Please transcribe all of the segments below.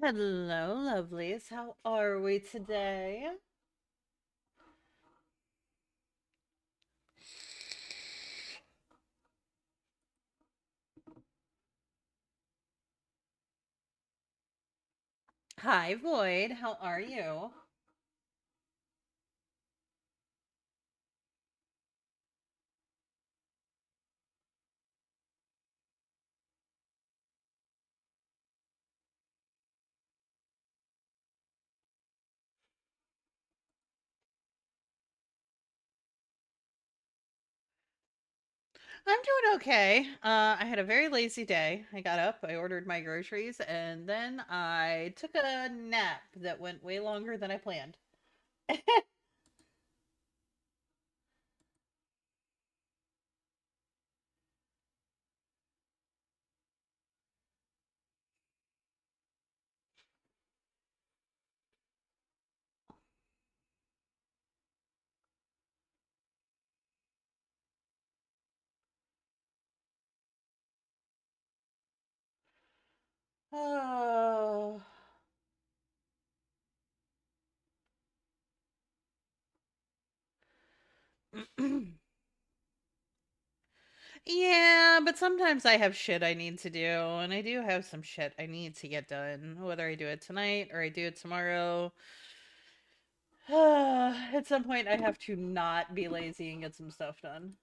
Hello, lovelies. How are we today? Hi, Void. How are you? I'm doing okay. I had a very lazy day. I got up, I ordered my groceries, and then I took a nap that went way longer than I planned. Oh. Yeah, but sometimes I have shit I need to do, and I do have some shit I need to get done, whether I do it tonight or I do it tomorrow. At some point, I have to not be lazy and get some stuff done.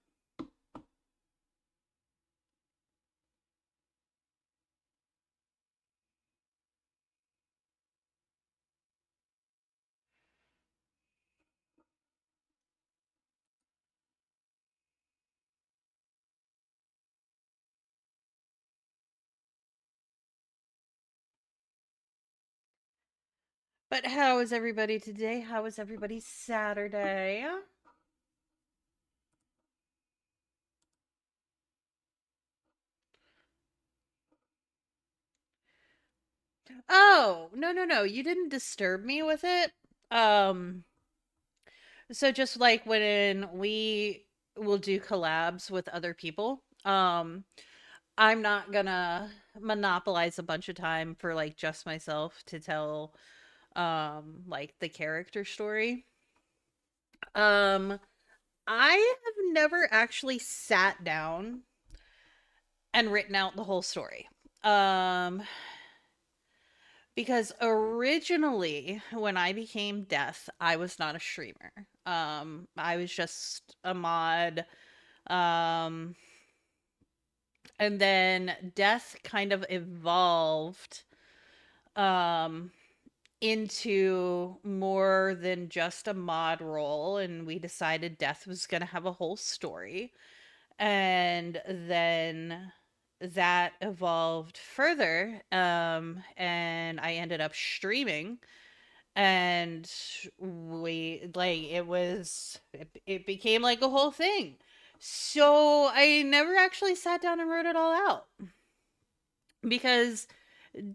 But how is everybody today? How is everybody Saturday? Oh, no, no, no. You didn't disturb me with it. Um, so just like when we will do collabs with other people, I'm not gonna monopolize a bunch of time for like just myself to tell like the character story. Um, I have never actually sat down and written out the whole story. Um, because originally when I became Death, I was not a streamer. I was just a mod. Um, and then Death kind of evolved um into more than just a mod role, and we decided Death was going to have a whole story. And then that evolved further, and I ended up streaming, and we like it became like a whole thing. So I never actually sat down and wrote it all out because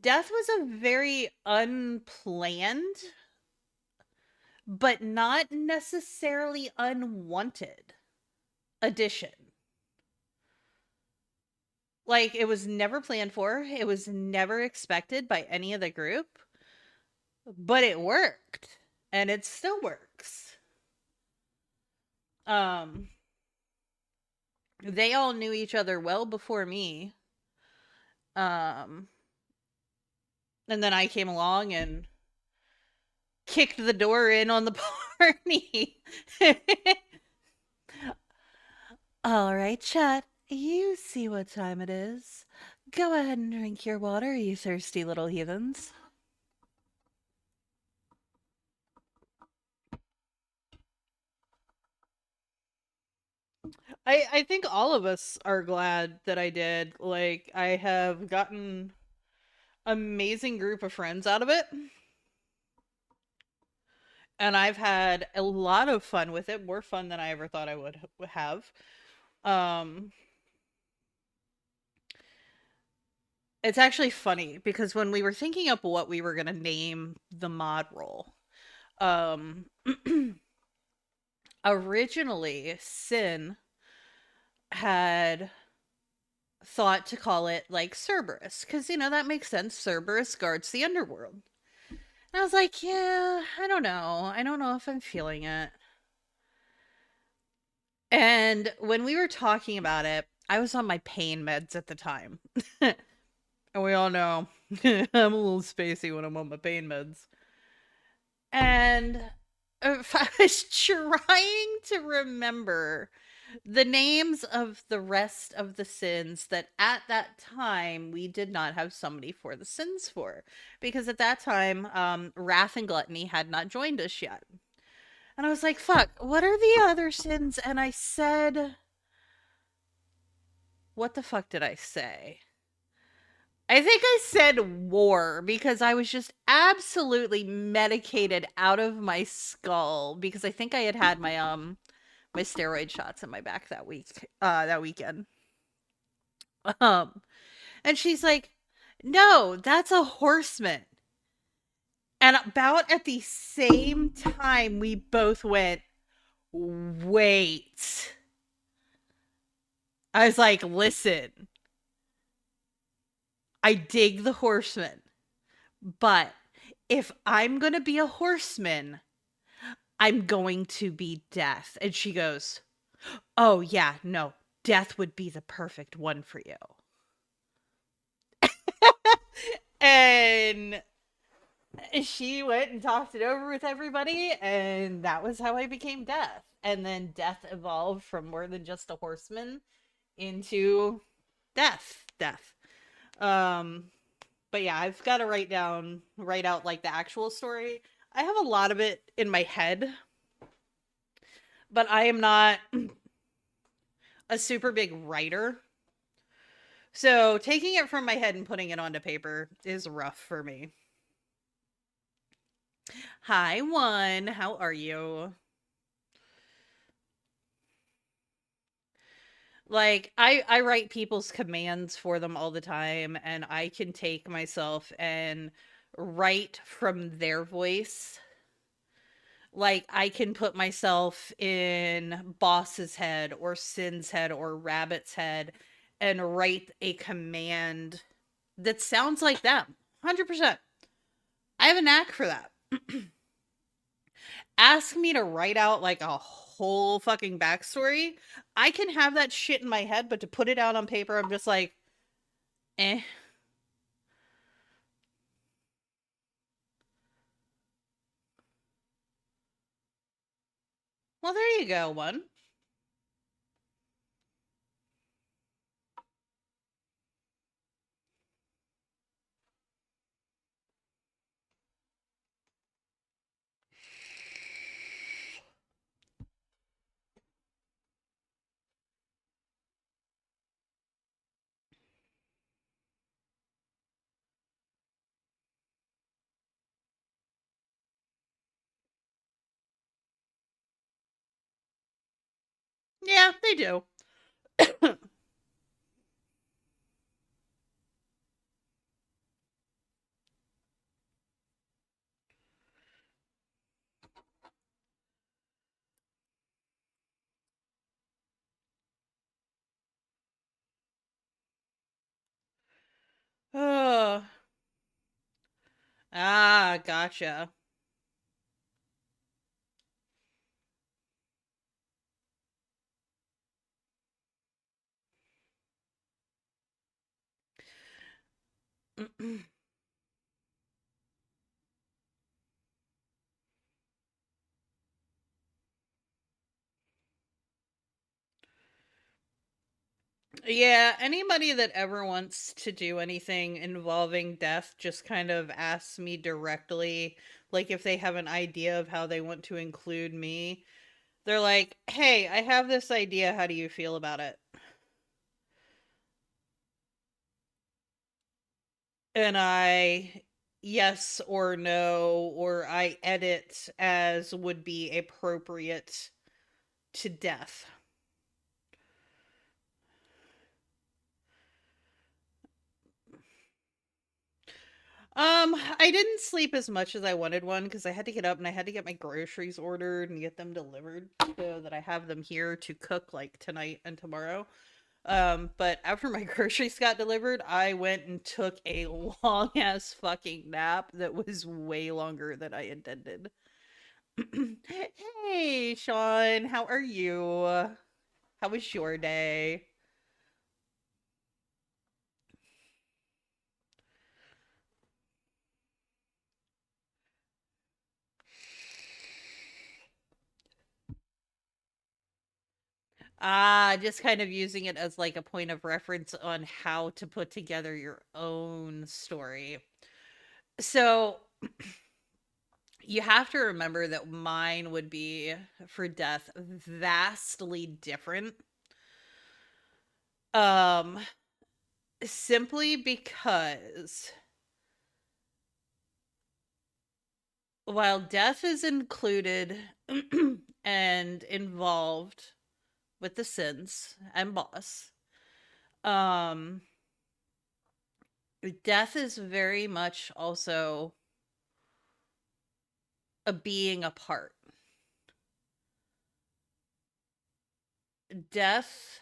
Death was a very unplanned but not necessarily unwanted addition. Like, it was never planned for, it was never expected by any of the group, but it worked, and it still works. Um, they all knew each other well before me. Um, and then I came along and kicked the door in on the party. All right, chat. You see what time it is. Go ahead and drink your water, you thirsty little heathens. I think all of us are glad that I did. Like, I have gotten amazing group of friends out of it, and I've had a lot of fun with it, more fun than I ever thought I would have. Um it's actually funny because when we were thinking up what we were going to name the mod role, um originally Sin had thought to call it like Cerberus, because that makes sense. Cerberus guards the underworld. And I was like, yeah, I don't know. I don't know if I'm feeling it. And when we were talking about it, I was on my pain meds at the time. And we all know I'm a little spacey when I'm on my pain meds. And if I was trying to remember the names of the rest of the sins that at that time we did not have somebody for the sins for. Because at that time, wrath and gluttony had not joined us yet. And I was like, fuck, what are the other sins? And I said, what the fuck did I say? I think I said war because I was just absolutely medicated out of my skull because I think I had had my steroid shots in my back that weekend. Um and she's like, "No, that's a horseman." And about at the same time we both went, "Wait." I was like, "Listen, I dig the horseman, but if I'm going to be a horseman, I'm going to be death." And she goes, "Oh, yeah, no, death would be the perfect one for you." And she went and talked it over with everybody, and that was how I became death. And then death evolved from more than just a horseman into death. Death. Um, but yeah, I've got to write out like the actual story. I have a lot of it in my head, but I am not a super big writer. So taking it from my head and putting it onto paper is rough for me. Hi, one. How are you? Like I write people's commands for them all the time, and I can take myself and write from their voice. Like I can put myself in Boss's head or Sin's head or Rabbit's head and write a command that sounds like them. 100%. I have a knack for that. Ask me to write out like a whole fucking backstory. I can have that shit in my head, but to put it out on paper, I'm just like, eh. Well, there you go, one. Yeah, they do. Oh, ah, gotcha. Yeah, anybody that ever wants to do anything involving death just kind of asks me directly, like if they have an idea of how they want to include me. They're like, "Hey, I have this idea. How do you feel about it?" And I yes or no, or I edit as would be appropriate to death. I didn't sleep as much as I wanted one because I had to get up and I had to get my groceries ordered and get them delivered so that I have them here to cook like tonight and tomorrow. But after my groceries got delivered, I went and took a long ass fucking nap that was way longer than I intended. Hey, Sean, how are you? How was your day? Ah, just kind of using it as like a point of reference on how to put together your own story. So you have to remember that mine would be for death vastly different. Um, simply because while death is included and involved with the sins and boss, um, death is very much also a being apart. Death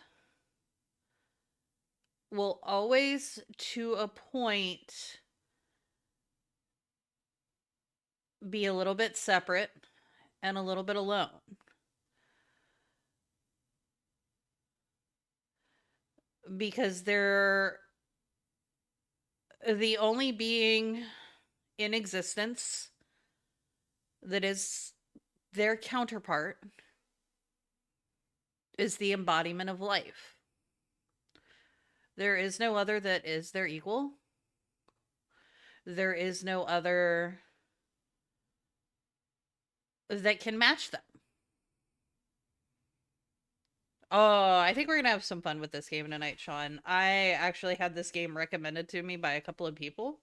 will always, to a point, be a little bit separate and a little bit alone. Because they're the only being in existence that is their counterpart is the embodiment of life. There is no other that is their equal. There is no other that can match them. Oh, I think we're gonna have some fun with this game tonight, Sean. I actually had this game recommended to me by a couple of people.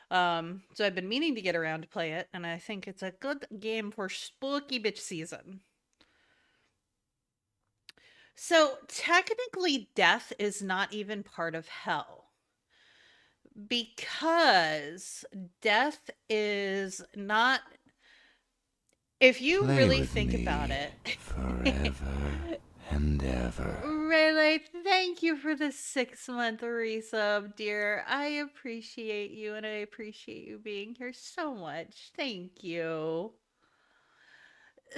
So I've been meaning to get around to play it, and I think it's a good game for spooky bitch season. So technically, death is not even part of hell because death is not. If you Play really with think about me it, forever and ever. Rayleigh, thank you for the 6-month resub, dear. I appreciate you and I appreciate you being here so much. Thank you.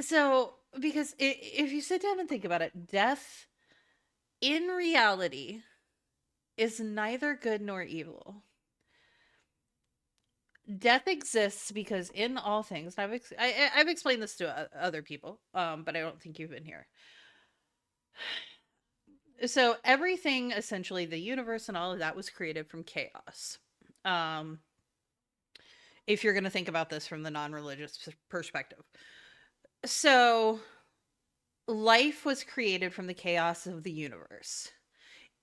So, because if you sit down and think about it, death in reality is neither good nor evil. Death exists because in all things, and I've explained this to other people, but I don't think you've been here. So everything, essentially, the universe and all of that was created from chaos. Um, if you're going to think about this from the non-religious perspective, so life was created from the chaos of the universe.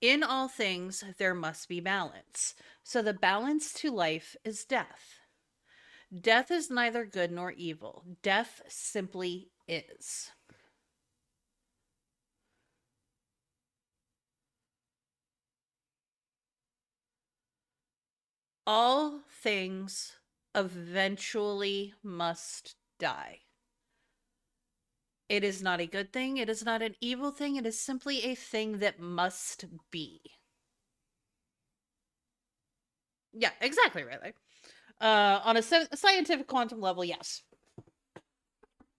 In all things, there must be balance. So the balance to life is death. Death is neither good nor evil. Death simply is. All things eventually must die. It is not a good thing. It is not an evil thing. It is simply a thing that must be. Yeah, exactly right. On a scientific quantum level, yes.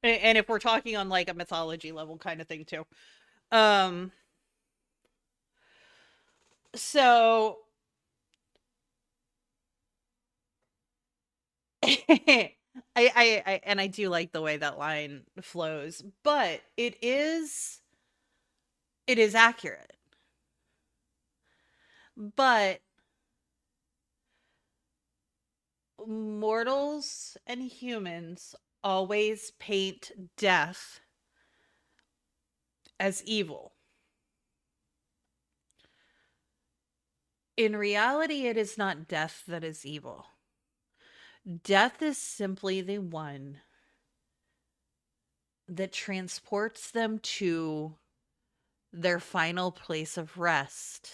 And if we're talking on like a mythology level kind of thing too. Um, so and I do like the way that line flows, but it is accurate. But mortals and humans always paint death as evil. In reality, it is not death that is evil. Death is simply the one that transports them to their final place of rest.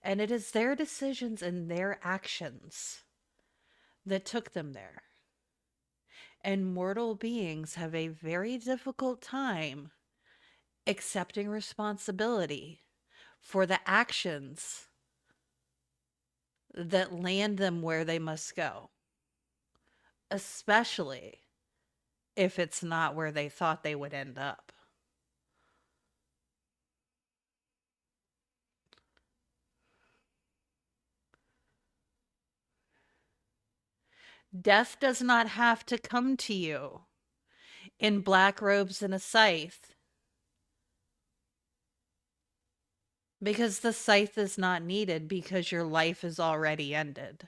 And it is their decisions and their actions that took them there. And mortal beings have a very difficult time accepting responsibility for the actions that land them where they must go, especially if it's not where they thought they would end up. Death does not have to come to you in black robes and a scythe, because the scythe is not needed because your life is already ended.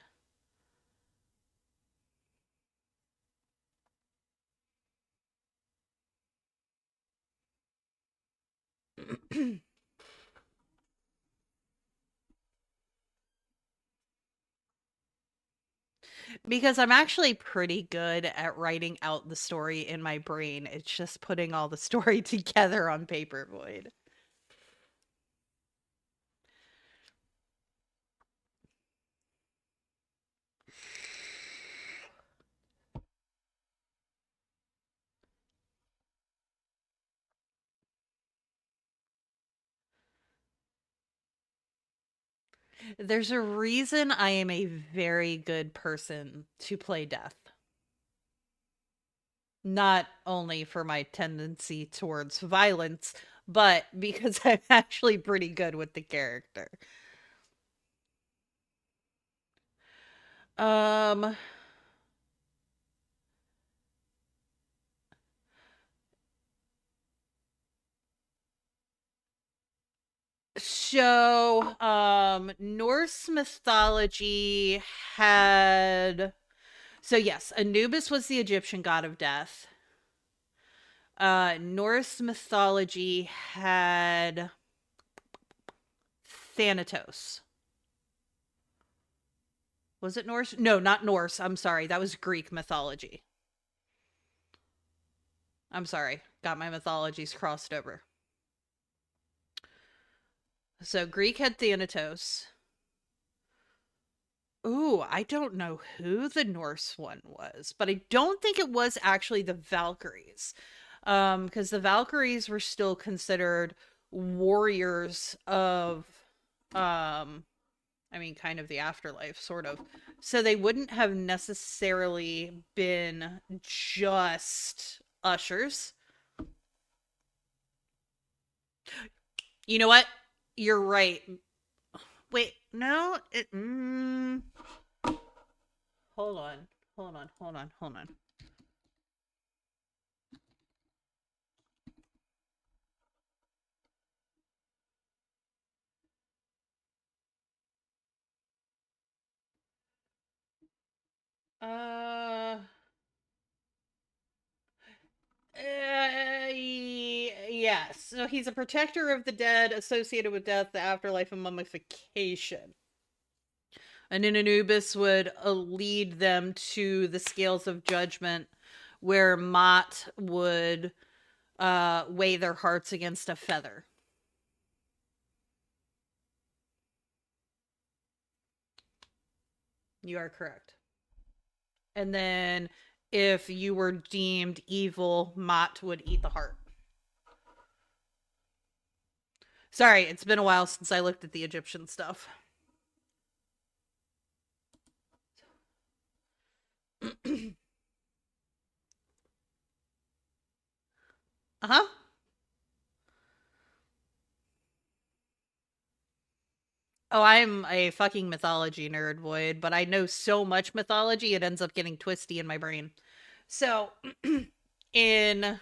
Because I'm actually pretty good at writing out the story in my brain. It's just putting all the story together on paper, Void. There's a reason I am a very good person to play death. Not only for my tendency towards violence, but because I'm actually pretty good with the character. Um so Norse mythology had, so yes, Anubis was the Egyptian god of death. Norse mythology had Thanatos. Was it Norse? No, not Norse. I'm sorry. That was Greek mythology. I'm sorry. Got my mythologies crossed over. So Greek had Thanatos. Ooh, I don't know who the Norse one was, but I don't think it was actually the Valkyries. Because the Valkyries were still considered warriors of I mean, kind of the afterlife, sort of. So they wouldn't have necessarily been just ushers. You know what? You're right. Wait, no. Hold on. Hold on. Hold on. Hold on. Uh. Yes. So he's a protector of the dead, associated with death, the afterlife, and mummification. And then Anubis would lead them to the scales of judgment, where Mott would weigh their hearts against a feather. You are correct. And then if you were deemed evil, Mott would eat the heart. Sorry, it's been a while since I looked at the Egyptian stuff. Uh-huh. Oh, I'm a fucking mythology nerd, Void, but I know so much mythology it ends up getting twisty in my brain. So, in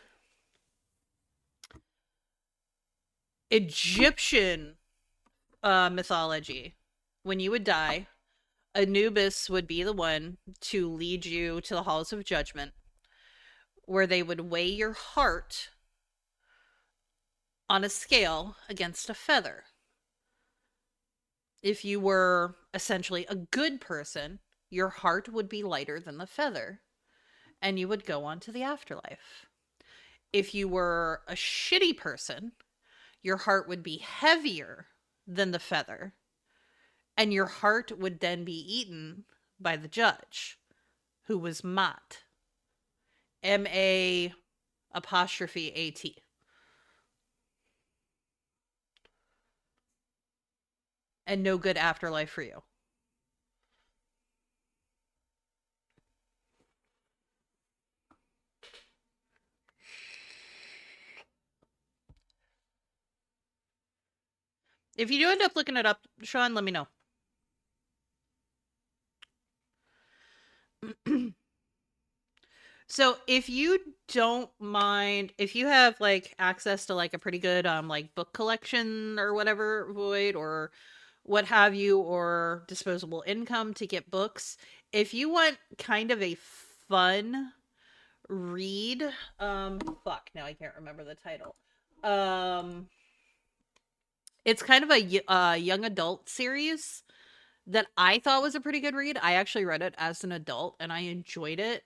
Egyptian mythology, when you would die, Anubis would be the one to lead you to the halls of judgment, where they would weigh your heart on a scale against a feather. If you were essentially a good person, your heart would be lighter than the feather, and you would go on to the afterlife. If you were a shitty person, your heart would be heavier than the feather, and your heart would then be eaten by the judge, who was Mat. M-A apostrophe A-T. and no good afterlife for you. If you do end up looking it up, Sean, let me know. So if you don't mind, if you have like access to like a pretty good like book collection or whatever, Void, or what have you, or disposable income to get books, if you want kind of a fun read, fuck, now I can't remember the title. Um it's kind of a young adult series that I thought was a pretty good read. I actually read it as an adult and I enjoyed it.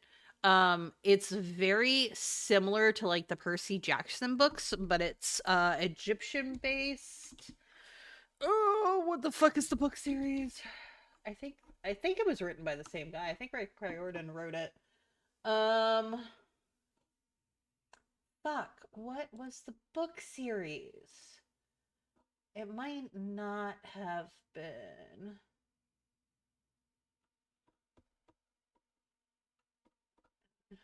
It's very similar to like the Percy Jackson books, but it's Egyptian based. Oh, what the fuck is the book series? I think I think it was written by the same guy. I think Rick Riordan wrote it. Um fuck, what was the book series? It might not have been.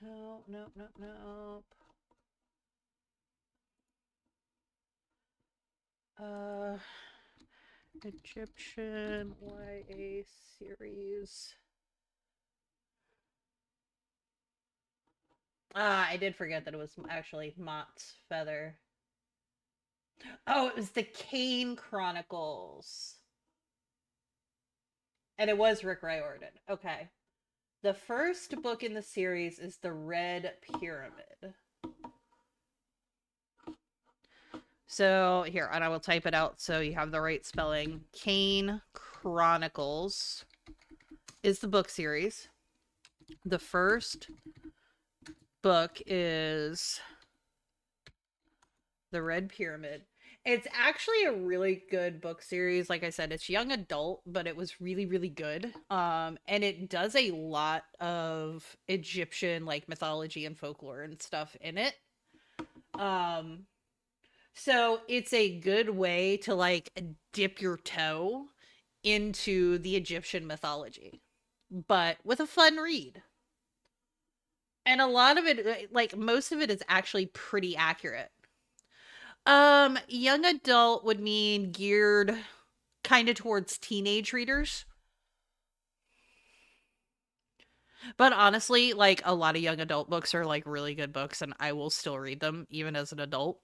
No, no, no, no. Uh, Egyptian YA series. Ah, I did forget that it was actually Mott's Feather. Oh, it was the Kane Chronicles. And it was Rick Riordan. Okay. The first book in the series is The Red Pyramid. So, here, and I will type it out so you have the right spelling. Kane Chronicles is the book series. The first book is The Red Pyramid. It's actually a really good book series. Like I said, it's young adult, but it was really, really good. And it does a lot of Egyptian like mythology and folklore and stuff in it. Um, so it's a good way to like dip your toe into the Egyptian mythology, but with a fun read. And a lot of it, like most of it, is actually pretty accurate. Young adult would mean geared kind of towards teenage readers. But honestly, like a lot of young adult books are like really good books and I will still read them even as an adult.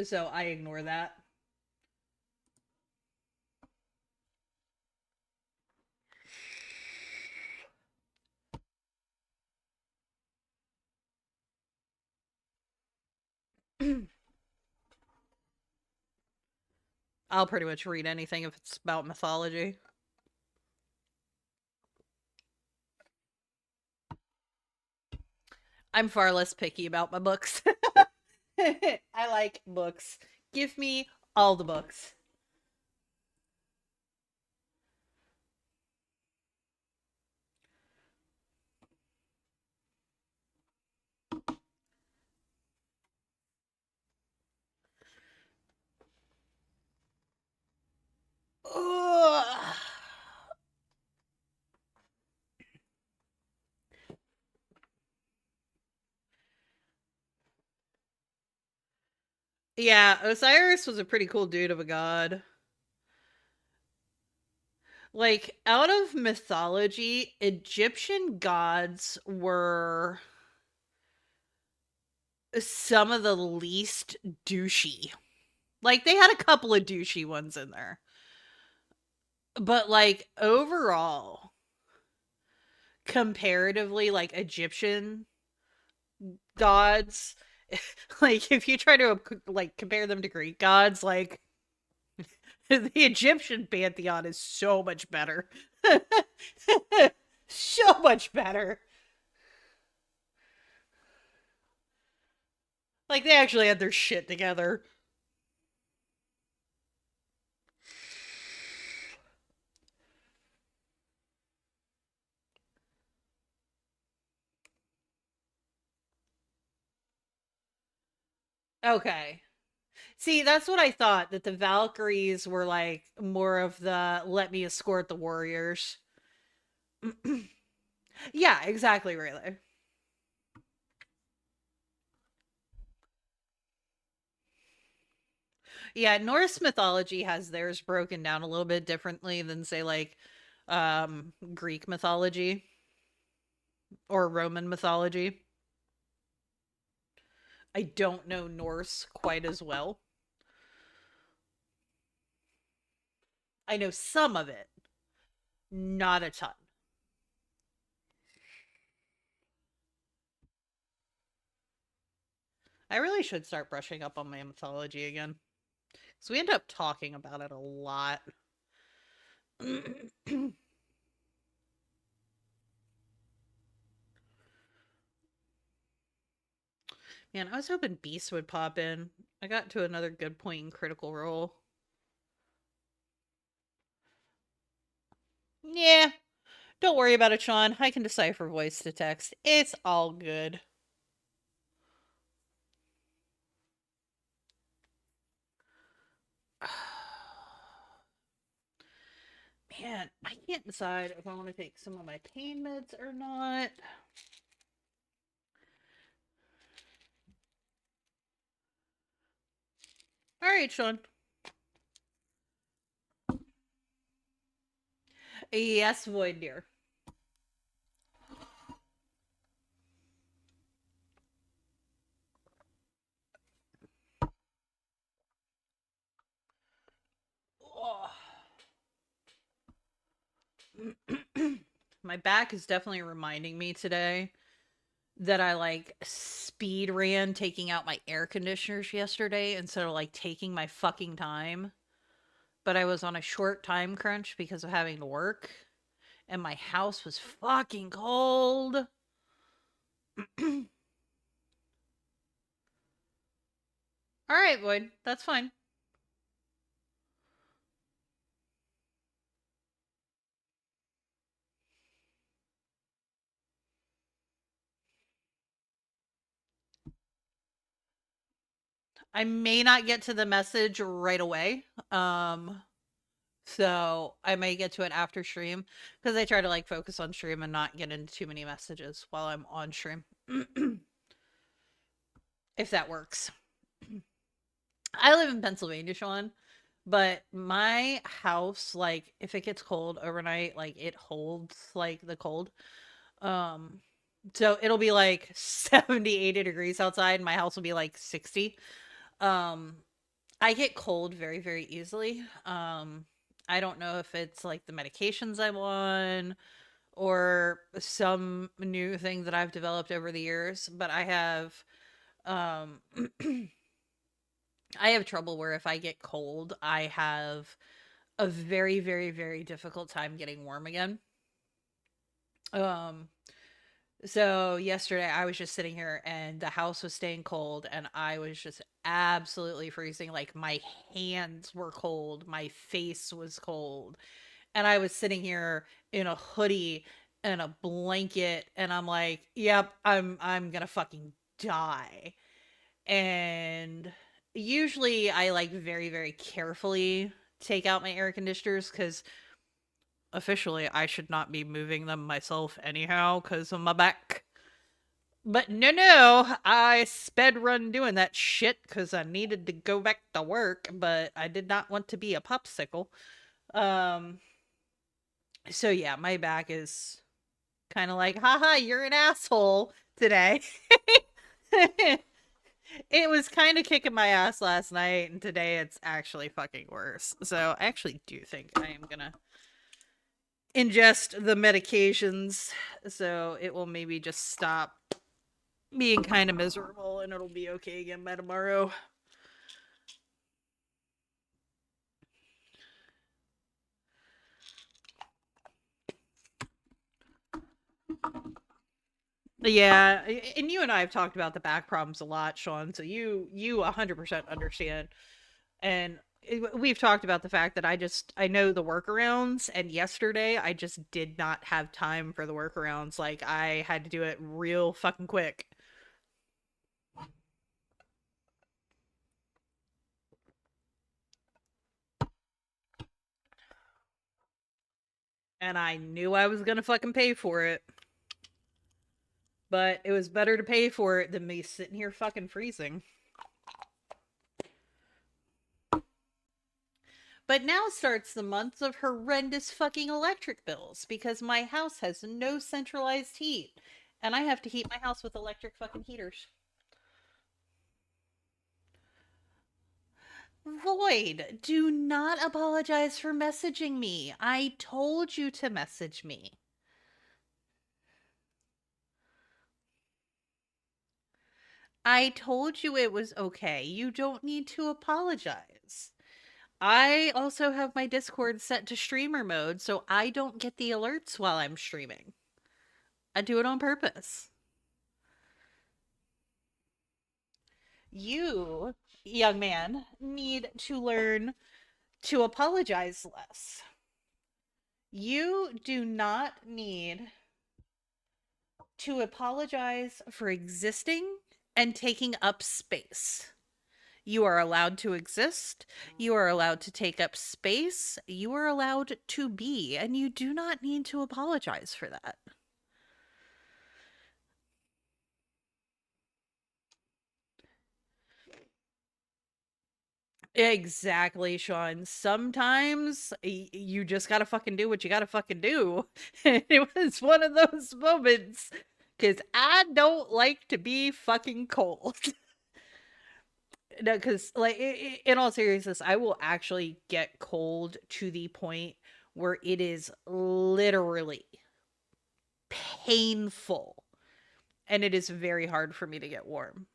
So I ignore that. I'll pretty much read anything if it's about mythology. I'm far less picky about my books. I like books. Give me all the books. Ugh. Yeah, Osiris was a pretty cool dude of a god. Like, out of mythology, Egyptian gods were some of the least douchey. Like, they had a couple of douchey ones in there. But, like, overall, comparatively, like, Egyptian gods, like, if you try to, like, compare them to Greek gods, like, the Egyptian pantheon is so much better. So much better. Like they actually had their shit together. Okay. See, that's what I thought, that the Valkyries were like more of the let me escort the warriors. Yeah, exactly, really. Yeah, Norse mythology has theirs broken down a little bit differently than say like Greek mythology or Roman mythology. I don't know Norse quite as well. I know some of it, not a ton. I really should start brushing up on my mythology again. So we end up talking about it a lot. Man, I was hoping Beast would pop in. I got to another good point in Critical Role. Yeah, don't worry about it, Sean. I can decipher voice to text. It's all good. Man, I can't decide if I want to take some of my pain meds or not. All right, Sean. Yes, Void Dear. Oh. My back is definitely reminding me today that I like speed ran taking out my air conditioners yesterday instead of like taking my fucking time. But I was on a short time crunch because of having to work, and my house was fucking cold. All right, Void. That's fine. I may not get to the message right away. Um, so I may get to it after stream because I try to like focus on stream and not get into too many messages while I'm on stream. If that works. I live in Pennsylvania, Sean, but my house, like, if it gets cold overnight, like, it holds like the cold. Um, so it'll be like 70, 80 degrees outside, and my house will be like 60. Um, I get cold very, very easily. I don't know if it's like the medications I'm on or some new thing that I've developed over the years, but um I have trouble where if I get cold, I have a very, very, very difficult time getting warm again. Um, so yesterday I was just sitting here and the house was staying cold and I was just absolutely freezing. Like my hands were cold, my face was cold, and I was sitting here in a hoodie and a blanket and I'm like, "Yep, I'm going to fucking die." And usually I like very, very carefully take out my air conditioners because officially I should not be moving them myself anyhow because of my back. But no, I sped run doing that shit because I needed to go back to work, but I did not want to be a popsicle. Um, so yeah, my back is kind of like, haha, you're an asshole today. It was kind of kicking my ass last night, and today it's actually fucking worse. So I actually do think I am gonna ingest the medications so it will maybe just stop being kind of miserable and it'll be okay again by tomorrow. Yeah, and you and I have talked about the back problems a lot, Sean. So you 100% understand. And we've talked about the fact that I know the workarounds, and yesterday I just did not have time for the workarounds. Like I had to do it real fucking quick. And I knew I was gonna fucking pay for it. But it was better to pay for it than me sitting here fucking freezing. But now starts the months of horrendous fucking electric bills because my house has no centralized heat. And I have to heat my house with electric fucking heaters. Void, do not apologize for messaging me. I told you to message me. I told you it was okay. You don't need to apologize. I also have my Discord set to streamer mode, so I don't get the alerts while I'm streaming. I do it on purpose. You, young man, need to learn to apologize less. You do not need to apologize for existing and taking up space. You are allowed to exist. You are allowed to take up space. You are allowed to be, and you do not need to apologize for that. Exactly, Sean. Sometimes you just gotta fucking do what you gotta fucking do. And it was one of those moments because I don't like to be fucking cold. No, because like in all seriousness, I will actually get cold to the point where it is literally painful, and it is very hard for me to get warm.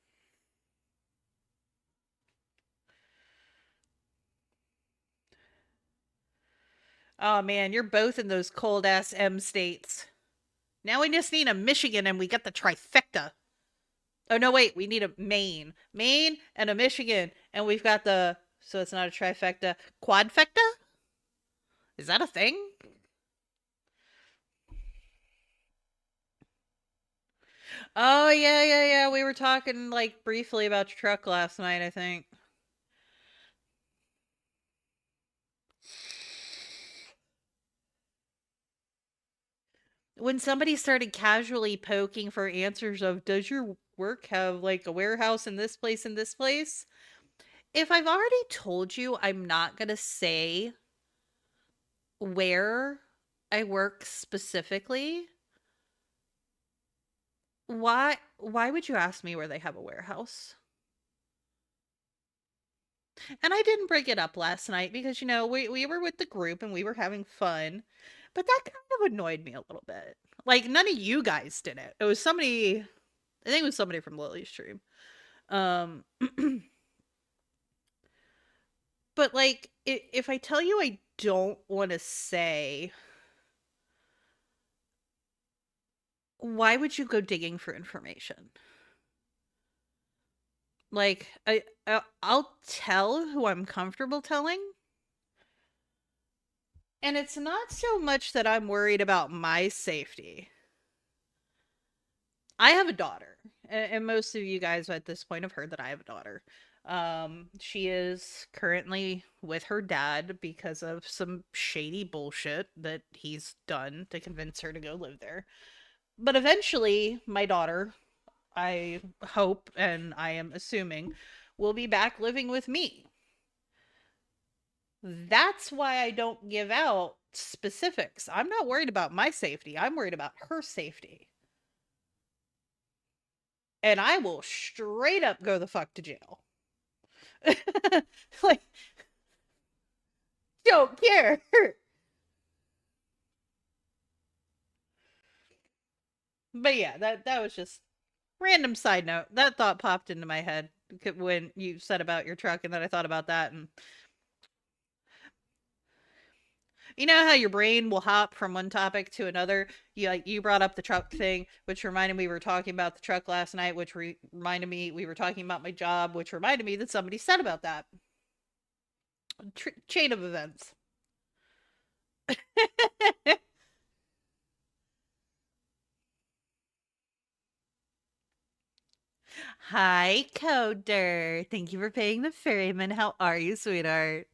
Oh man, you're both in those cold ass M states. Now we just need a Michigan and we get the trifecta. Oh no, wait, we need a Maine. Maine and a Michigan. And we've got the, so it's not a trifecta, quadfecta? Is that a thing? Oh yeah. We were talking like briefly about your truck last night, I think. When somebody started casually poking for answers of, does your work have like a warehouse in this place and this place? If I've already told you I'm not going to say where I work specifically, why would you ask me where they have a warehouse? And I didn't bring it up last night because we were with the group and we were having fun, but that kind of annoyed me a little bit. Like none of you guys did it. It was somebody, I think it was somebody from Lily's stream. Um but like if I tell you I don't want to say, why would you go digging for information? Like I'll tell who I'm comfortable telling. And it's not so much that I'm worried about my safety. I have a daughter, and most of you guys at this point have heard that I have a daughter. She is currently with her dad because of some shady bullshit that he's done to convince her to go live there. But eventually, my daughter, I hope and I am assuming, will be back living with me. That's why I don't give out specifics. I'm not worried about my safety. I'm worried about her safety. And I will straight up go the fuck to jail. Like, don't care. But yeah, that was just random side note. That thought popped into my head when you said about your truck, and then I thought about that. And you know how your brain will hop from one topic to another. You brought up the truck thing, which reminded me we were talking about the truck last night, which reminded me we were talking about my job, which reminded me that somebody said about that chain of events. Hi, Coder. Thank you for paying the ferryman. How are you, sweetheart?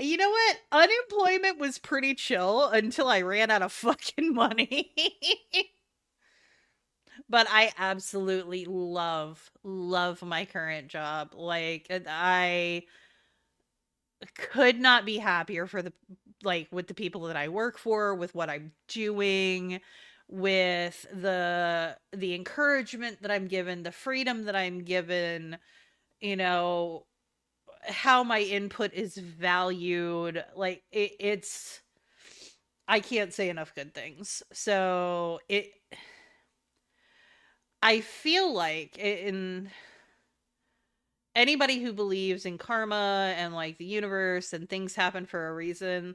You know what? Unemployment was pretty chill until I ran out of fucking money. But I absolutely love my current job. Like I could not be happier for the like with the people that I work for, with what I'm doing, with the encouragement that I'm given, the freedom that I'm given, you know, how my input is valued. Like it's I can't say enough good things. So it I feel like in anybody who believes in karma and like the universe and things happen for a reason,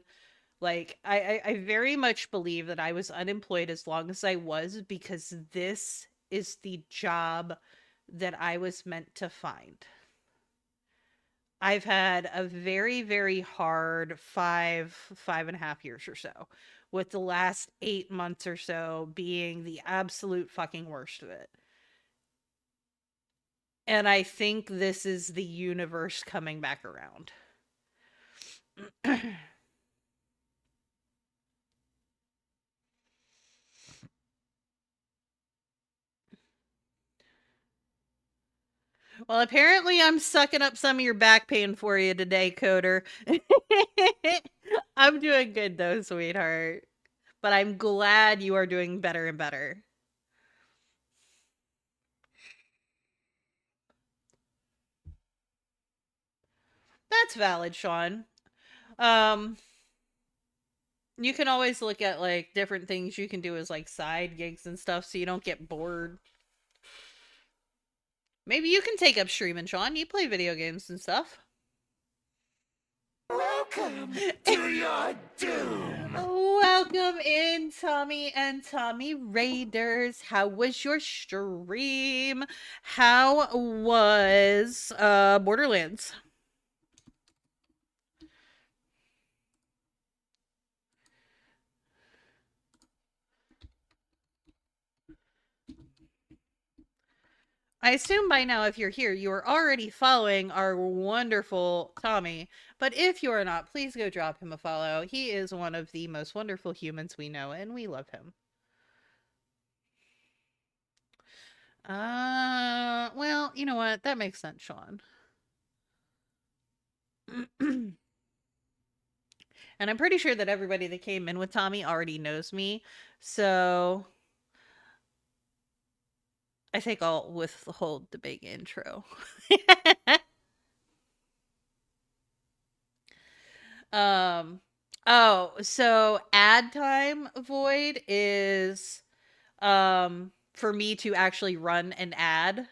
like I very much believe that I was unemployed as long as I was because this is the job that I was meant to find. I've had a very, very hard 5.5 years or so, with the last 8 months or so being the absolute fucking worst of it. And I think this is the universe coming back around. Well, apparently I'm sucking up some of your back pain for you today, Coder. I'm doing good though, sweetheart. But I'm glad you are doing better and better. That's valid, Sean. Um, you can always look at like different things you can do as like side gigs and stuff so you don't get bored. Maybe you can take up streaming, Sean. You play video games and stuff. Welcome to your doom. Welcome in, Tommy and Tommy Raiders. How was your stream? How was Borderlands? I assume by now, if you're here, you are already following our wonderful Tommy. But if you are not, please go drop him a follow. He is one of the most wonderful humans we know, and we love him. Well, you know what? That makes sense, Sean. And I'm pretty sure that everybody that came in with Tommy already knows me. So I think I'll withhold the big intro. um oh, so ad time void is for me to actually run an ad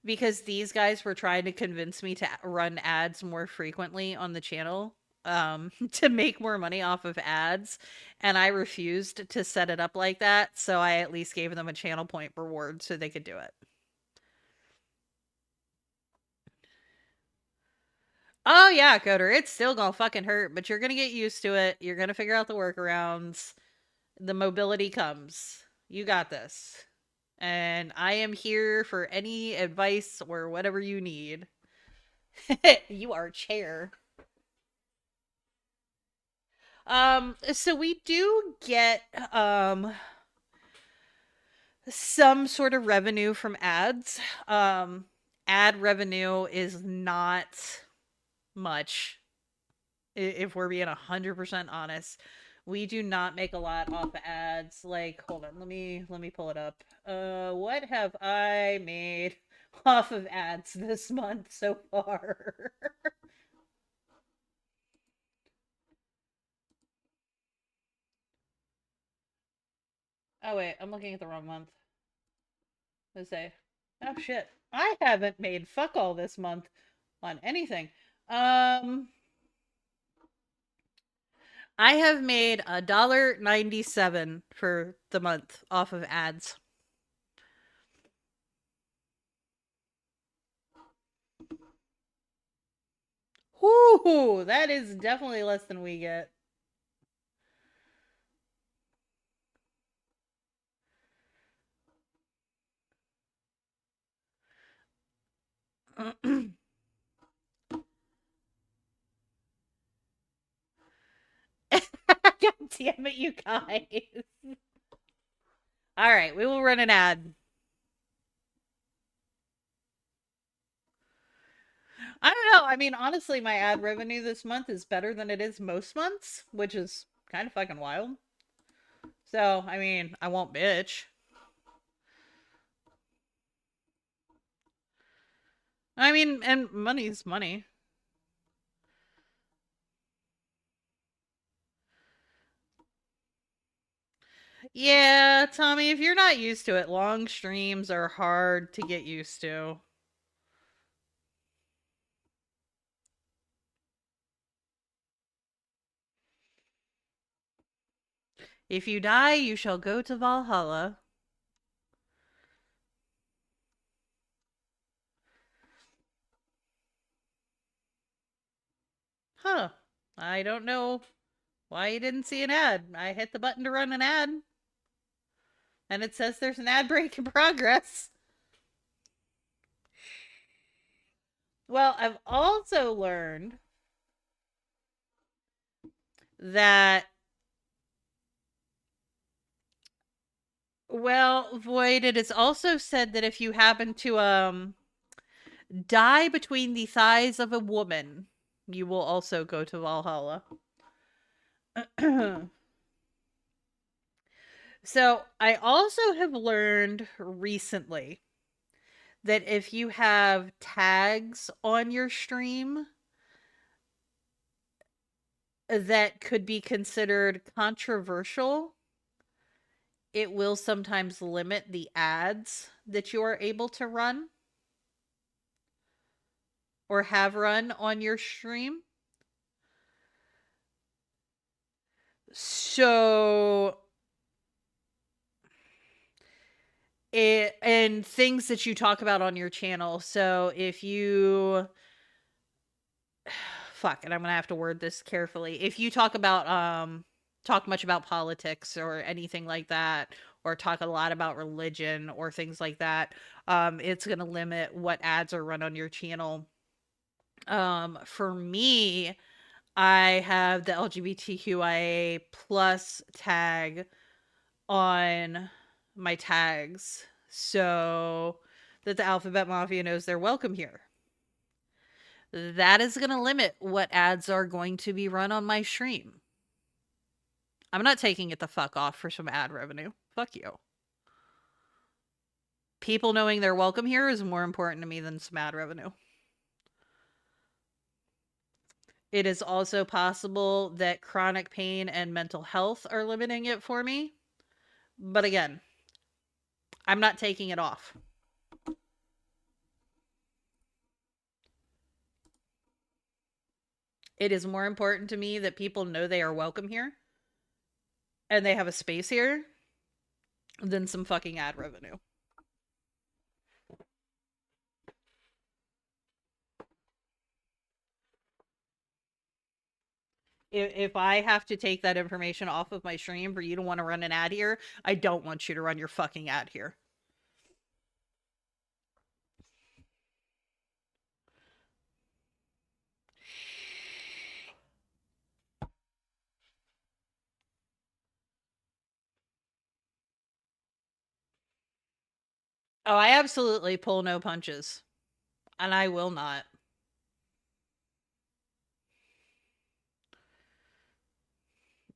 because these guys were trying to convince me to run ads more frequently on the channel to make more money off of ads, and I refused to set it up like that, so I at least gave them a channel point reward so they could do it. Oh yeah, Coder, it's still gonna fucking hurt, but you're gonna get used to it. You're gonna figure out the workarounds. The mobility comes. You got this. And I am here for any advice or whatever you need. You are chair. So we do get some sort of revenue from ads. Ad revenue is not much, if we're being 100% honest. We do not make a lot off of ads. Like, hold on, let me pull it up. What have I made off of ads this month so far? Oh wait, I'm looking at the wrong month. Let's say, oh shit, I haven't made fuck all this month on anything. Um, I have made $1.97 for the month off of ads. Whoo, that is definitely less than we get. God damn it, you guys. All right, we will run an ad. I don't know. I mean, honestly, my ad revenue this month is better than it is most months, which is kind of fucking wild. So, I mean, I won't bitch. I mean, and money's money. Yeah, Tommy, if you're not used to it, long streams are hard to get used to. If you die, you shall go to Valhalla. Huh. I don't know why you didn't see an ad. I hit the button to run an ad, and it says there's an ad break in progress. Well, I've also learned that, well, Void, it is also said that if you happen to die between the thighs of a woman, you will also go to Valhalla. So, I also have learned recently that if you have tags on your stream that could be considered controversial, it will sometimes limit the ads that you are able to run or have run on your stream. So and things that you talk about on your channel. So if you fuck, and I'm gonna have to word this carefully. If you talk much about politics or anything like that, or talk a lot about religion or things like that, it's gonna limit what ads are run on your channel. For me, I have the LGBTQIA plus tag on my tags so that the Alphabet Mafia knows they're welcome here. That is going to limit what ads are going to be run on my stream. I'm not taking it the fuck off for some ad revenue. Fuck you. People knowing they're welcome here is more important to me than some ad revenue. It is also possible that chronic pain and mental health are limiting it for me. But again, I'm not taking it off. It is more important to me that people know they are welcome here and they have a space here than some fucking ad revenue. If I have to take that information off of my stream for you to want to run an ad here, I don't want you to run your fucking ad here. Oh, I absolutely pull no punches. And I will not.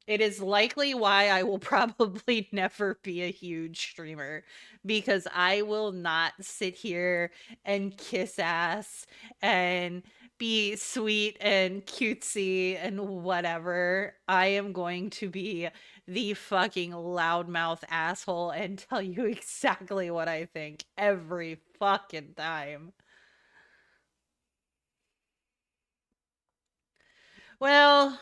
It is likely why I will probably never be a huge streamer, because I will not sit here and kiss ass and be sweet and cutesy and whatever. I am going to be the fucking loudmouth asshole and tell you exactly what I think every fucking time. Well,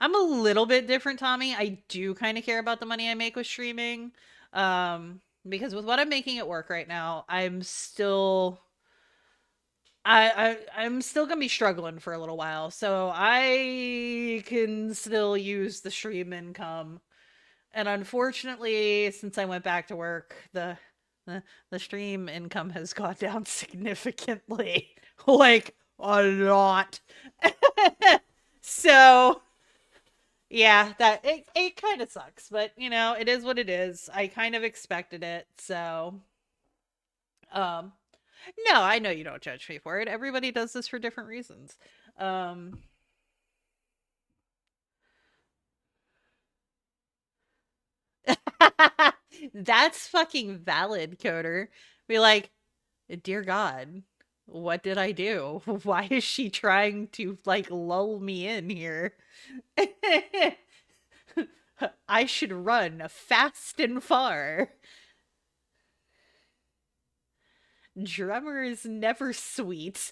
I'm a little bit different, Tommy. I do kind of care about the money I make with streaming. Because with what I'm making at work right now, I'm still I'm still gonna be struggling for a little while. So I can still use the stream income. And unfortunately, since I went back to work, the stream income has gone down significantly. Like a lot. So Yeah, that it kind of sucks, but you know, it is what it is. I kind of expected it, so um no, I know you don't judge me for it. Everybody does this for different reasons. Um That's fucking valid, Coder. Be like, dear God, what did I do? Why is she trying to like lull me in here? I should run fast and far. Drummer is never sweet.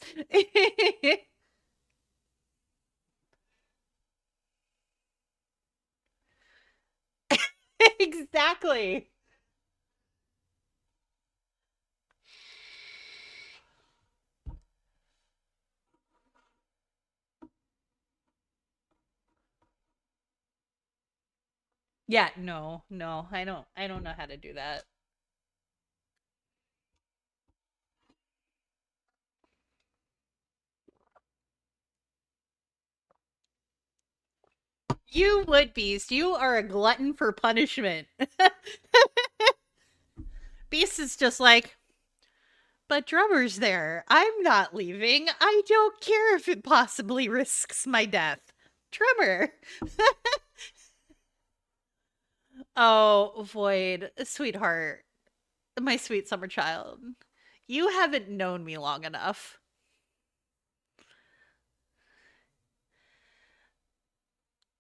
Exactly. Yeah, no, no, I don't know how to do that. You would, Beast. You are a glutton for punishment. Beast is just like, but Drummer's there. I'm not leaving. I don't care if it possibly risks my death. Drummer. Oh, Void, sweetheart, my sweet summer child. You haven't known me long enough.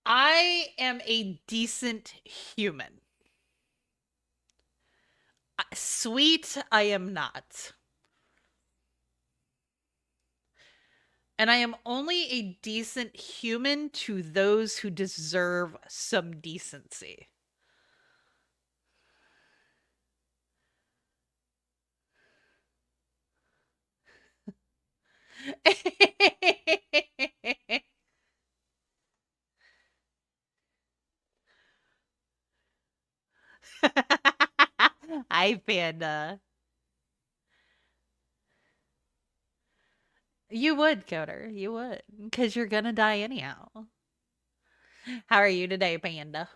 I am a decent human. Sweet, I am not. And I am only a decent human to those who deserve some decency. Hi, Panda. You would, Coder. You would. Because you're going to die anyhow. How are you today, Panda?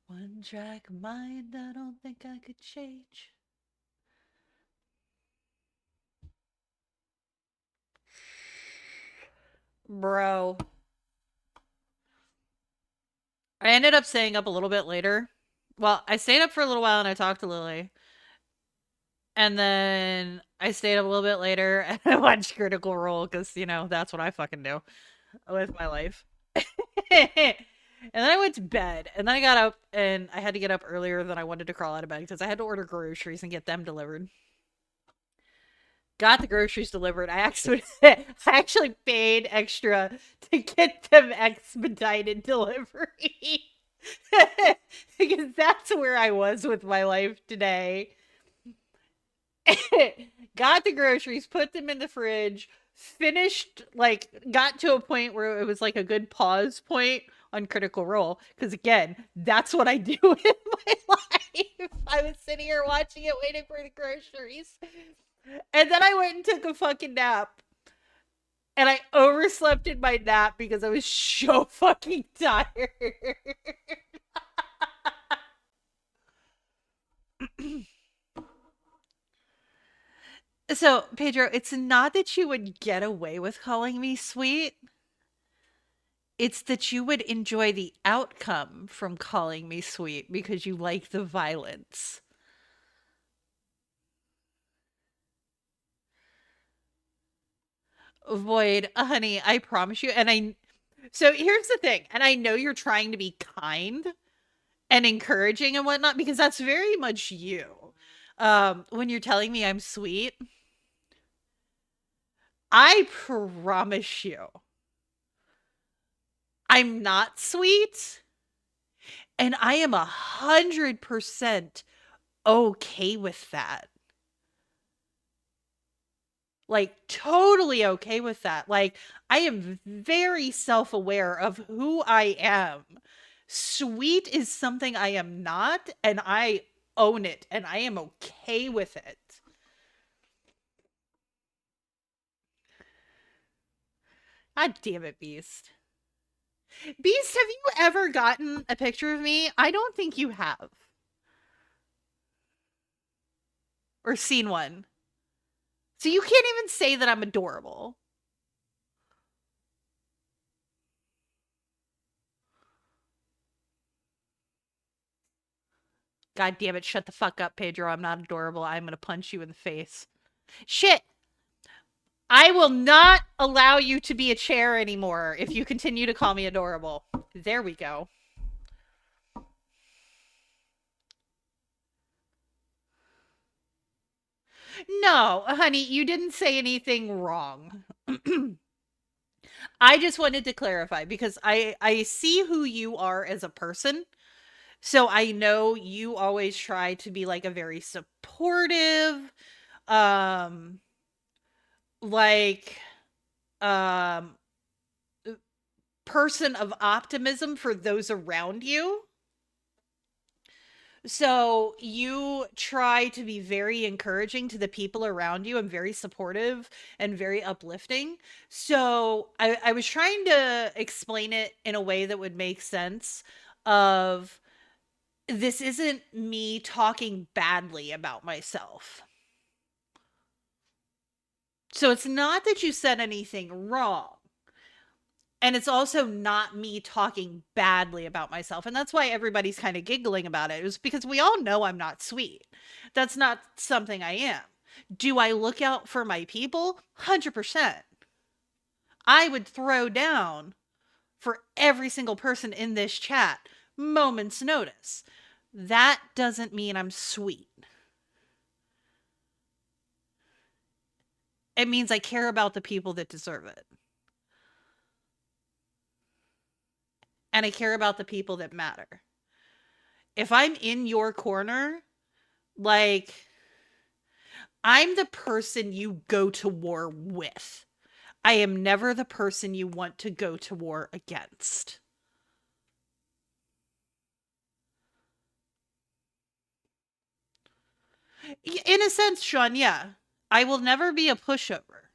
One track mind, I don't think I could change. Bro. I ended up staying up a little bit later. Well, I stayed up for a little while and I talked to Lily. And then I stayed up a little bit later and I watched Critical Role because, you know, that's what I fucking do with my life. And then I went to bed. And then I got up and I had to get up earlier than I wanted to crawl out of bed because I had to order groceries and get them delivered. Got the groceries delivered. I actually paid extra to get them expedited delivery. Because that's where I was with my life today. Got the groceries, put them in the fridge, finished, like, got to a point where it was like a good pause point on Critical Role. Because again, that's what I do in my life. I was sitting here watching it, waiting for the groceries. And then I went and took a fucking nap. And I overslept in my nap because I was so fucking tired. So, Pedro, it's not that you would get away with calling me sweet. It's that you would enjoy the outcome from calling me sweet because you like the violence. Void, honey, I promise you. So here's the thing, and I know you're trying to be kind and encouraging and whatnot because that's very much you. When you're telling me I'm sweet, I promise you, I'm not sweet, and I am 100% okay with that. Like, totally okay with that. Like, I am very self aware of who I am. Sweet is something I am not, and I own it, and I am okay with it. God damn it, Beast. Beast, have you ever gotten a picture of me? I don't think you have. Or seen one. So you can't even say that I'm adorable. God damn it, shut the fuck up, Pedro. I'm not adorable. I'm gonna punch you in the face. Shit! I will not allow you to be a chair anymore if you continue to call me adorable. There we go. No, honey, you didn't say anything wrong. I just wanted to clarify because I see who you are as a person. So I know you always try to be like a very supportive um like um person of optimism for those around you. So you try to be very encouraging to the people around you and very supportive and very uplifting. So I was trying to explain it in a way that would make sense of this isn't me talking badly about myself. So it's not that you said anything wrong. And it's also not me talking badly about myself. And that's why everybody's kind of giggling about it. It was because we all know I'm not sweet. That's not something I am. Do I look out for my people? 100%. I would throw down for every single person in this chat, moment's notice. That doesn't mean I'm sweet. It means I care about the people that deserve it. And I care about the people that matter. If I'm in your corner, like, I'm the person you go to war with. I am never the person you want to go to war against. In a sense, Sean, yeah. I will never be a pushover.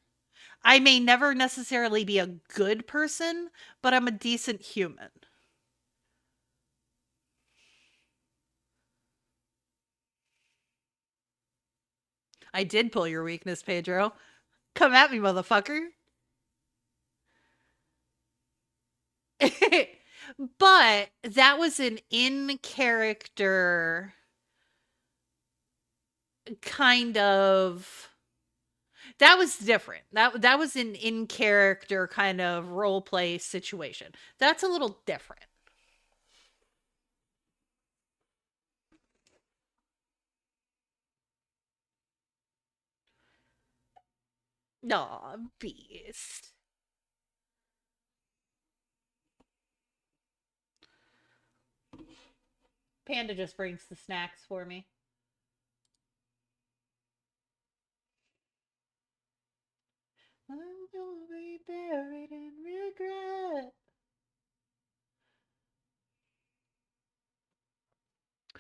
I may never necessarily be a good person, but I'm a decent human. I did pull your weakness, Pedro. Come at me, motherfucker. But that was an in character kind of, that was different. That was an in character kind of role play situation. That's a little different. Aw, beast. Panda just brings the snacks for me. I'm gonna be buried in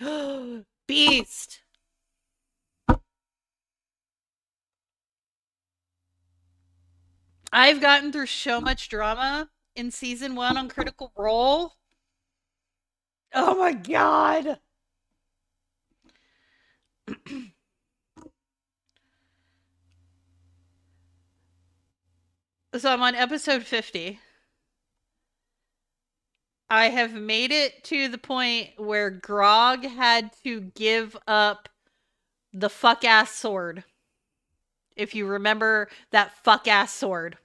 regret. Beast. I've gotten through so much drama in season 1 on Critical Role. Oh my god. So I'm on episode 50. I have made it to the point where Grog had to give up the fuck ass sword. If you remember that fuck ass sword.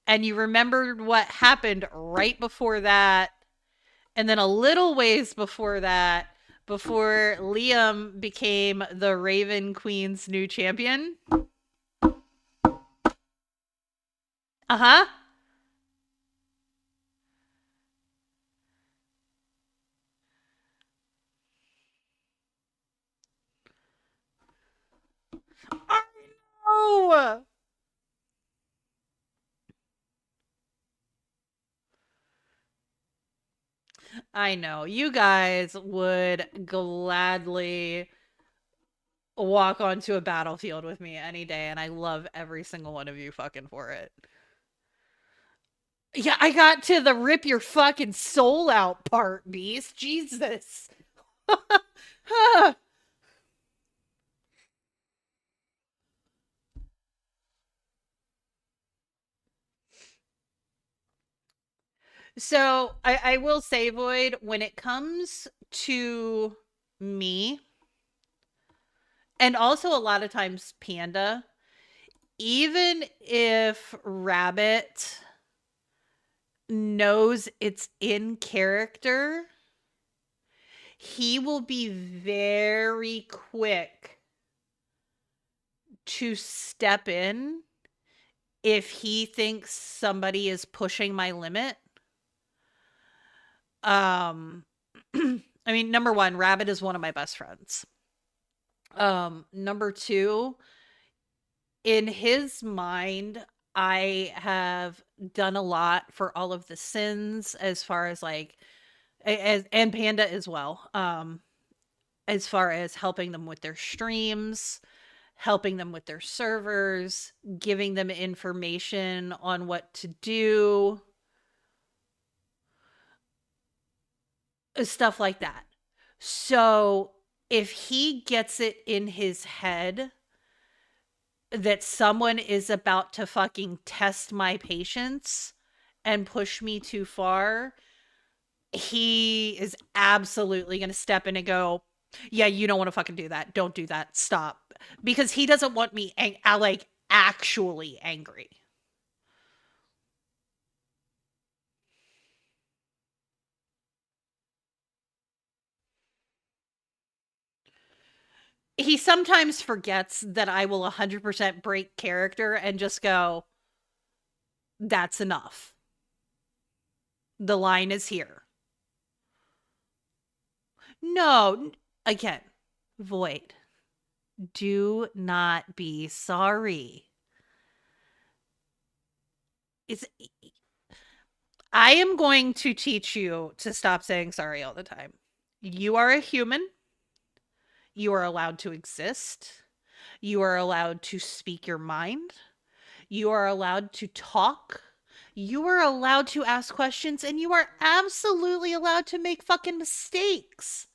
And you remembered what happened right before that. And then a little ways before that, before Liam became the Raven Queen's new champion. Uh huh. I know. I know. You guys would gladly walk onto a battlefield with me any day, and I love every single one of you fucking for it. Yeah, I got to the rip your fucking soul out part, Beast. Jesus. So I will say, Void, when it comes to me, and also a lot of times Panda, even if Rabbit knows it's in character, he will be very quick to step in if he thinks somebody is pushing my limit. Um I mean, number 1, Rabbit is one of my best friends. Number 2, in his mind, I have done a lot for all of the sins as far as like as and Panda as well. As far as helping them with their streams, helping them with their servers, giving them information on what to do, stuff like that. So, if he gets it in his head that someone is about to fucking test my patience and push me too far, he is absolutely going to step in and go, yeah, you don't want to fucking do that. Don't do that. Stop. Because he doesn't want me like actually angry. He sometimes forgets that I will 100% break character and just go, that's enough. The line is here. No, again, Void. Do not be sorry. It's I am going to teach you to stop saying sorry all the time. You are a human. You are allowed to exist. You are allowed to speak your mind. You are allowed to talk. You are allowed to ask questions, and you are absolutely allowed to make fucking mistakes.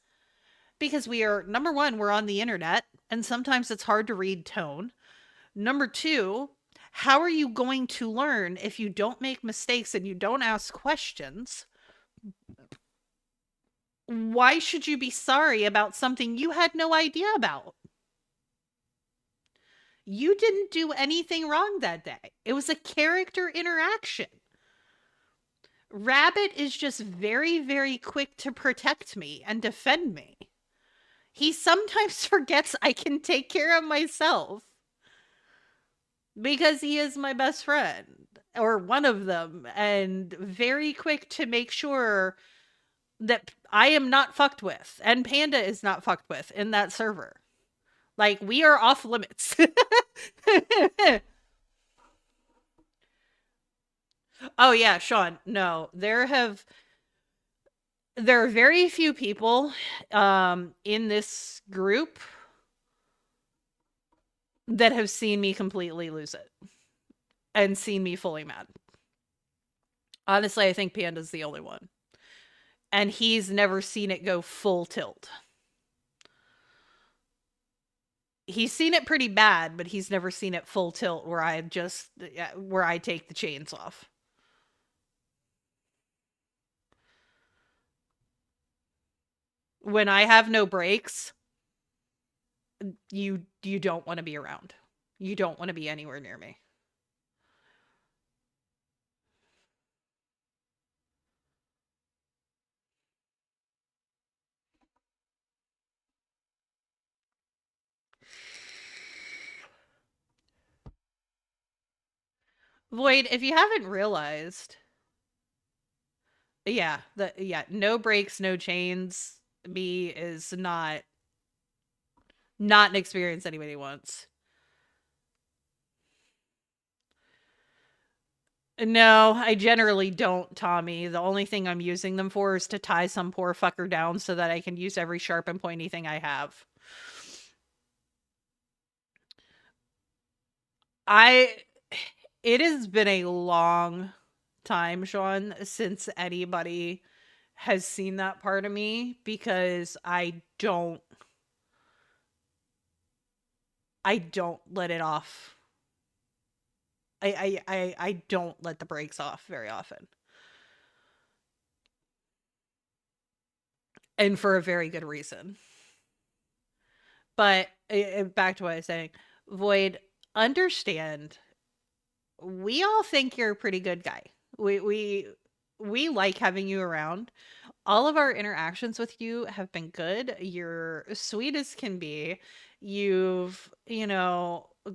Because we are, number 1, we're on the internet, and sometimes it's hard to read tone. Number 2, how are you going to learn if you don't make mistakes and you don't ask questions? Why should you be sorry about something you had no idea about? You didn't do anything wrong that day. It was a character interaction. Rabbit is just very, very quick to protect me and defend me. He sometimes forgets I can take care of myself because he is my best friend or one of them, and very quick to make sure that I am not fucked with and Panda is not fucked with in that server. Like, we are off limits. Oh yeah, Sean. No, there are very few people in this group that have seen me completely lose it and seen me fully mad. Honestly, I think Panda's the only one. And he's never seen it go full tilt. He's seen it pretty bad, but he's never seen it full tilt where I take the chains off. When I have no breaks, you don't want to be around. You don't want to be anywhere near me. Void, if you haven't realized, no breaks, no chains. B is not an experience anybody wants. No, I generally don't, Tommy. The only thing I'm using them for is to tie some poor fucker down so that I can use every sharp and pointy thing I have. It has been a long time, Sean, since anybody has seen that part of me, because I don't let it off. I don't let the brakes off very often. And for a very good reason. But back to what I was saying, Void, understand, we all think you're a pretty good guy. We like having you around. All of our interactions with you have been good. You're sweet as can be. You've,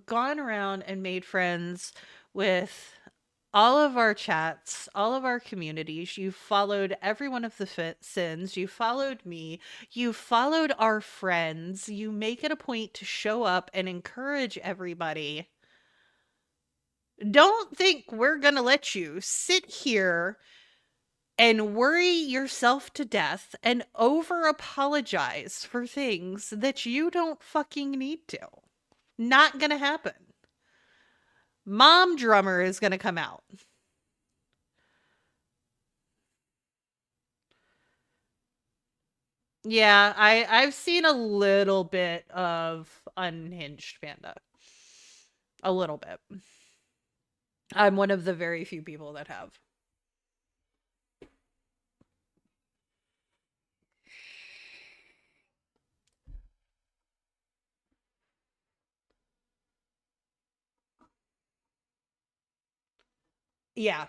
gone around and made friends with all of our chats, all of our communities. You followed every one of the sins. You followed me. You followed our friends. You make it a point to show up and encourage everybody. Don't think we're going to let you sit here and worry yourself to death and over apologize for things that you don't fucking need to. Not going to happen. Mom Drummer is going to come out. Yeah, I've seen a little bit of Unhinged Panda. A little bit. I'm one of the very few people that have. Yeah.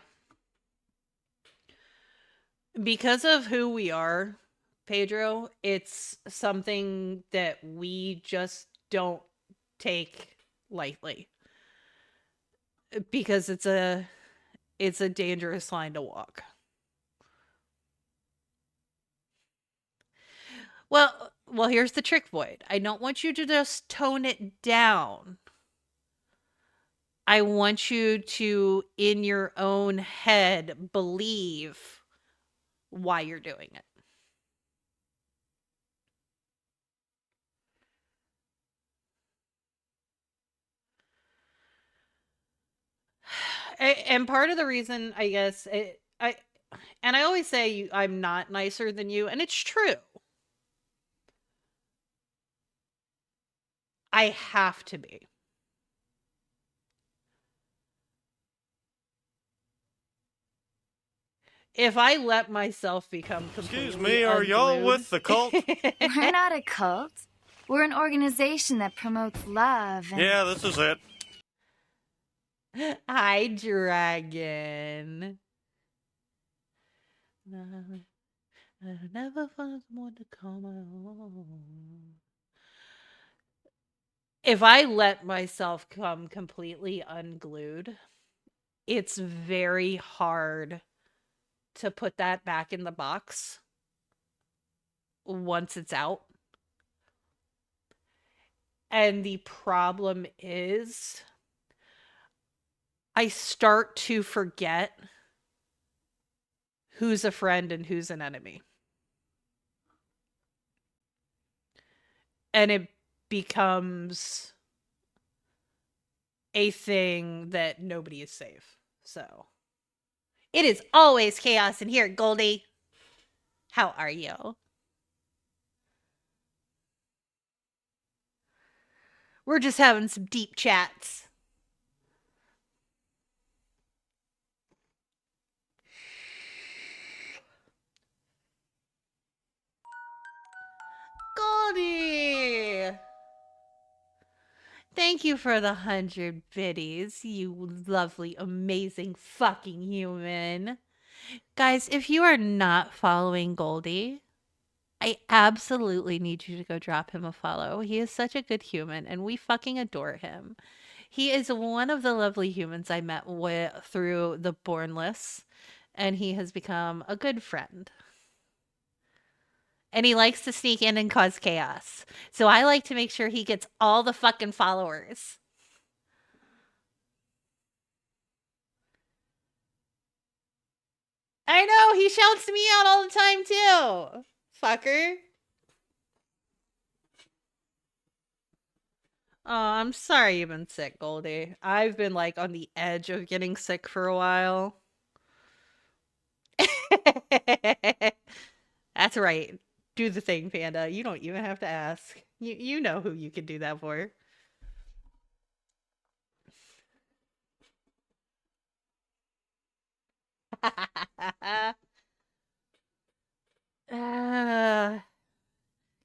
Because of who we are, Pedro, it's something that we just don't take lightly. Because it's a dangerous line to walk. Well, here's the trick, Void. I don't want you to just tone it down. I want you to, in your own head, believe why you're doing it. And part of the reason, I guess, I always say I'm not nicer than you, and it's true. I have to be. If I let myself become completely Excuse me, are y'all with the cult? We're not a cult. We're an organization that promotes love and... Yeah, this is it. Hi, Dragon. I never find someone to call my own. If I let myself come completely unglued, it's very hard to put that back in the box once it's out. And the problem is, I start to forget who's a friend and who's an enemy. And it becomes a thing that nobody is safe. So, it is always chaos in here, Goldie. How are you? We're just having some deep chats. Goldie! Thank you for the 100 biddies, you lovely, amazing fucking human. Guys, if you are not following Goldie, I absolutely need you to go drop him a follow. He is such a good human, and we fucking adore him. He is one of the lovely humans I met through the Bornless, and he has become a good friend. And he likes to sneak in and cause chaos. So I like to make sure he gets all the fucking followers. I know, he shouts me out all the time too. Fucker. Oh, I'm sorry you've been sick, Goldie. I've been like on the edge of getting sick for a while. That's right. Do the thing, Panda. You don't even have to ask. You know who you can do that for. Uh,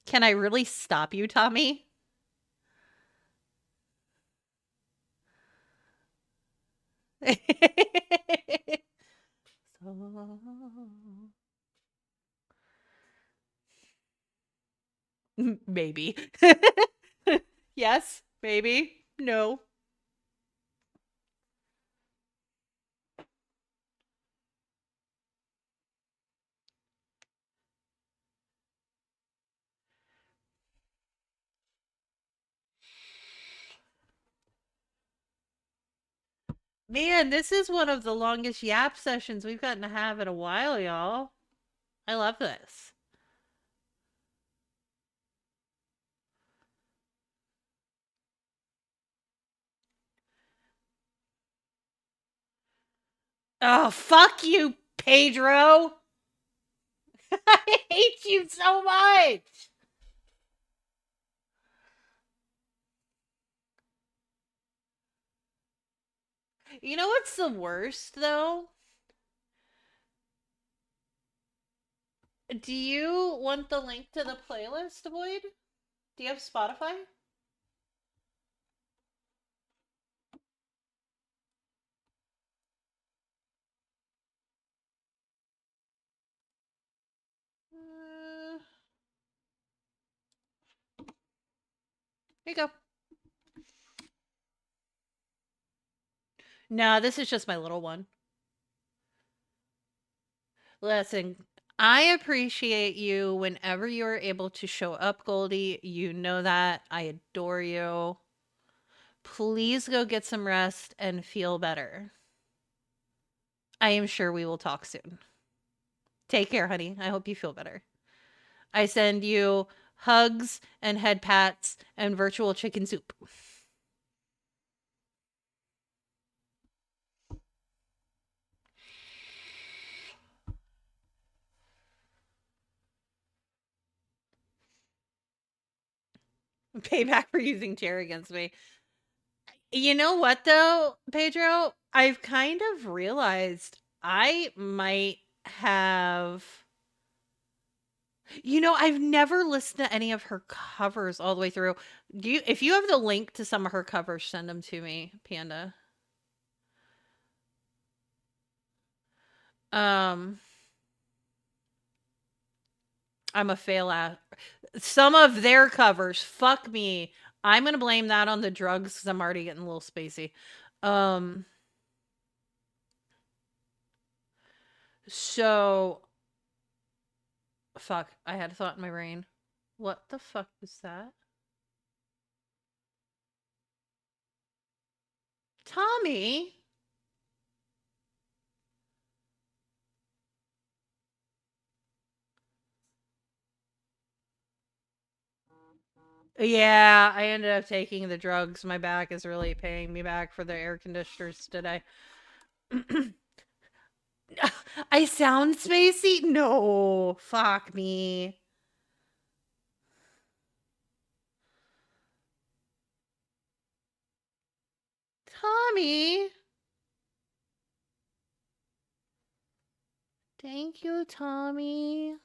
can I really stop you, Tommy? So- Maybe. Yes, maybe. No. Man, this is one of the longest yap sessions we've gotten to have in a while, y'all. I love this. Oh, fuck you, Pedro. I hate you so much. You know what's the worst, though? Do you want the link to the playlist, Void? Do you have Spotify? Here you go. No, this is just my little one. Listen, I appreciate you whenever you're able to show up, Goldie. You know that. I adore you. Please go get some rest and feel better. I am sure we will talk soon. Take care, honey. I hope you feel better. I send you hugs and head pats and virtual chicken soup. Payback for using chair against me. You know what though, Pedro? I've kind of realized I might have I've never listened to any of her covers all the way through. If you have the link to some of her covers, send them to me, Panda. Um I'm a fail at some of their covers. Fuck me. I'm gonna blame that on the drugs because I'm already getting a little spacey. Um, so fuck. I had a thought in my brain. What the fuck was that? Tommy? Yeah, I ended up taking the drugs. My back is really paying me back for the air conditioners today. I sound spacey? No, fuck me. Tommy. Thank you, Tommy.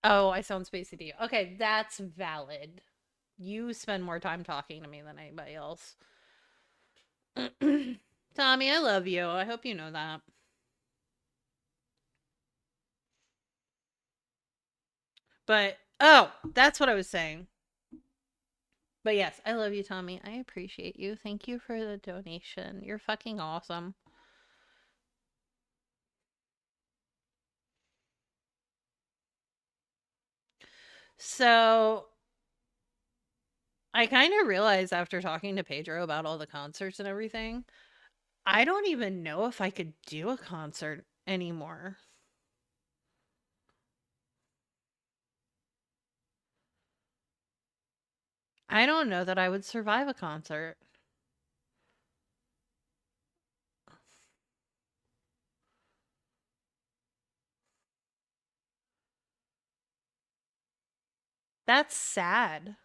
Oh, I sound spacey to you. Okay, that's valid. You spend more time talking to me than anybody else. Tommy, I love you. I hope you know that. But, oh, that's what I was saying. But yes, I love you, Tommy. I appreciate you. Thank you for the donation. You're fucking awesome. So, I kind of realized after talking to Pedro about all the concerts and everything, I don't even know if I could do a concert anymore. I don't know that I would survive a concert. That's sad.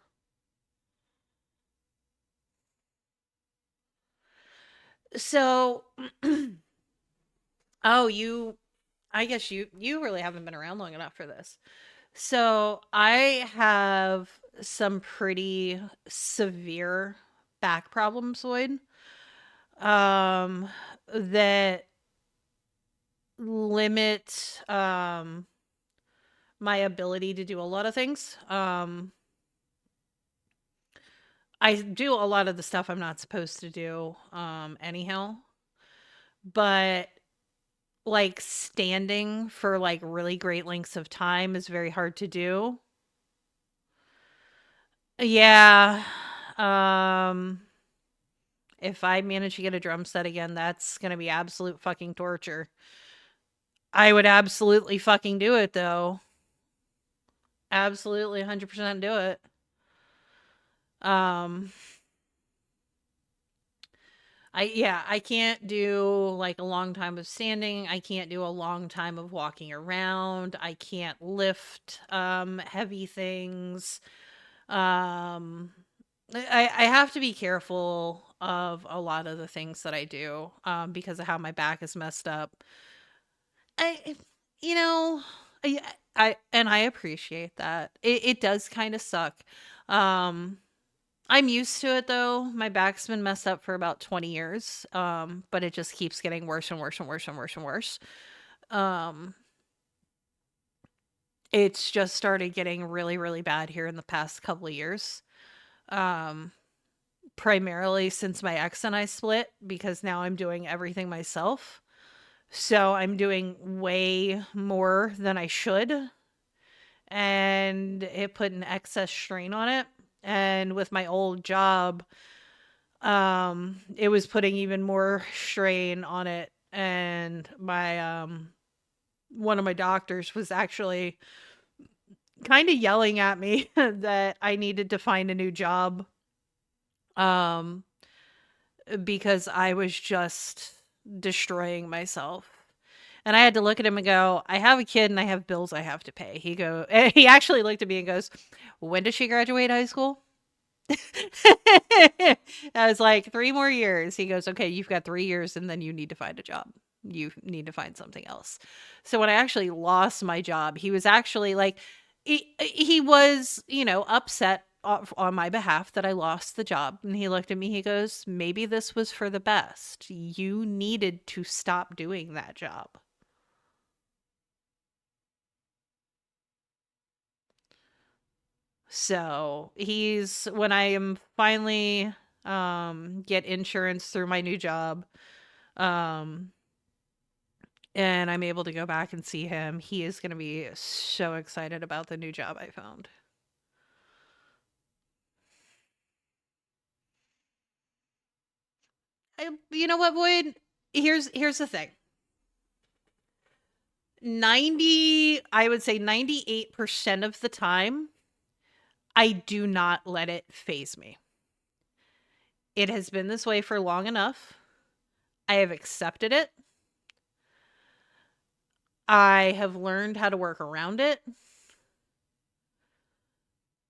So, oh, I guess you really haven't been around long enough for this. So, I have some pretty severe back problems, Lloyd. Um, that limit my ability to do a lot of things. I do a lot of the stuff I'm not supposed to do anyhow, but like standing for like really great lengths of time is very hard to do. Yeah. Um if I manage to get a drum set again, that's going to be absolute fucking torture. I would absolutely fucking do it though. Absolutely 100% do it. Um I can't do like a long time of standing. I can't do a long time of walking around. I can't lift heavy things. Um I have to be careful of a lot of the things that I do because of how my back is messed up. I you know, I I appreciate that. It does kind of suck. Um I'm used to it though. My back's been messed up for about 20 years. But it just keeps getting worse and worse and worse and worse and worse. Um it's just started getting really really bad here in the past couple of years. Um Primarily since my ex and I split because now I'm doing everything myself. So I'm doing way more than I should and it put an excess strain on it. And with my old job, it was putting even more strain on it. And my one of my doctors was actually kind of yelling at me that I needed to find a new job um because I was just destroying myself. And I had to look at him and go, I have a kid and I have bills I have to pay. He actually looked at me and goes, when does she graduate high school? I was like, 3 more years. He goes, okay, you've got 3 years and then you need to find a job. You need to find something else. So when I actually lost my job, he was actually like, he was, upset on my behalf that I lost the job. And he looked at me, he goes, maybe this was for the best. You needed to stop doing that job. So he's when I am finally get insurance through my new job, um and I'm able to go back and see him, he is going to be so excited about the new job I found. You know what, Boyd? Here's the thing. I would say 98% of the time, I do not let it phase me. It has been this way for long enough. I have accepted it. I have learned how to work around it.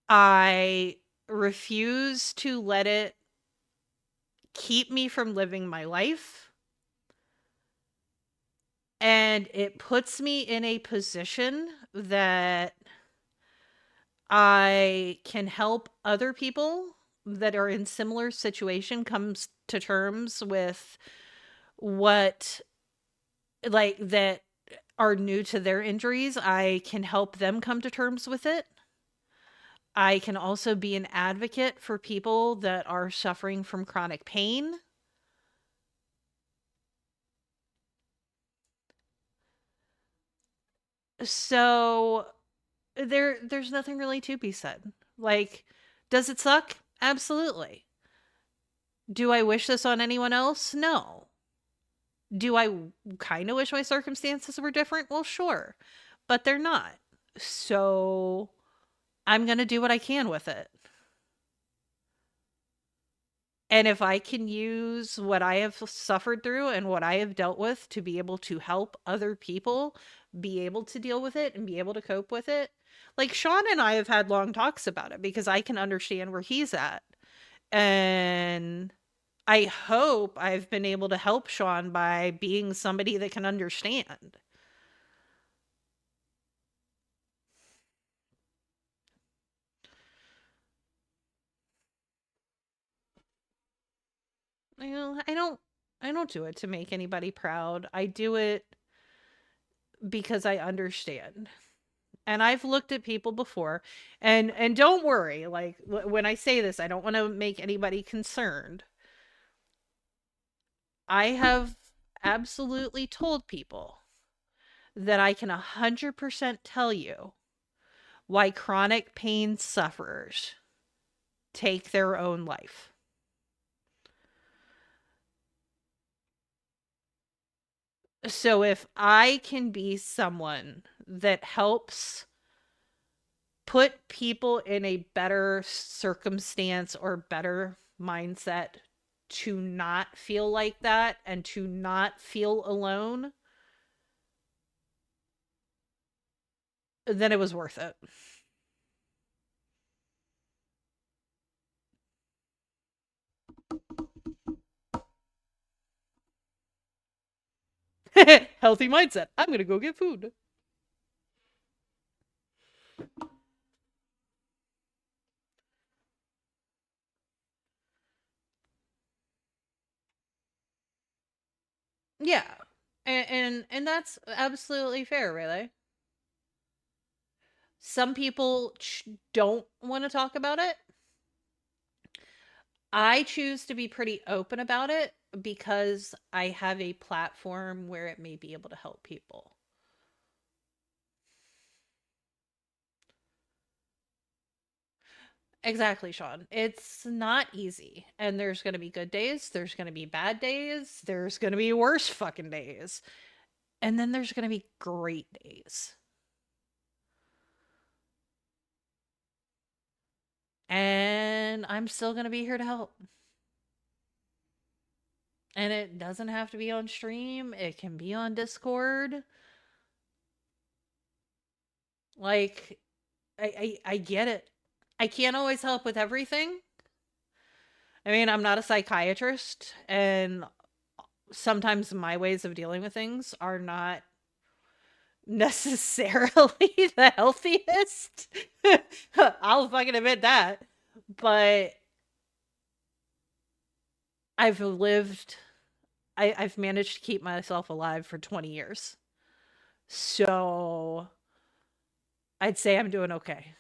I refuse to let it keep me from living my life. And it puts me in a position that I can help other people that are in similar situation comes to terms with what like that are new to their injuries. I can help them come to terms with it. I can also be an advocate for people that are suffering from chronic pain. So there's nothing really to be said. Like, does it suck? Absolutely. Do I wish this on anyone else? No. Do I kind of wish my circumstances were different? Well, sure. But they're not. So I'm going to do what I can with it. And if I can use what I have suffered through and what I have dealt with to be able to help other people be able to deal with it and be able to cope with it. Like Sean and I have had long talks about it because I can understand where he's at. And I hope I've been able to help Sean by being somebody that can understand. You know, I don't do it to make anybody proud. I do it because I understand. And I've looked at people before, and don't worry, like when I say this, I don't want to make anybody concerned. I have absolutely told people that I can 100% tell you why chronic pain sufferers take their own life. So if I can be someone that helps put people in a better circumstance or better mindset to not feel like that and to not feel alone, then it was worth it. Healthy mindset. I'm going to go get food. Yeah. And that's absolutely fair, really. Some people don't want to talk about it. I choose to be pretty open about it because I have a platform where it may be able to help people. Exactly, Sean. It's not easy. And there's going to be good days, there's going to be bad days, there's going to be worse fucking days. And then there's going to be great days. And I'm still going to be here to help. And it doesn't have to be on stream, it can be on Discord. Like, I get it. I can't always help with everything. I mean, I'm not a psychiatrist, and sometimes my ways of dealing with things are not necessarily the healthiest. I'll fucking admit that. But I've lived, I've managed to keep myself alive for 20 years. So I'd say I'm doing okay.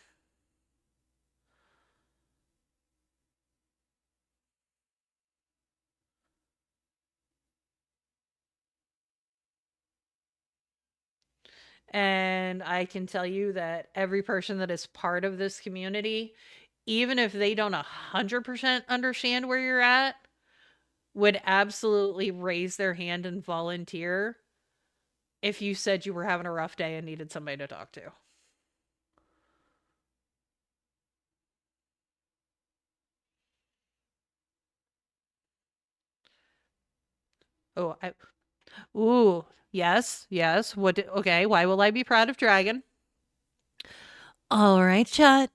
And I can tell you that every person that is part of this community, even if they don't 100% understand where you're at, would absolutely raise their hand and volunteer if you said you were having a rough day and needed somebody to talk to. Oh, ooh, yes, yes. Okay, why will I be proud of Dragon? All right, chat.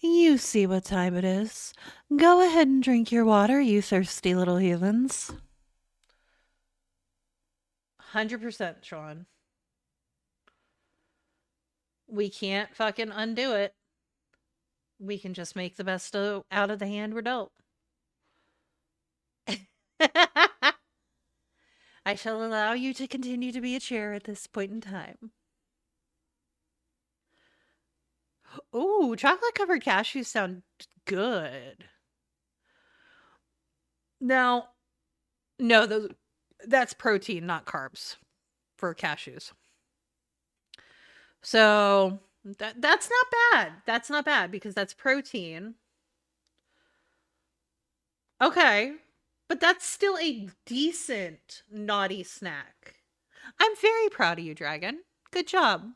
You see what time it is. Go ahead and drink your water, you thirsty little heathens. 100%, Sean. We can't fucking undo it. We can just make the best out of the hand we're dealt. I shall allow you to continue to be a chair at this point in time. Ooh, chocolate covered cashews sound good. Now, no, that's protein, not carbs for cashews. So that's not bad. That's not bad because that's protein. Okay. But that's still a decent naughty snack. I'm very proud of you, Dragon. Good job.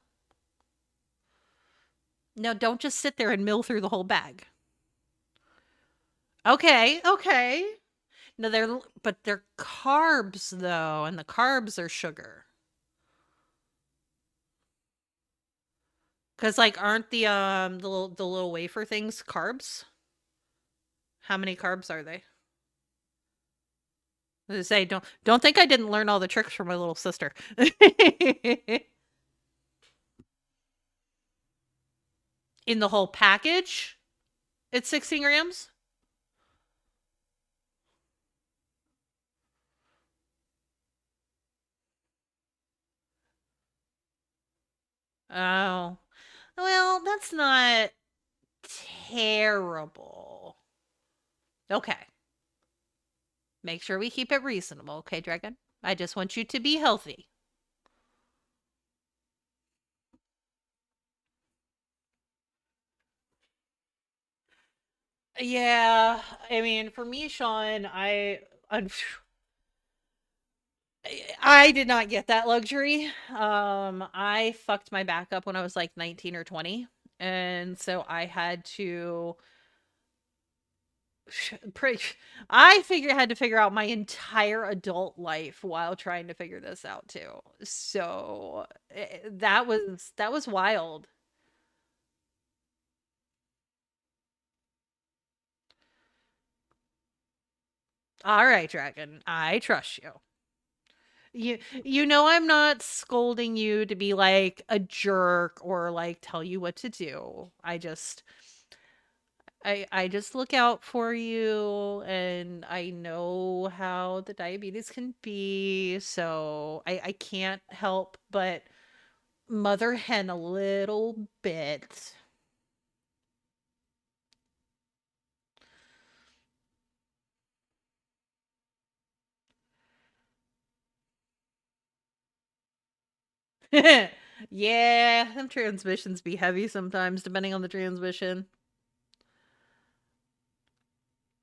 Now, don't just sit there and mill through the whole bag. Okay, okay. No, but they're carbs though, and the carbs are sugar. Cause like aren't the little wafer things carbs? How many carbs are they? As I say, don't think I didn't learn all the tricks from my little sister. In the whole package, it's 16 grams. Oh, well, that's not terrible. Okay. Make sure we keep it reasonable, okay, Dragon? I just want you to be healthy. Yeah, I mean, for me, Sean, I did not get that luxury. I fucked my back up when I was like 19 or 20, and so I had to pretty had to figure out my entire adult life while trying to figure this out too. So that was wild. All right, Dragon, I trust you. You know I'm not scolding you to be like a jerk or like tell you what to do. I just look out for you, and I know how the diabetes can be, so I can't help but mother hen a little bit. Yeah, them transmissions be heavy sometimes, depending on the transmission.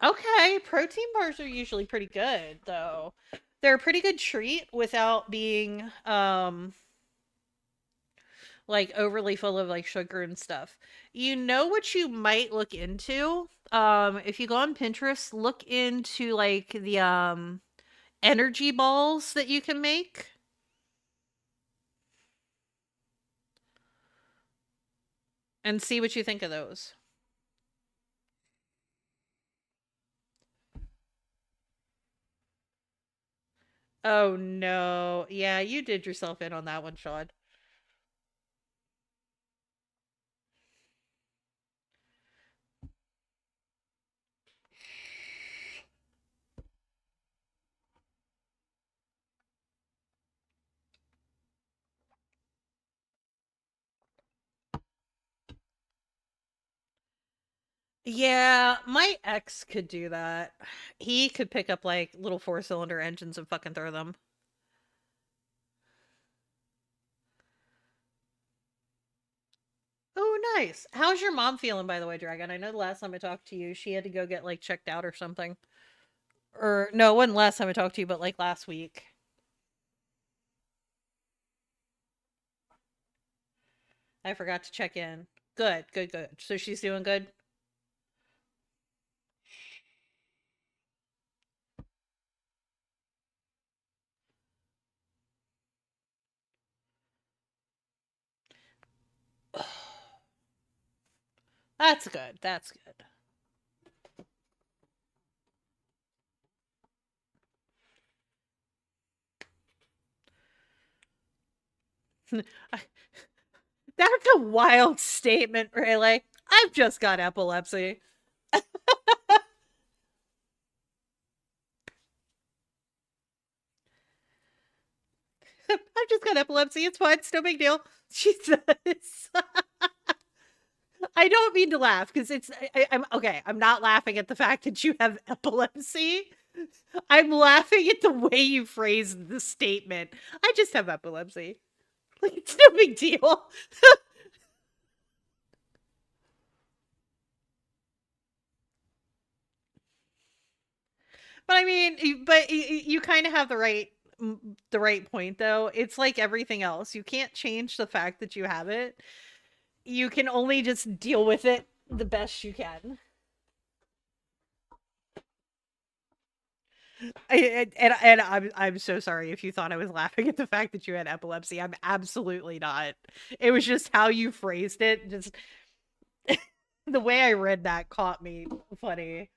Okay, protein bars are usually pretty good, though. They're a pretty good treat without being like overly full of like sugar and stuff. You know what you might look into? If you go on Pinterest, look into like the energy balls that you can make. And see what you think of those. Oh no. Yeah, you did yourself in on that one, Sean. Yeah, my ex could do that. He could pick up like little four-cylinder engines and fucking throw them. Oh, nice. How's your mom feeling, by the way, Dragon? I know the last time I talked to you, she had to go get like checked out or something. Or no, it wasn't last time I talked to you, but like last week. I forgot to check in. Good, good, good. So she's doing good. That's good. That's good. That's a wild statement, really. I've just got epilepsy. I've just got epilepsy. It's fine. It's no big deal. Jesus. I don't mean to laugh because I'm okay. I'm not laughing at the fact that you have epilepsy. I'm laughing at the way you phrased the statement. I just have epilepsy. Like, it's no big deal. But I mean, but you kind of have the right point though. It's like everything else. You can't change the fact that you have it. You can only just deal with it the best you can. And I'm so sorry if you thought I was laughing at the fact that you had epilepsy. I'm absolutely not. It was just how you phrased it. Just the way I read that caught me funny.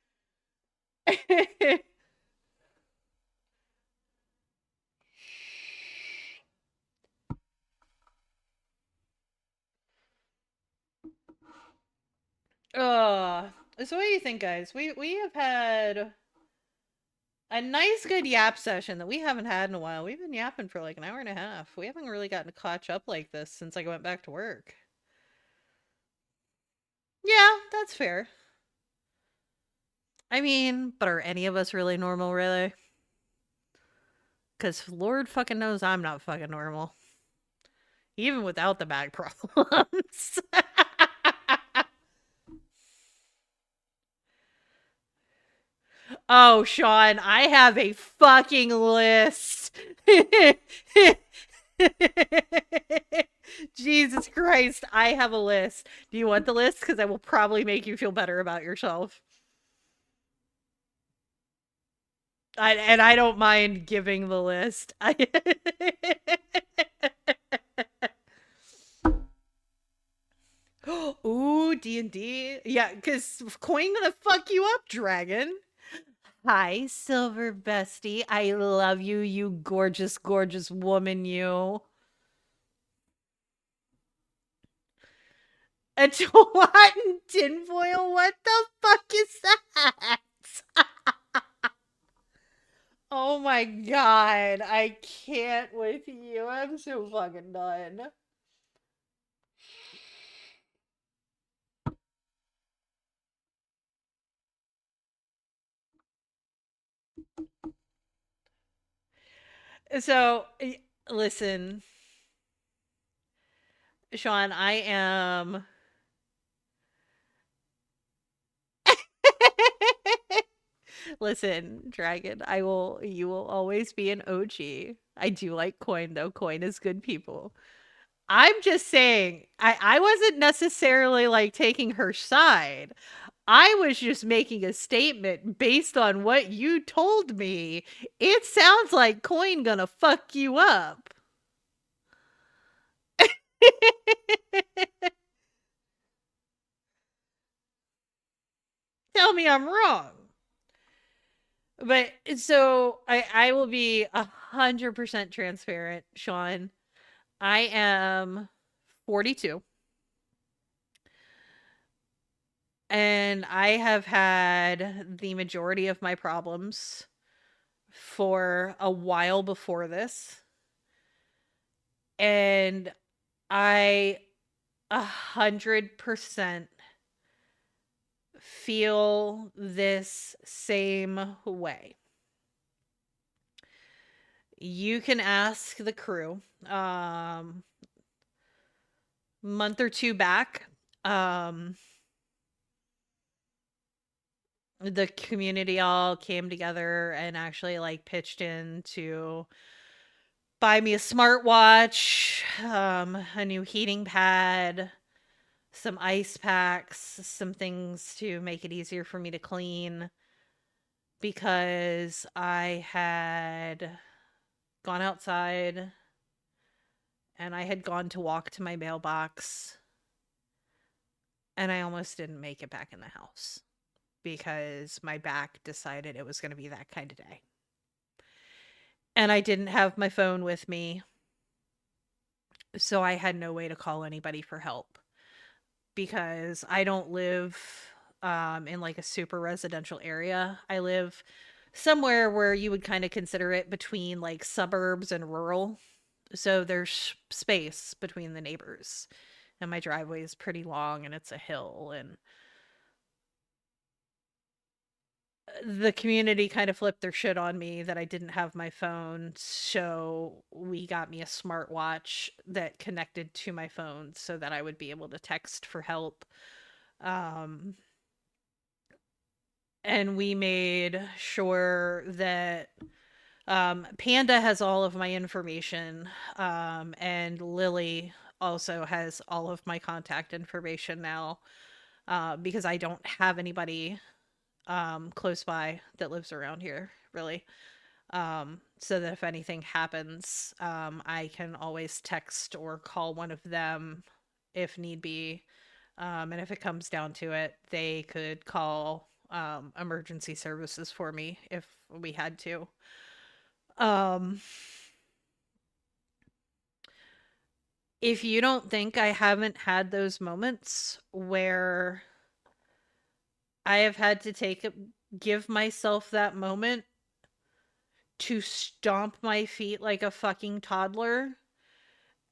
So what do you think, guys? We have had a nice good yap session that we haven't had in a while. We've been yapping for like an hour and a half. We haven't really gotten to catch up like this since I went back to work. Yeah, that's fair. I mean, but are any of us really normal, really? Because Lord fucking knows I'm not fucking normal. Even without the back problems. Oh, Sean, I have a fucking list. Jesus Christ, I have a list. Do you want the list? Because I will probably make you feel better about yourself. And I don't mind giving the list. Ooh, D&D. Yeah, because Coin gonna fuck you up, Dragon. Hi, Silver Bestie. I love you, you gorgeous, gorgeous woman, you. A twat in tinfoil? What the fuck is that? Oh my god. I can't with you. I'm so fucking done. So, listen, Sean, I am. Listen, Dragon, you will always be an OG. I do like Coin, though. Coin is good people. I'm just saying, I wasn't necessarily like taking her side. I was just making a statement based on what you told me. It sounds like Coin gonna fuck you up. Tell me I'm wrong. But so I will be 100% transparent, Sean. I am 42. And I have had the majority of my problems for a while before this. And I 100% feel this same way. You can ask the crew. Month or two back, the community all came together and actually like pitched in to buy me a smartwatch, a new heating pad, some ice packs, some things to make it easier for me to clean because I had gone outside and I had gone to walk to my mailbox and I almost didn't make it back in the house because my back decided it was going to be that kind of day. And I didn't have my phone with me, so I had no way to call anybody for help because I don't live in like a super residential area. I live somewhere where you would kind of consider it between like suburbs and rural. So there's space between the neighbors. And my driveway is pretty long and it's a hill, and the community kind of flipped their shit on me that I didn't have my phone, so we got me a smartwatch that connected to my phone so that I would be able to text for help. And we made sure that Panda has all of my information, and Lily also has all of my contact information now, because I don't have anybody close by that lives around here really. So that if anything happens, I can always text or call one of them if need be. And if it comes down to it, they could call emergency services for me if we had to. Um, if you don't think I haven't had those moments where I have had to give myself that moment to stomp my feet like a fucking toddler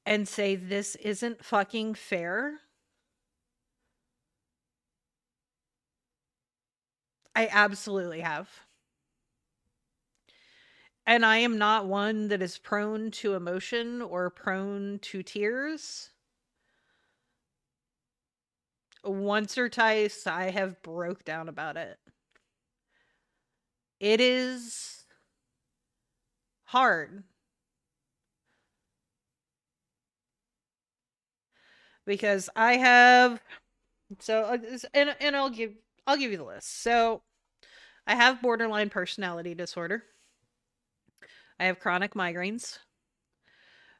and say, this isn't fucking fair, I absolutely have. And I am not one that is prone to emotion or prone to tears. Once or twice, I have broke down about it. It is hard. Because I have and I'll give you the list. So, I have borderline personality disorder. I have chronic migraines.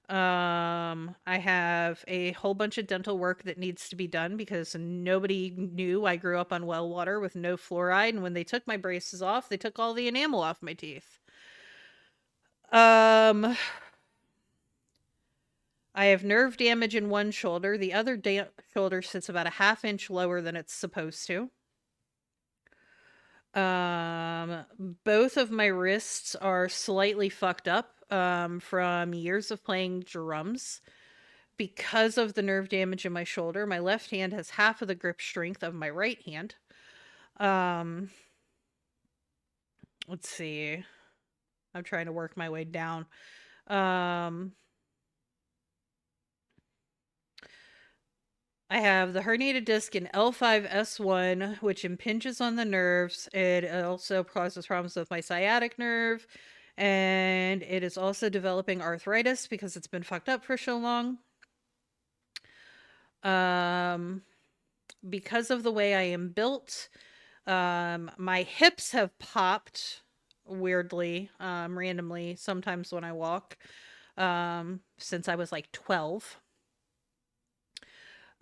I have a whole bunch of dental work that needs to be done because nobody knew I grew up on well water with no fluoride, and when they took my braces off, they took all the enamel off my teeth. I have nerve damage in one shoulder. The other shoulder sits about a half-inch lower than it's supposed to. Both of my wrists are slightly fucked up from years of playing drums. Because of the nerve damage in my shoulder, my left hand has half of the grip strength of my right hand. Let's see. I'm trying to work my way down. I have the herniated disc in L5-S1, which impinges on the nerves. It also causes problems with my sciatic nerve. And it is also developing arthritis because it's been fucked up for so long. Because of the way I am built, my hips have popped weirdly, randomly, sometimes when I walk, since I was like 12.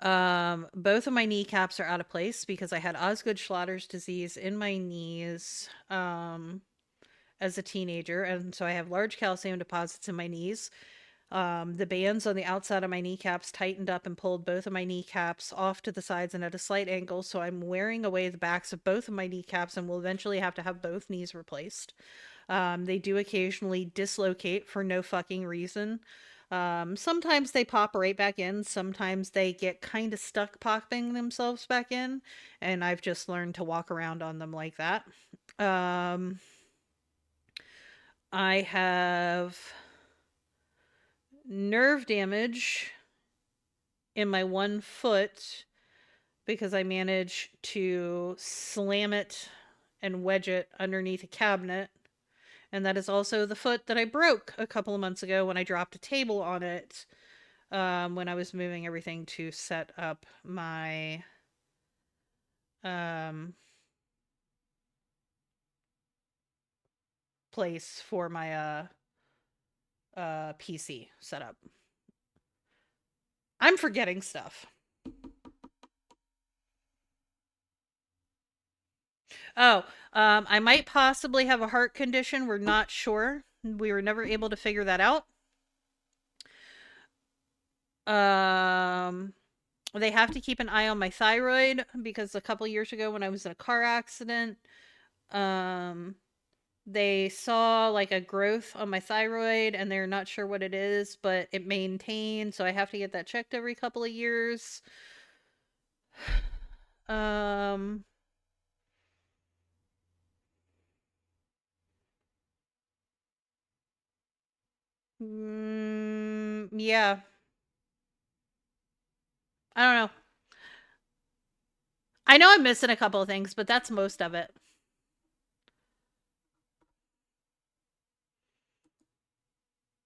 Both of my kneecaps are out of place because I had Osgood-Schlatter's disease in my knees as a teenager, and so I have large calcium deposits in my knees. The bands on the outside of my kneecaps tightened up and pulled both of my kneecaps off to the sides and at a slight angle, so I'm wearing away the backs of both of my kneecaps and will eventually have to have both knees replaced. They do occasionally dislocate for no fucking reason. Sometimes they pop right back in. Sometimes they get kind of stuck popping themselves back in. And I've just learned to walk around on them like that. I have nerve damage in my one foot because I managed to slam it and wedge it underneath a cabinet. And that is also the foot that I broke a couple of months ago when I dropped a table on it when I was moving everything to set up my place for my PC setup. I'm forgetting stuff. Oh, I might possibly have a heart condition. We're not sure. We were never able to figure that out. They have to keep an eye on my thyroid because a couple years ago when I was in a car accident, they saw like a growth on my thyroid and they're not sure what it is, but it maintained, so I have to get that checked every couple of years. Yeah. I don't know. I know I'm missing a couple of things, but that's most of it.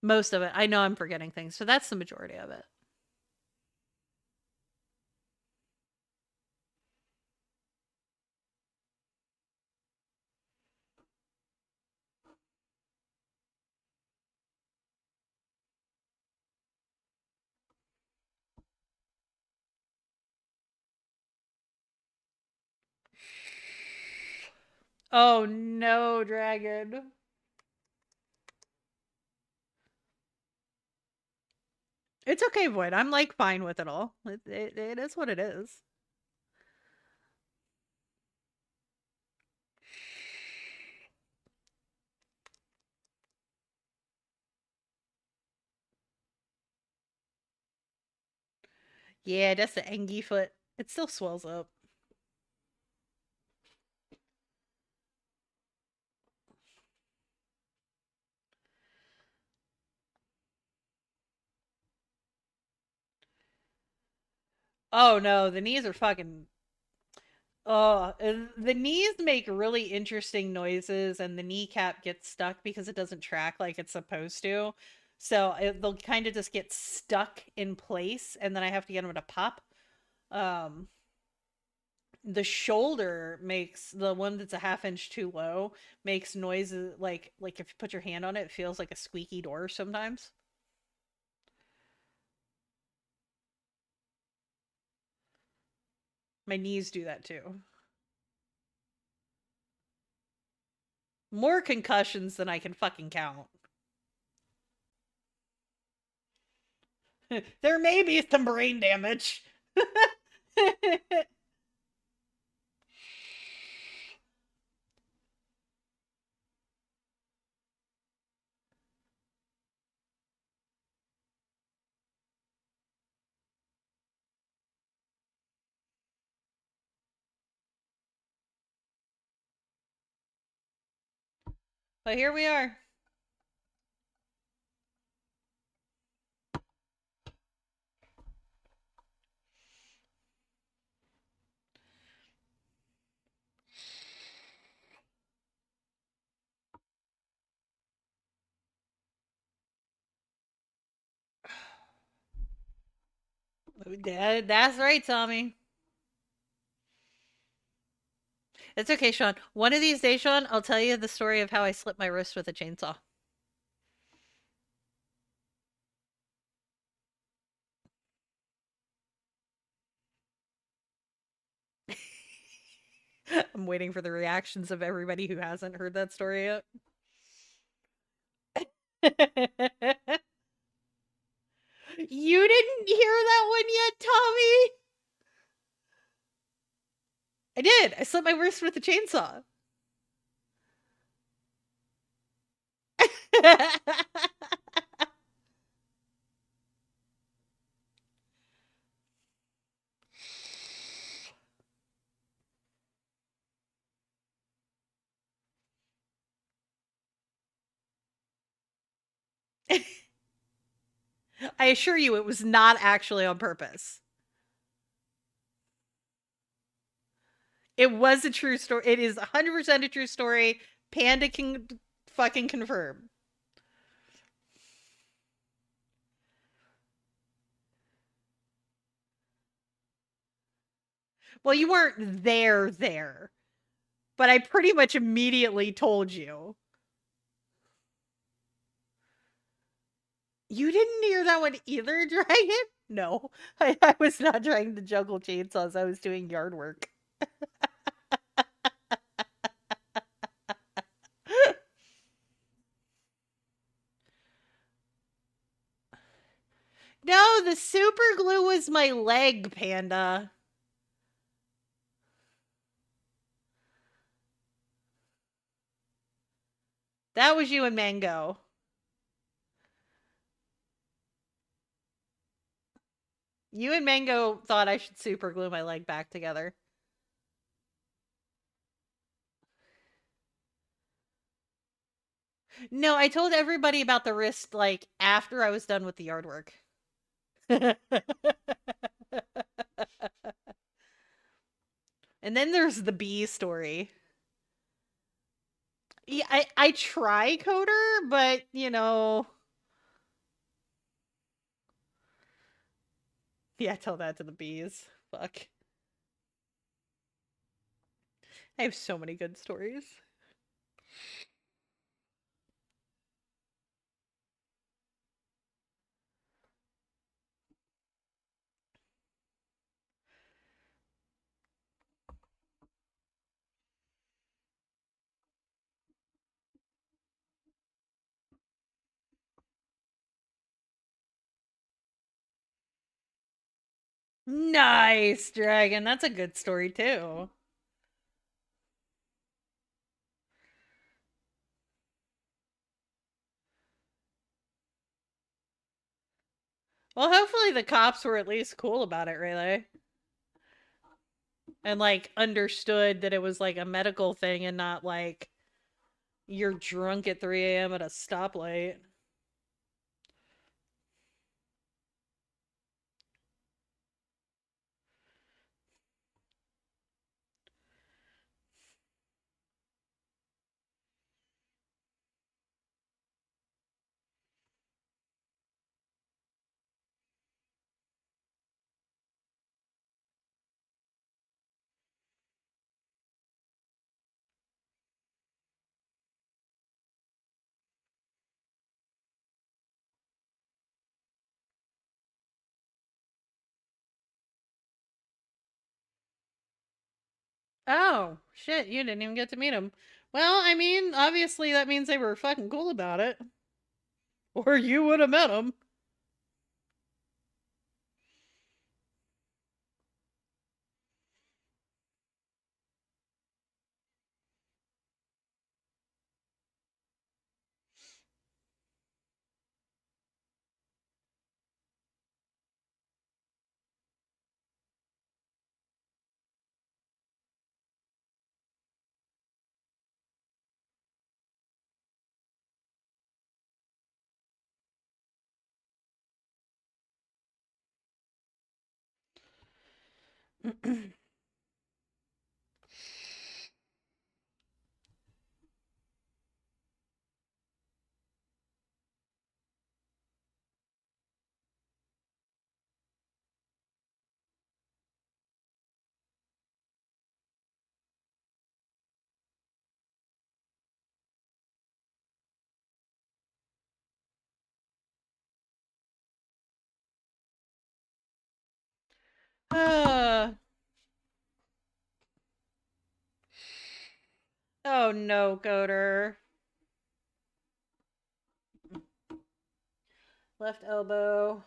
Most of it. I know I'm forgetting things, so that's the majority of it. Oh no, dragon. It's okay, Void. I'm like fine with it all. It is what it is. Yeah, that's the Engie foot. It still swells up. Oh no, the knees are fucking. Oh, the knees make really interesting noises, and the kneecap gets stuck because it doesn't track like it's supposed to. So they'll kind of just get stuck in place, and then I have to get them to pop. Um, the shoulder makes the one that's a half inch too low makes noises like if you put your hand on it, it feels like a squeaky door sometimes. My knees do that too. More concussions than I can fucking count. There may be some brain damage. But here we are. That's right, Tommy. It's okay, Sean. One of these days, Sean, I'll tell you the story of how I slit my wrist with a chainsaw. I'm waiting for the reactions of everybody who hasn't heard that story yet. You didn't hear that one yet, Tommy? I did. I slit my wrist with a chainsaw. I assure you, it was not actually on purpose. It was a true story. It is 100% a true story. Panda can fucking confirm. Well, you weren't there. But I pretty much immediately told you. You didn't hear that one either, Dragon? No, I was not trying to juggle chainsaws. I was doing yard work. No, the super glue was my leg, Panda. That was you and Mango. You and Mango thought I should super glue my leg back together. No, I told everybody about the wrist like after I was done with the yard work. And then there's the bee story. Yeah, I try coder, but you know, yeah, tell that to the bees. Fuck. I have so many good stories. Nice, Dragon. That's a good story too. Well, hopefully the cops were at least cool about it, Rayleigh. And like understood that it was like a medical thing and not like you're drunk at 3 a.m. at a stoplight. Oh, shit, you didn't even get to meet him. Well, I mean, obviously that means they were fucking cool about it. Or you would have met him. uh, oh no, Goater. Left elbow.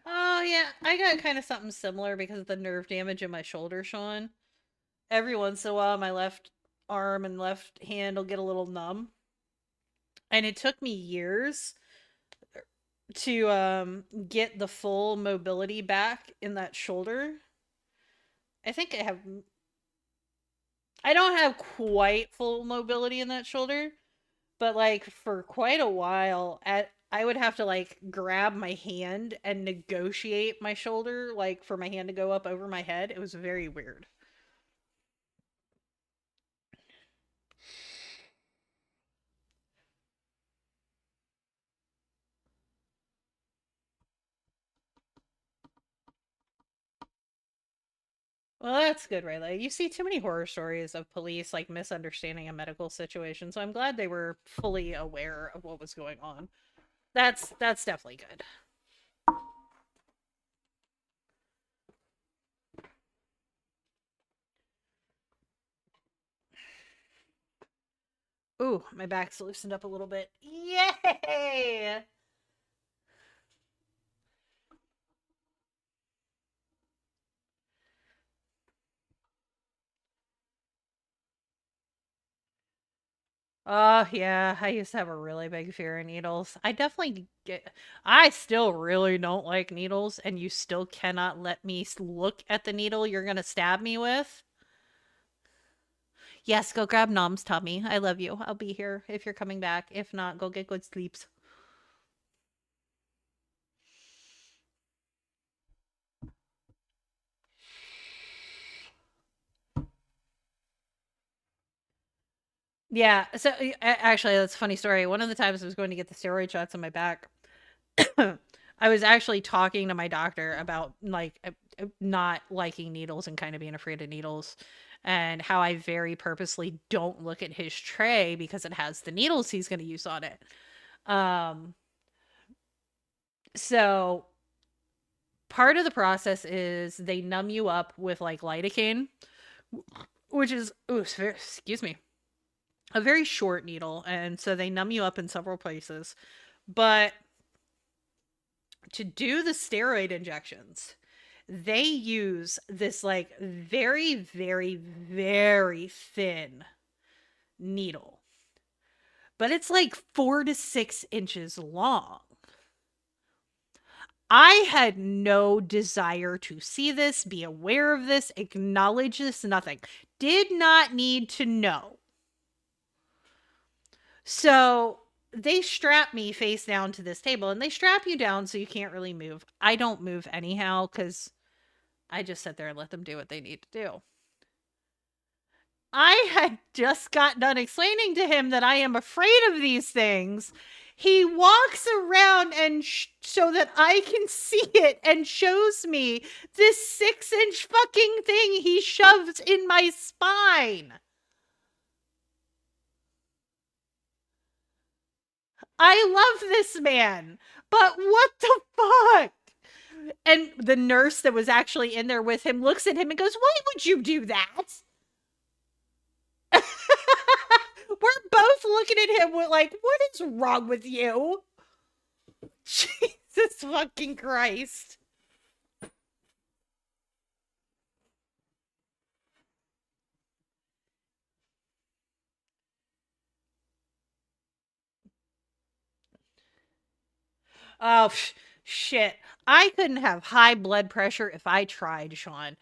Oh yeah, I got kind of something similar because of the nerve damage in my shoulder, Sean. Every once in a while, my left arm and left hand will get a little numb, and it took me years to get the full mobility back in that shoulder. I think I don't have quite full mobility in that shoulder, but like for quite a while I would have to like grab my hand and negotiate my shoulder like for my hand to go up over my head. It was very weird. Well, that's good, Rayla. You see too many horror stories of police like misunderstanding a medical situation, so I'm glad they were fully aware of what was going on. That's definitely good. Ooh, my back's loosened up a little bit. Yay! Oh, yeah, I used to have a really big fear of needles. I still really don't like needles, and you still cannot let me look at the needle you're gonna stab me with. Yes, go grab Nom's tummy. I love you. I'll be here if you're coming back. If not, go get good sleeps. Yeah, so actually, that's a funny story. One of the times I was going to get the steroid shots on my back, I was actually talking to my doctor about like not liking needles and kind of being afraid of needles, and how I very purposely don't look at his tray because it has the needles he's going to use on it. Um, so part of the process is they numb you up with like lidocaine, which is, excuse me, a very short needle. And so they numb you up in several places. But to do the steroid injections, they use this like very, very, very thin needle. But it's like 4 to 6 inches long. I had no desire to see this, be aware of this, acknowledge this, nothing. Did not need to know. So they strap me face down to this table, and they strap you down so you can't really move. I don't move anyhow because I just sit there and let them do what they need to do. I had just got done explaining to him that I am afraid of these things. He walks around and so that I can see it and shows me this 6-inch fucking thing he shoves in my spine. I love this man, but what the fuck? And the nurse that was actually in there with him looks at him and goes, "Why would you do that?" We're both looking at him with like, what is wrong with you? Jesus fucking Christ. Oh, shit. I couldn't have high blood pressure if I tried, Sean.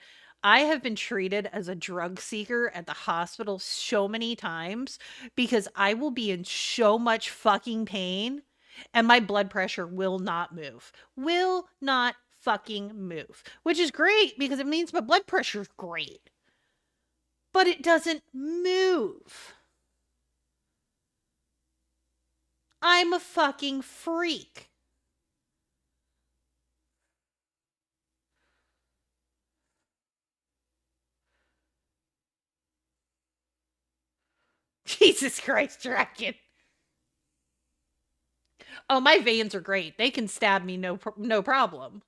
I have been treated as a drug seeker at the hospital so many times because I will be in so much fucking pain and my blood pressure will not move. Will not fucking move. Which is great because it means my blood pressure is great. But it doesn't move. I'm a fucking freak. Jesus Christ, Dragon. Oh, my veins are great. They can stab me no problem.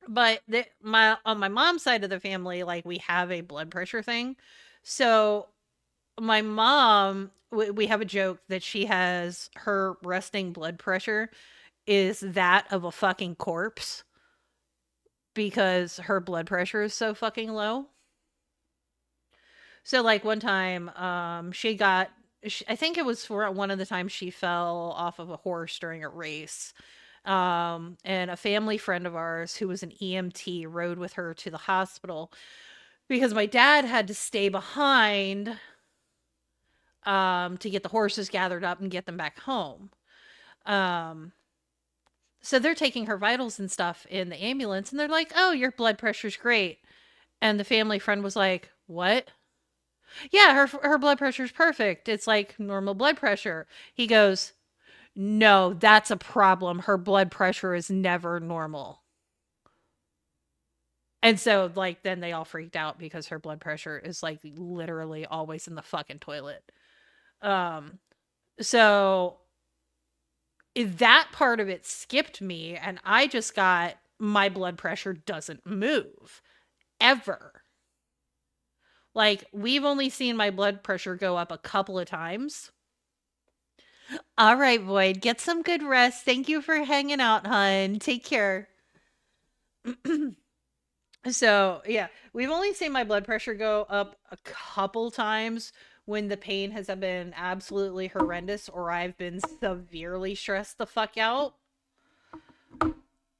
But on my mom's side of the family, like we have a blood pressure thing. So my mom, we have a joke that she has her resting blood pressure is that of a fucking corpse because her blood pressure is so fucking low. So like one time, I think it was for one of the times she fell off of a horse during a race. And a family friend of ours who was an EMT rode with her to the hospital because my dad had to stay behind to get the horses gathered up and get them back home. So they're taking her vitals and stuff in the ambulance and they're like, "Oh, your blood pressure's great." And the family friend was like, "What?" "Yeah, her blood pressure's perfect. It's like normal blood pressure." He goes, "No, that's a problem. Her blood pressure is never normal." And so, like, then they all freaked out because her blood pressure is, like, literally always in the fucking toilet. So that part of it skipped me, and I just got my blood pressure doesn't move. Ever. Like, we've only seen my blood pressure go up a couple of times. All right, Void, get some good rest. Thank you for hanging out, hun. Take care. So, yeah, we've only seen my blood pressure go up a couple times when the pain has been absolutely horrendous or I've been severely stressed the fuck out.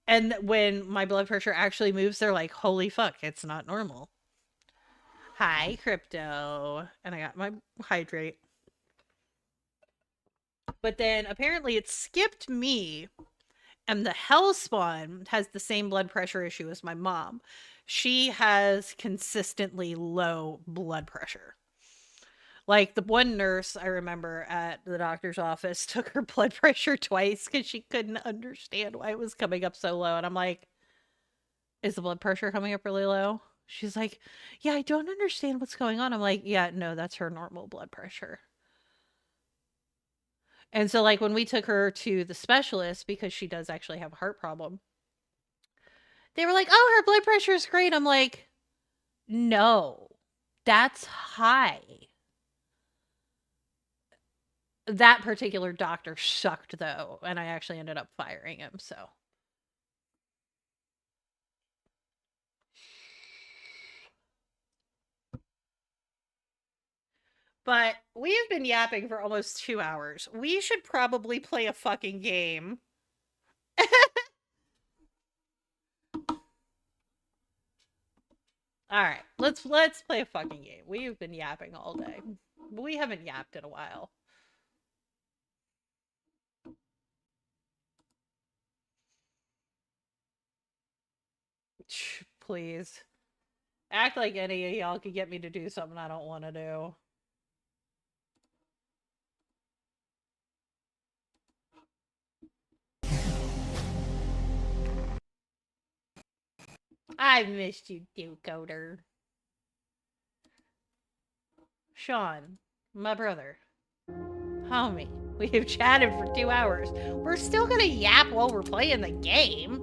And when my blood pressure actually moves, they're like, "Holy fuck, it's not normal." Hi, Crypto. And I got my hydrate. But then apparently it skipped me, and the Hellspawn has the same blood pressure issue as my mom. She has consistently low blood pressure. Like the one nurse I remember at the doctor's office took her blood pressure twice because she couldn't understand why it was coming up so low. And I'm like, Is the blood pressure coming up really low? She's like, yeah, I don't understand what's going on. I'm like, yeah, no, that's her normal blood pressure. And so, like, when we took her to the specialist, because she does actually have a heart problem, they were like, oh, her blood pressure is great. I'm like, no, that's high. That particular doctor sucked, though, and I actually ended up firing him, so. But we have been yapping for almost 2 hours. We should probably play a fucking game. All right, let's play a fucking game. We've been yapping all day. We haven't yapped in a while. Please. Act like any of y'all could get me to do something I don't want to do. I've missed you, Coder. Sean, my brother. Homie, we have chatted for 2 hours. We're still gonna yap while we're playing the game.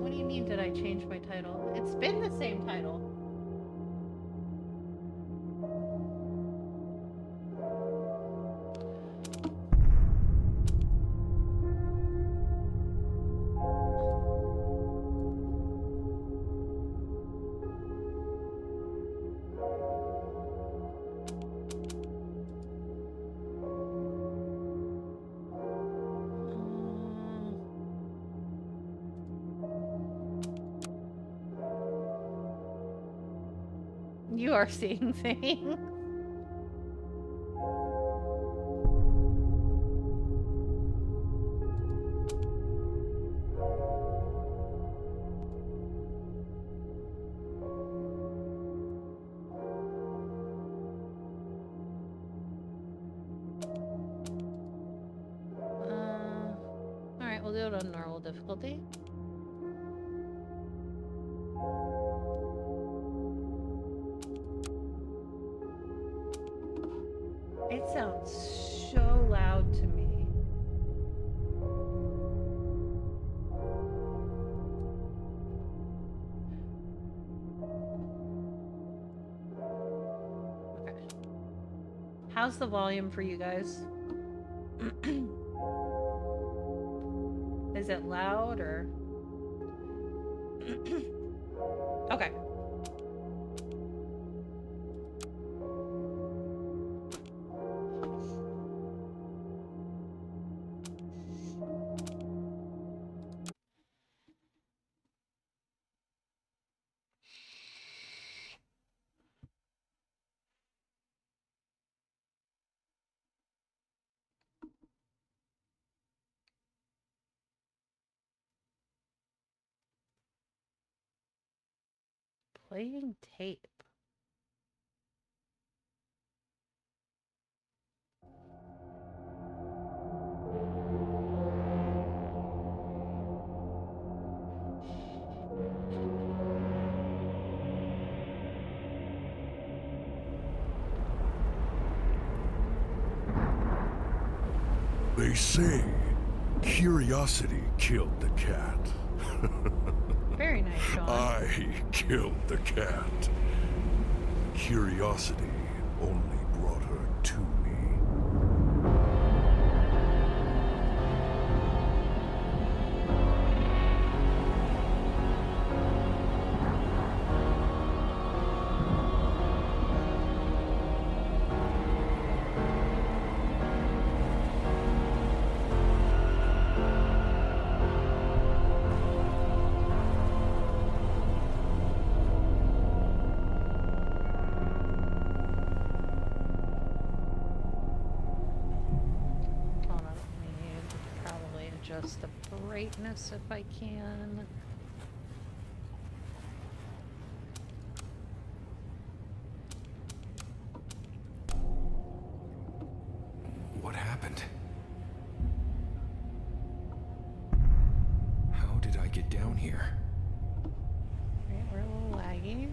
What do you mean, did I change my title? It's been the same title. You are seeing things. Alright, we'll do it on normal difficulty. It sounds so loud to me. Okay. How's the volume for you guys? Is it loud or? Okay. Playing tape. They say curiosity killed the cat. Very nice, Sean. I killed the cat. Curiosity only brought her to me. Hold on, I need to probably adjust the brightness if I can. What happened? down here. Right, we're a little laggy.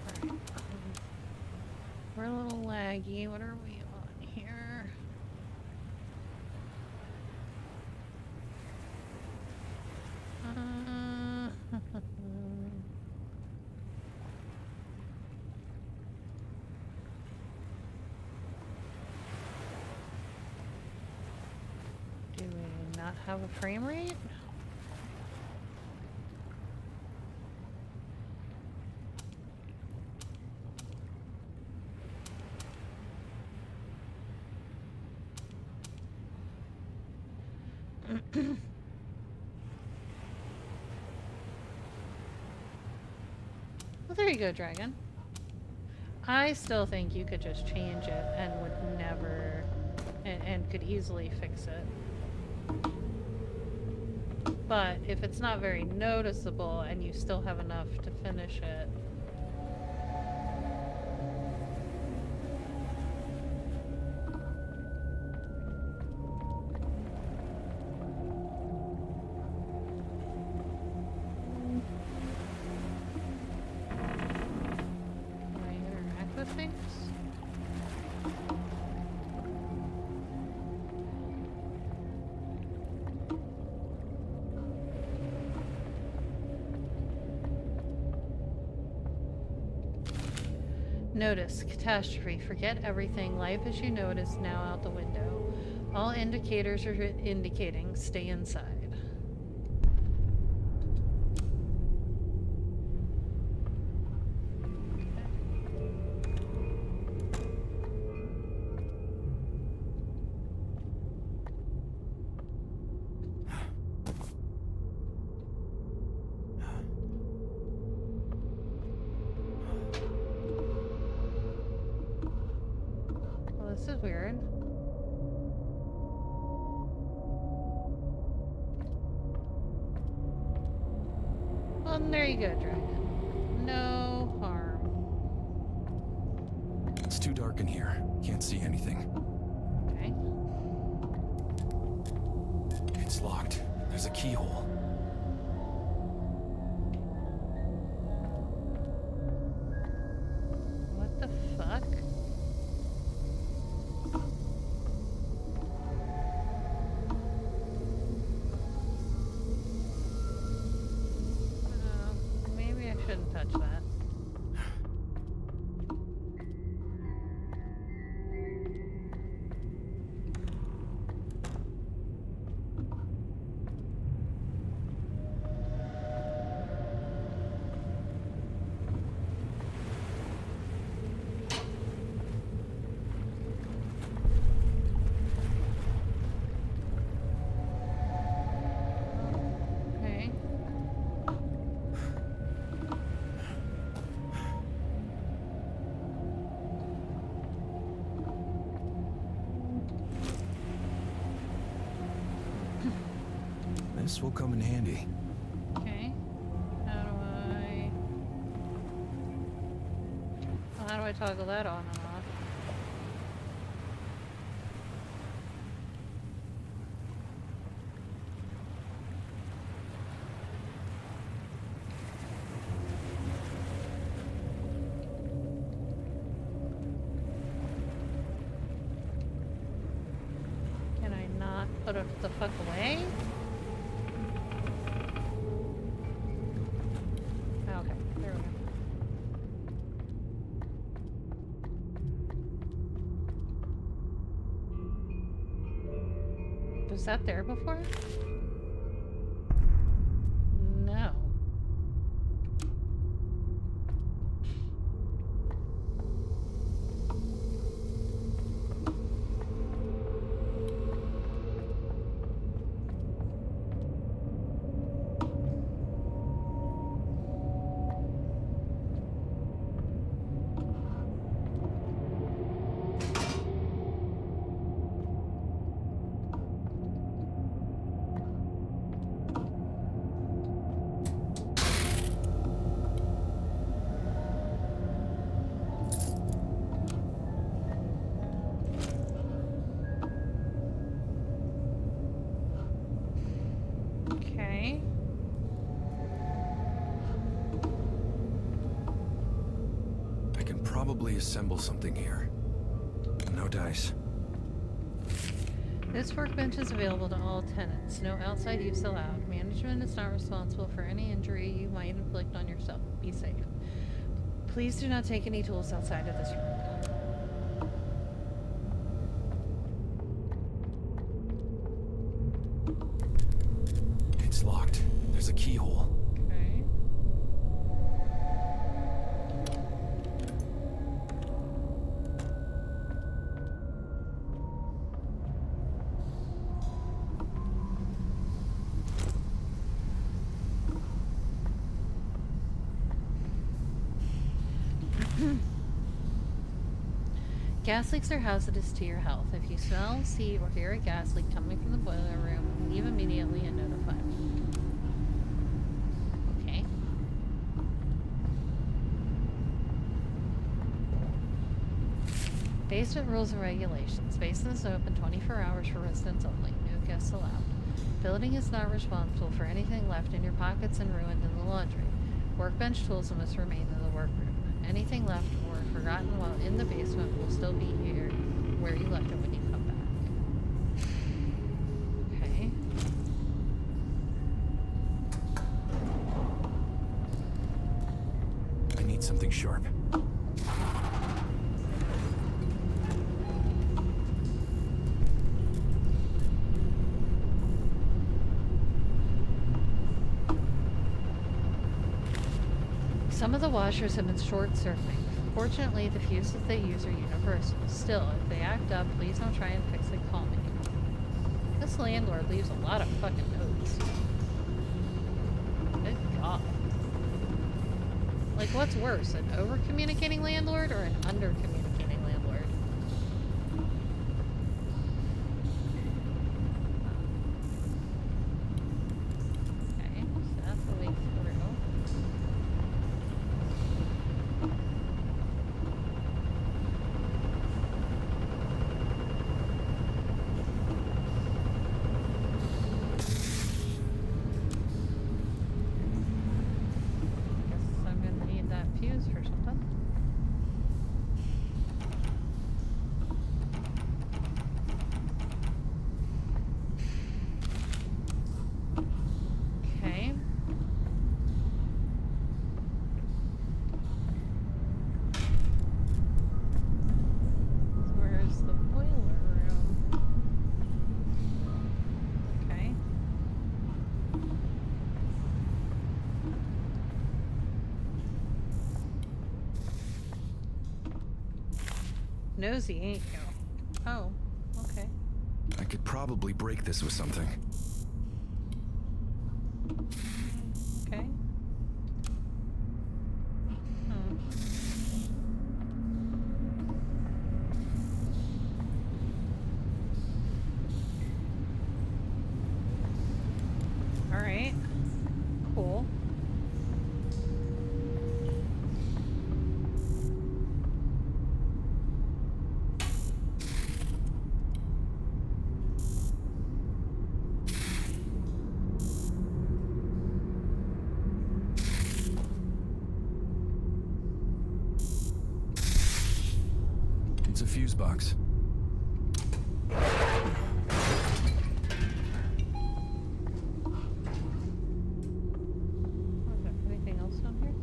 Alright, we're a little laggy. What are we on here? Do we not have a frame rate? Well, there you go, dragon. I still think you could just change it and would never, and could easily fix it. But if it's not very noticeable and you still have enough to finish it. Can I interact with things? Notice, catastrophe, forget everything. Life as you know it is now out the window. All indicators are indicating stay inside. Well, this is weird. Well, there you go, dragon. No harm. It's too dark in here. Can't see anything. Okay. It's locked. There's a keyhole. What the fuck? Maybe I shouldn't touch that. Okay. This will come in handy. Okay. How do I... Well, how do I toggle that on and off? Can I not put it the fuck away? Okay, there we go. Was that there before? No. probably assemble something here. No dice. This workbench is available to all tenants. No outside use allowed. Management is not responsible for any injury you might inflict on yourself. Be safe. Please do not take any tools outside of this room. It's locked. There's a keyhole. Okay. Gas leaks are hazardous to your health. If you smell, see, or hear a gas leak coming from the boiler room, leave immediately and notify me. Okay. Basement rules and regulations. Basement is open 24 hours for residents only. No guests allowed. Building is not responsible for anything left in your pockets and ruined in the laundry. Workbench tools must remain in the workroom. Anything left or forgotten while in the basement will still be here where you left it when you come back. Okay. I need something sharp. Some of the washers have been short-circuiting. Fortunately, the fuses they use are universal. Still, if they act up, please don't try and fix it. Call me. This landlord leaves a lot of fucking notes. Good God. Like, what's worse, an over-communicating landlord or an under-communicating landlord? Okay, so that's the way through. Guess I'm gonna need that fuse for something. Okay. Where's the boiler room? Okay. Nosy, ain't you? Oh, okay. I could probably break this with something. Okay. Hmm. All right. Cool. It's a fuse box. Is there anything else down here?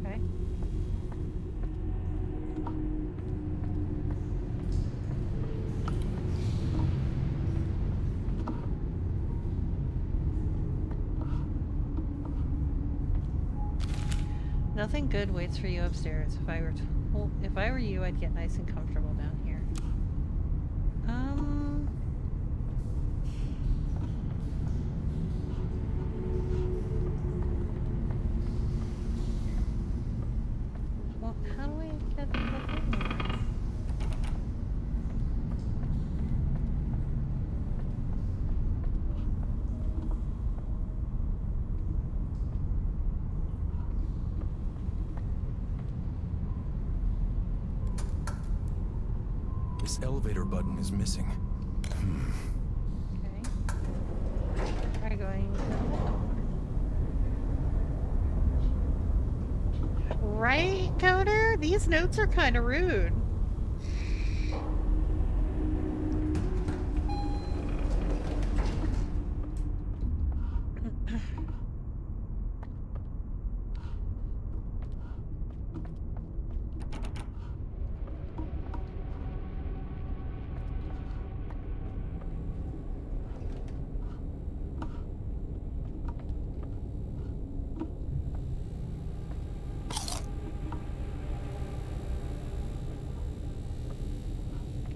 Okay. Nothing good waits for you upstairs. If I were you, I'd get nice and comfortable down here. Well, how do I get the thing? This elevator button is missing. Okay. Try going to the door. Right, Coder? These notes are kind of rude.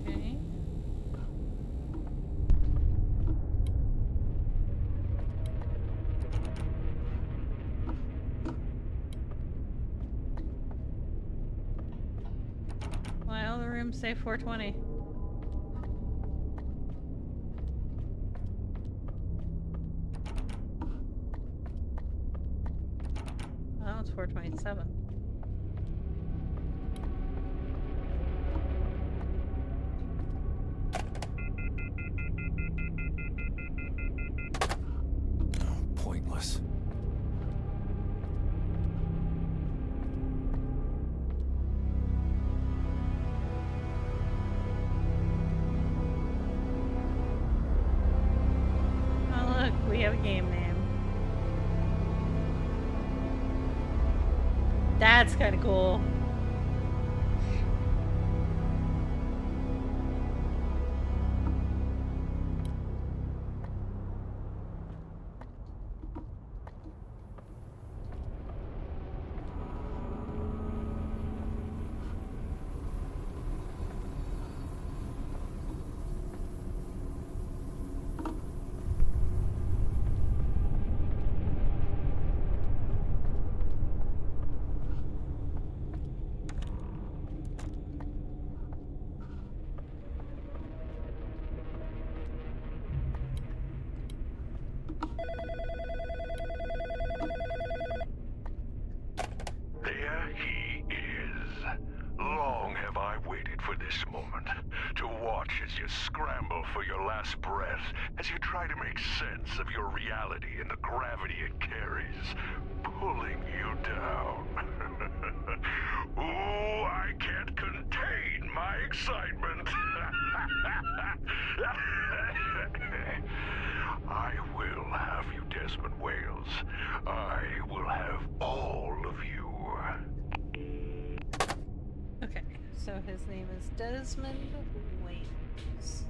Okay. Why all the rooms say 420? Oh, it's 427. Pointless. Oh, look, we have a game name. That's kind of cool. There he is. Long have I waited for this moment, to watch as you scramble for your last breath, as you try to make sense of your reality and the gravity it carries, pulling you down. Ooh, I can't contain my excitement. I will have you, Desmond Wales. I will have all of you. Okay, so his name is Desmond Wales.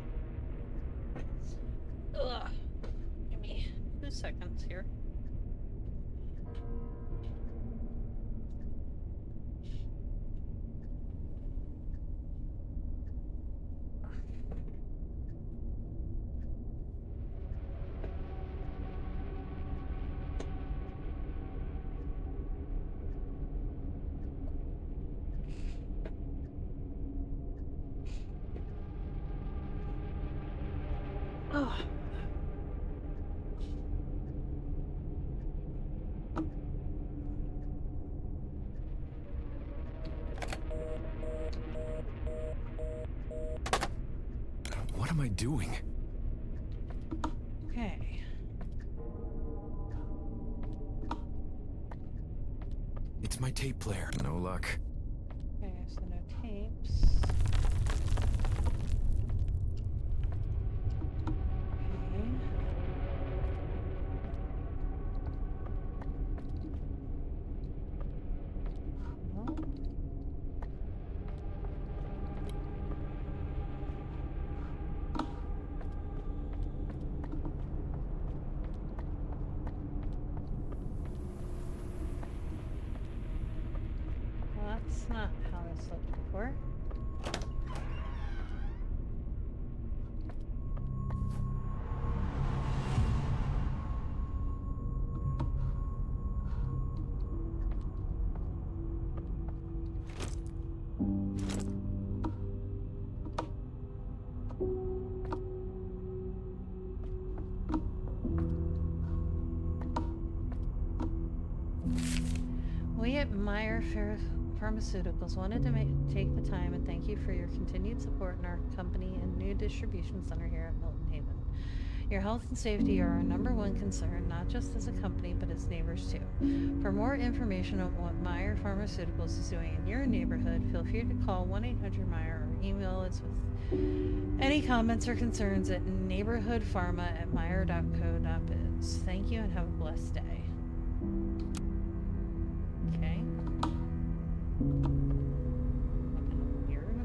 Ugh. Give me 2 seconds here. Oh. What am I doing? Okay. It's my tape player. No luck. Okay, so no tapes. Okay. Well. Well, that's not how this looked before. We at Meyer Pharmaceuticals wanted to take the time and thank you for your continued support in our company and new distribution center here at Milton Haven. Your health and safety are our #1 concern, not just as a company, but as neighbors too. For more information on what Meyer Pharmaceuticals is doing in your neighborhood, feel free to call 1-800-MEYER or email us with any comments or concerns at neighborhoodpharma@meyer.co.biz. Thank you and have a blessed day. Okay. Fucking weird.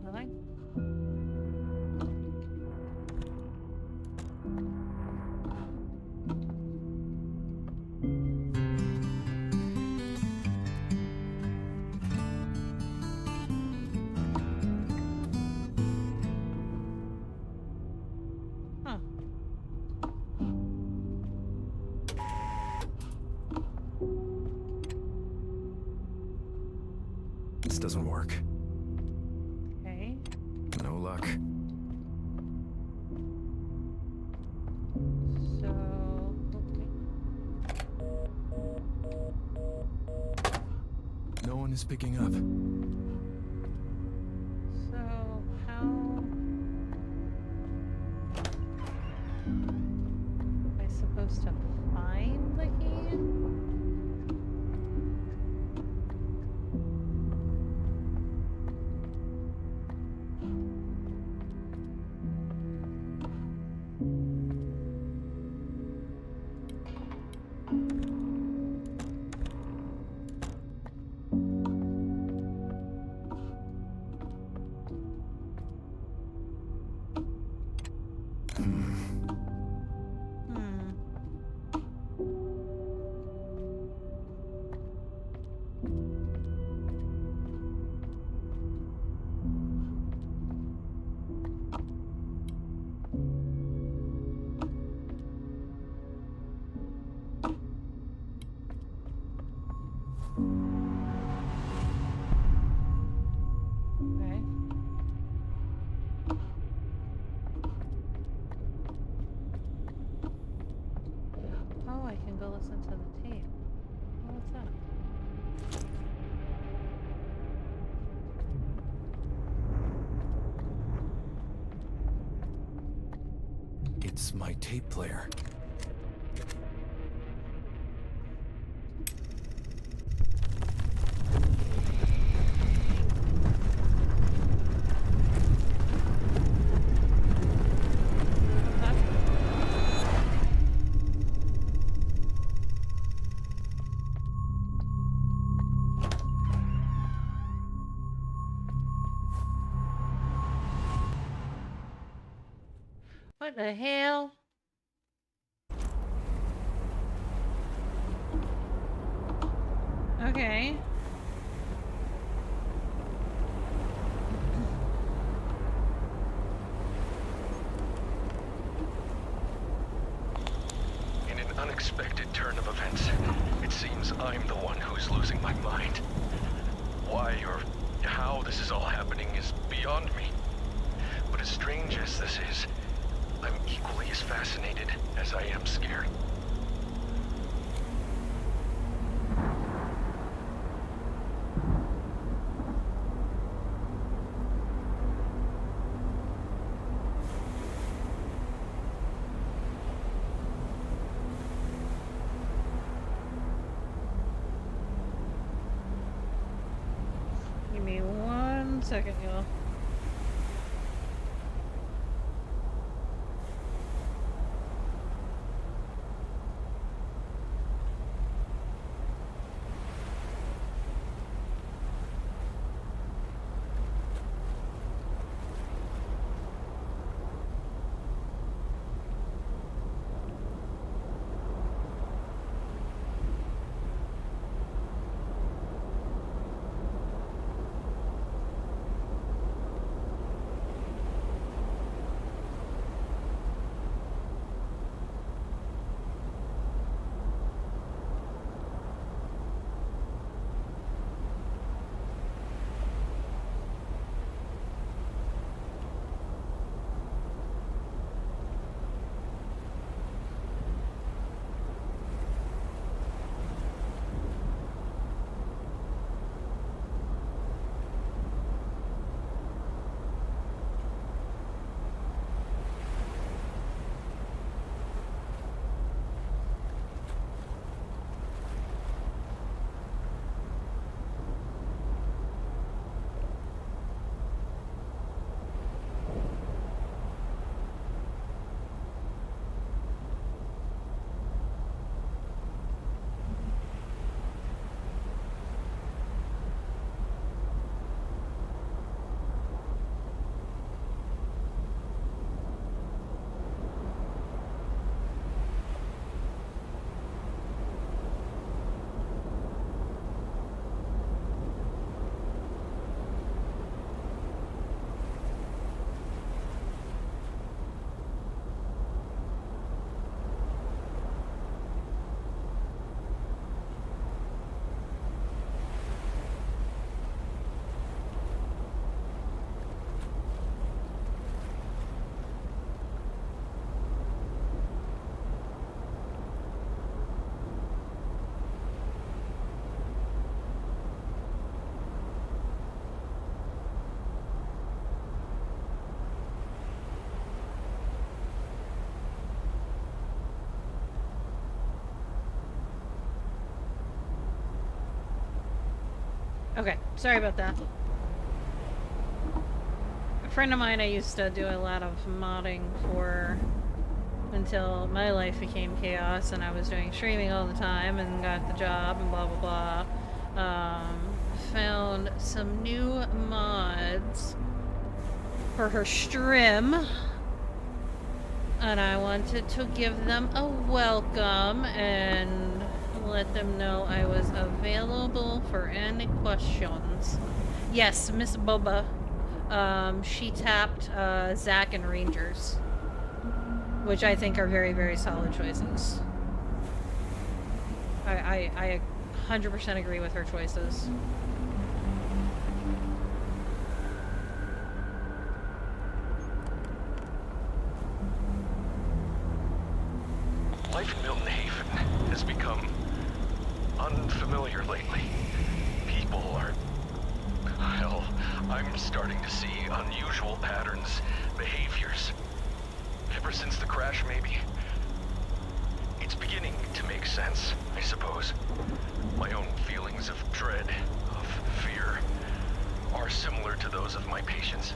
Nothing? Huh. This doesn't work. Okay. No luck. So, okay. No one is picking up. So, how am I supposed to find the key? Hmm. Okay. Oh, I can go listen to the tape. Oh, what's that? It's my tape player. What's that? What the hell? Okay. In an unexpected turn of events, it seems I'm the one who's losing my mind. Why or how this is all happening is beyond me. But as strange as this is, I'm equally as fascinated as I am scared. Give me 1 second, y'all. Okay, sorry about that. A friend of mine I used to do a lot of modding for until my life became chaos and I was doing streaming all the time and got the job and blah blah blah. Found some new mods for her stream and I wanted to give them a welcome and let them know I was available for any questions. Yes, Miss Boba. She tapped Zack and Rangers, which I think are very, very solid choices. I 100% agree with her choices. Life in Milton Haven has become unfamiliar lately. People are... Hell, I'm starting to see unusual patterns, behaviors. Ever since the crash, maybe. It's beginning to make sense, I suppose. My own feelings of dread, of fear, are similar to those of my patients.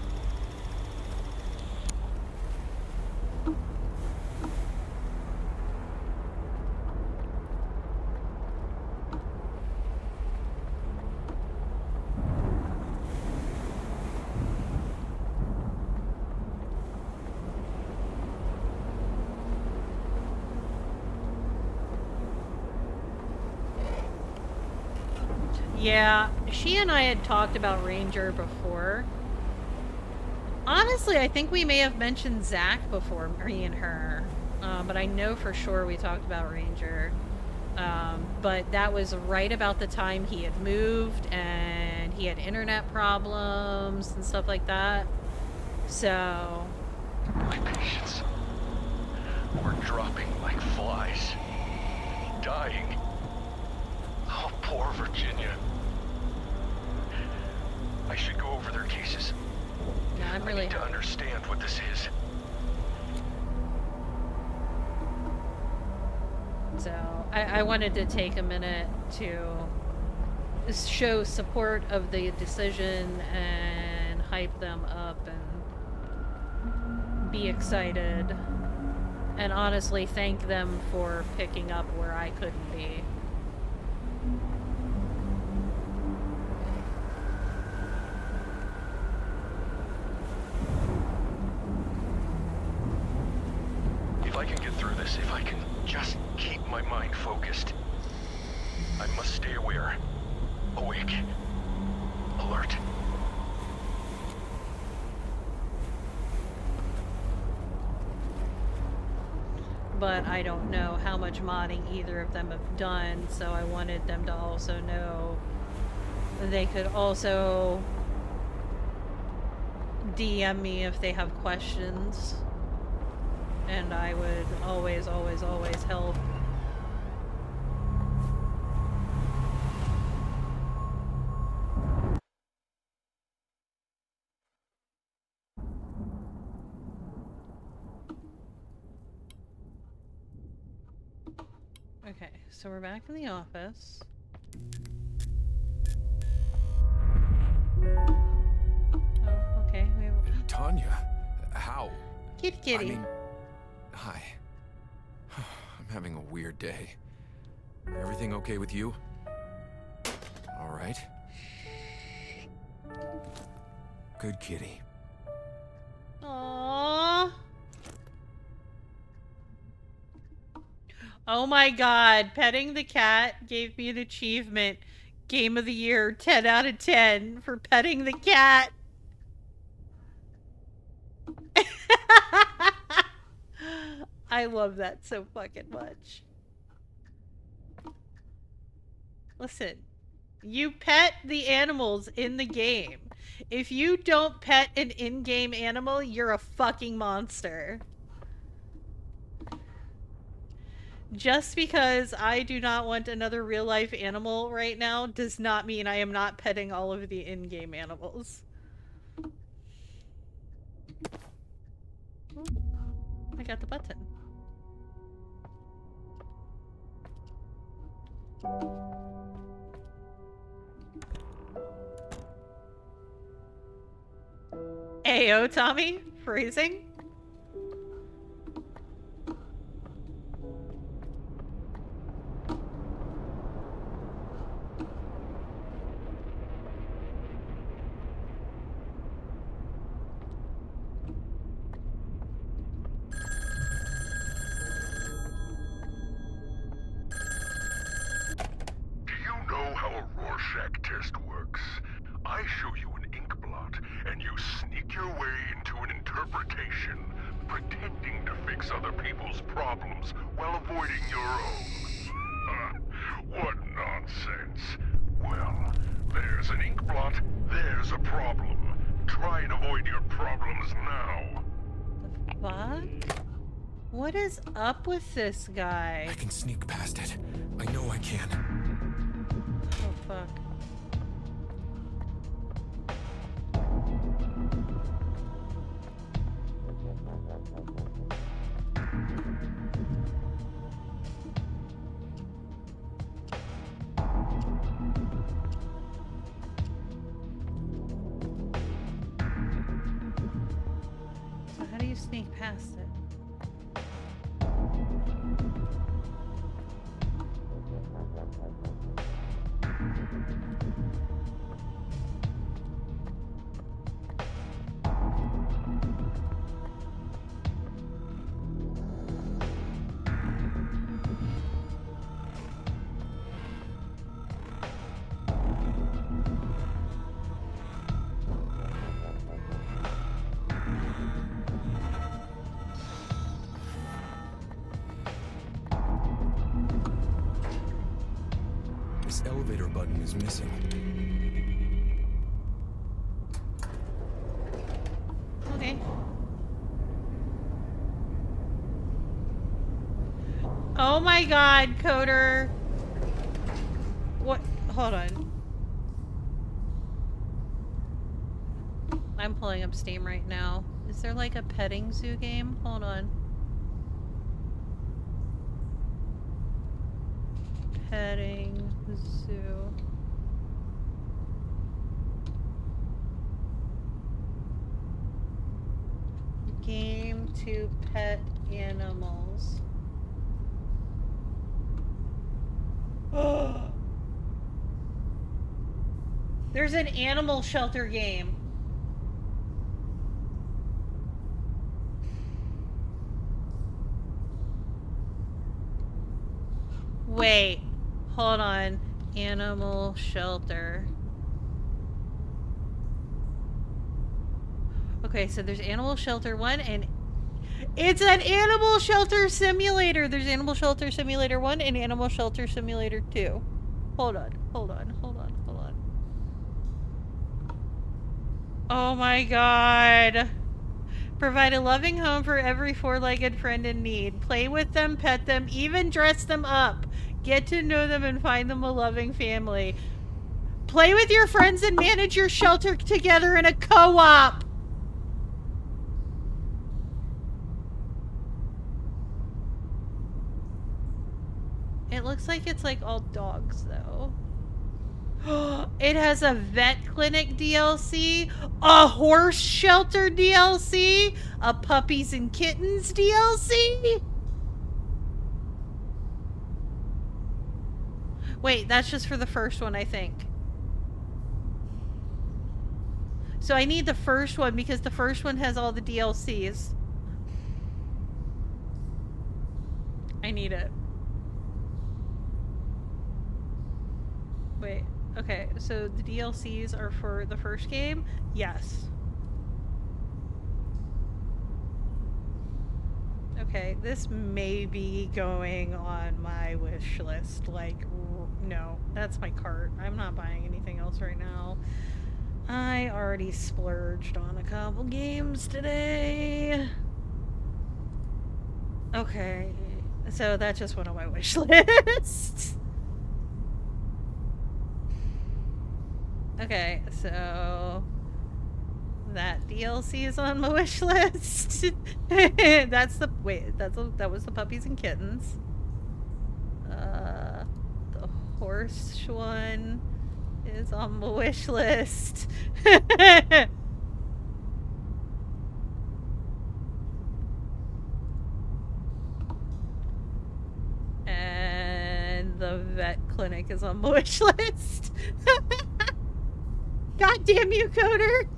Yeah, she and I had talked about Ranger before. Honestly, I think we may have mentioned Zack before, me and her. But I know for sure we talked about Ranger. But that was right about the time he had moved and he had internet problems and stuff like that. So... My patients were dropping like flies. Dying. Oh, poor Virginia. I should go over their cases. Yeah, I'm really I need to understand what this is. So, I wanted to take a minute to show support of the decision and hype them up and be excited. And honestly thank them for picking up where I couldn't be. If I can get through this, if I can just keep my mind focused, I must stay aware, awake, alert. But I don't know how much modding either of them have done, so I wanted them to also know they could also DM me if they have questions. And I would always, always, always help. Okay, so we're back in the office. Oh, okay. Tanya, how? Kitty. I mean, hi. I'm having a weird day. Everything okay with you? All right. Good kitty. Aww. Oh my god, petting the cat gave me an achievement. Game of the year, 10 out of 10 for petting the cat. I love that so fucking much. Listen, you pet the animals in the game. If you don't pet an in-game animal, you're a fucking monster. Just because I do not want another real-life animal right now does not mean I am not petting all of the in-game animals. I got the button. Heyo, Tommy. Phrasing. Do you know how a Rorschach test works? I show you an ink blot, and you sneak your way into an interpretation, pretending to fix other people's problems while avoiding your own. What nonsense. Well, there's an ink blot, there's a problem. Try and avoid your problems now. The fuck? What is up with this guy? I can sneak past it. I know I can. Oh, fuck. So how do you sneak past it? This elevator button is missing. Okay. Oh my god, Coder. What? Hold on. I'm pulling up Steam right now. Is there like a petting zoo game? Hold on. Petting zoo. Game to pet animals. Oh. There's an animal shelter game. Wait, hold on. Animal shelter. Okay, so there's Animal Shelter 1 and it's an Animal Shelter Simulator. There's Animal Shelter Simulator 1 and Animal Shelter Simulator 2. Hold on, hold on, hold on, hold on. Oh my god. Provide a loving home for every four-legged friend in need. Play with them, pet them, even dress them up. Get to know them and find them a loving family. Play with your friends and manage your shelter together in a co-op. It looks like it's like all dogs though. It has a vet clinic DLC, a horse shelter DLC, a puppies and kittens DLC. Wait, that's just for the first one, I think. So I need the first one because the first one has all the DLCs. I need it. Wait, okay, so the DLCs are for the first game? Yes. Okay, this may be going on my wish list. Like, no, that's my cart. I'm not buying anything else right now. I already splurged on a couple games today. Okay, so that just went on my wish list. Okay, so that DLC is on my wish list. That's the that was the puppies and kittens. The horse one is on my wish list. vet clinic is on my wish list. God damn you, Coder!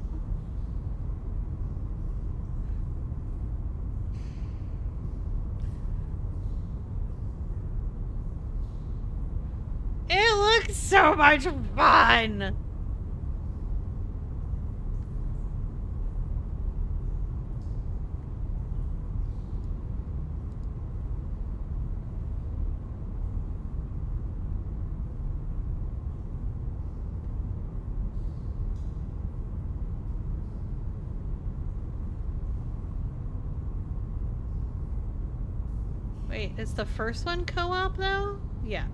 It looks so much fun! Wait, is the first one co-op though? Yeah.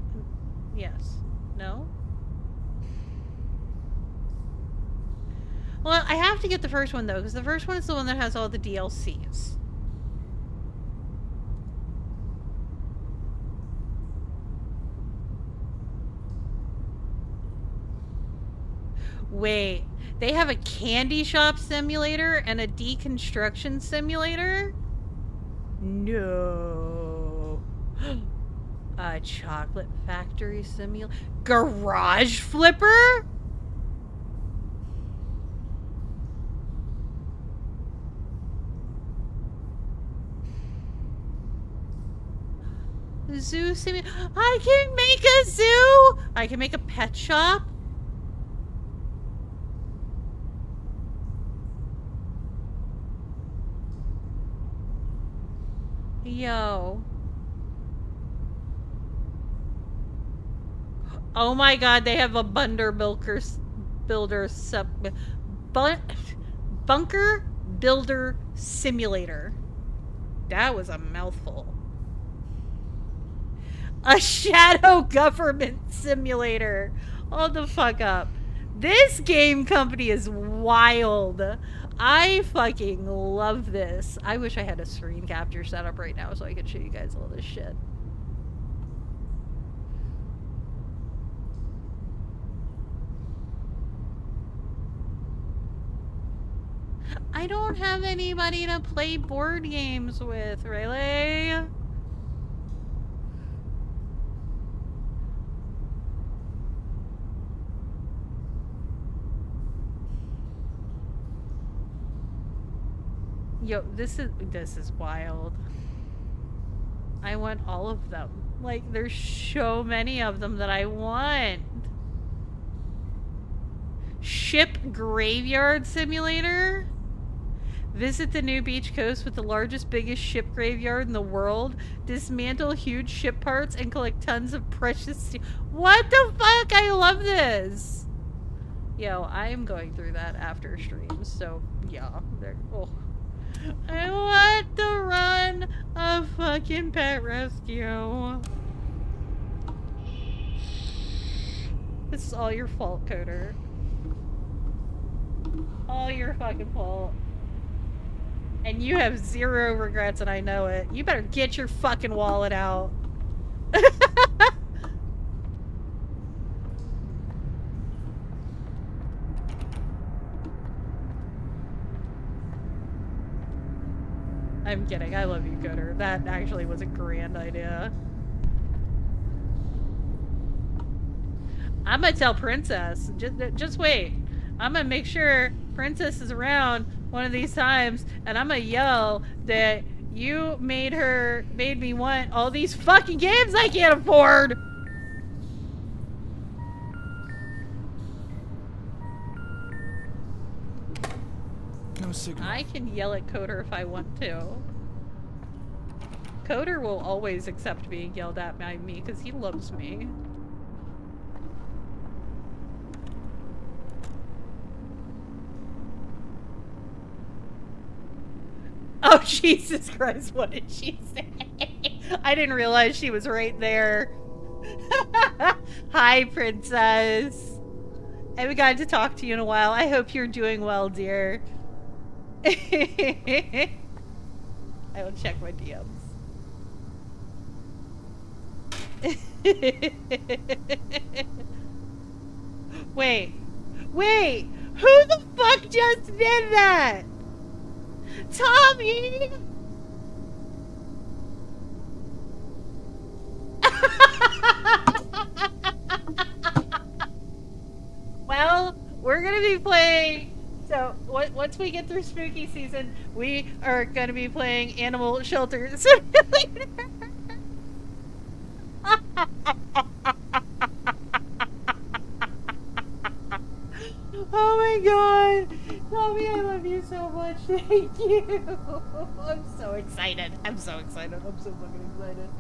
Yes. No? Well, I have to get the first one though, because the first one is the one that has all the DLCs. Wait, they have a candy shop simulator and a deconstruction simulator? No. A chocolate factory simulator? Garage flipper? Zoo simulator? I can make a zoo! I can make a pet shop? Yo. Oh my god, they have a bunker builder simulator. That was a mouthful. A shadow government simulator. Hold the fuck up. This game company is wild. I fucking love this. I wish I had a screen capture set up right now so I could show you guys all this shit. I don't have anybody to play board games with, really? Yo, this is wild. I want all of them. Like, there's so many of them that I want. Ship Graveyard Simulator? Visit the new beach coast with the largest, biggest ship graveyard in the world. Dismantle huge ship parts and collect tons of precious steel. What the fuck? I love this! Yo, I am going through that after streams, so yeah. Oh. I want to run a fucking pet rescue. This is all your fault, Coder. All your fucking fault. And you have zero regrets, and I know it. You better get your fucking wallet out. I'm kidding. I love you, Coder. That actually was a grand idea. I'm gonna tell Princess. Just wait. I'm gonna make sure Princess is around one of these times, and I'm gonna yell that you made me want all these fucking games I can't afford! No signal. I can yell at Coder if I want to. Coder will always accept being yelled at by me because he loves me. Oh, Jesus Christ, what did she say? I didn't realize she was right there. Hi, Princess. I haven't gotten to talk to you in a while. I hope you're doing well, dear. I will check my DMs. Wait. Who the fuck just did that? Tommy! we're gonna be playing. So once we get through spooky season, we are gonna be playing Animal Shelter Simulator. Oh my god, Tommy, I love you so much. Thank you. I'm so excited. I'm so excited. I'm so fucking excited.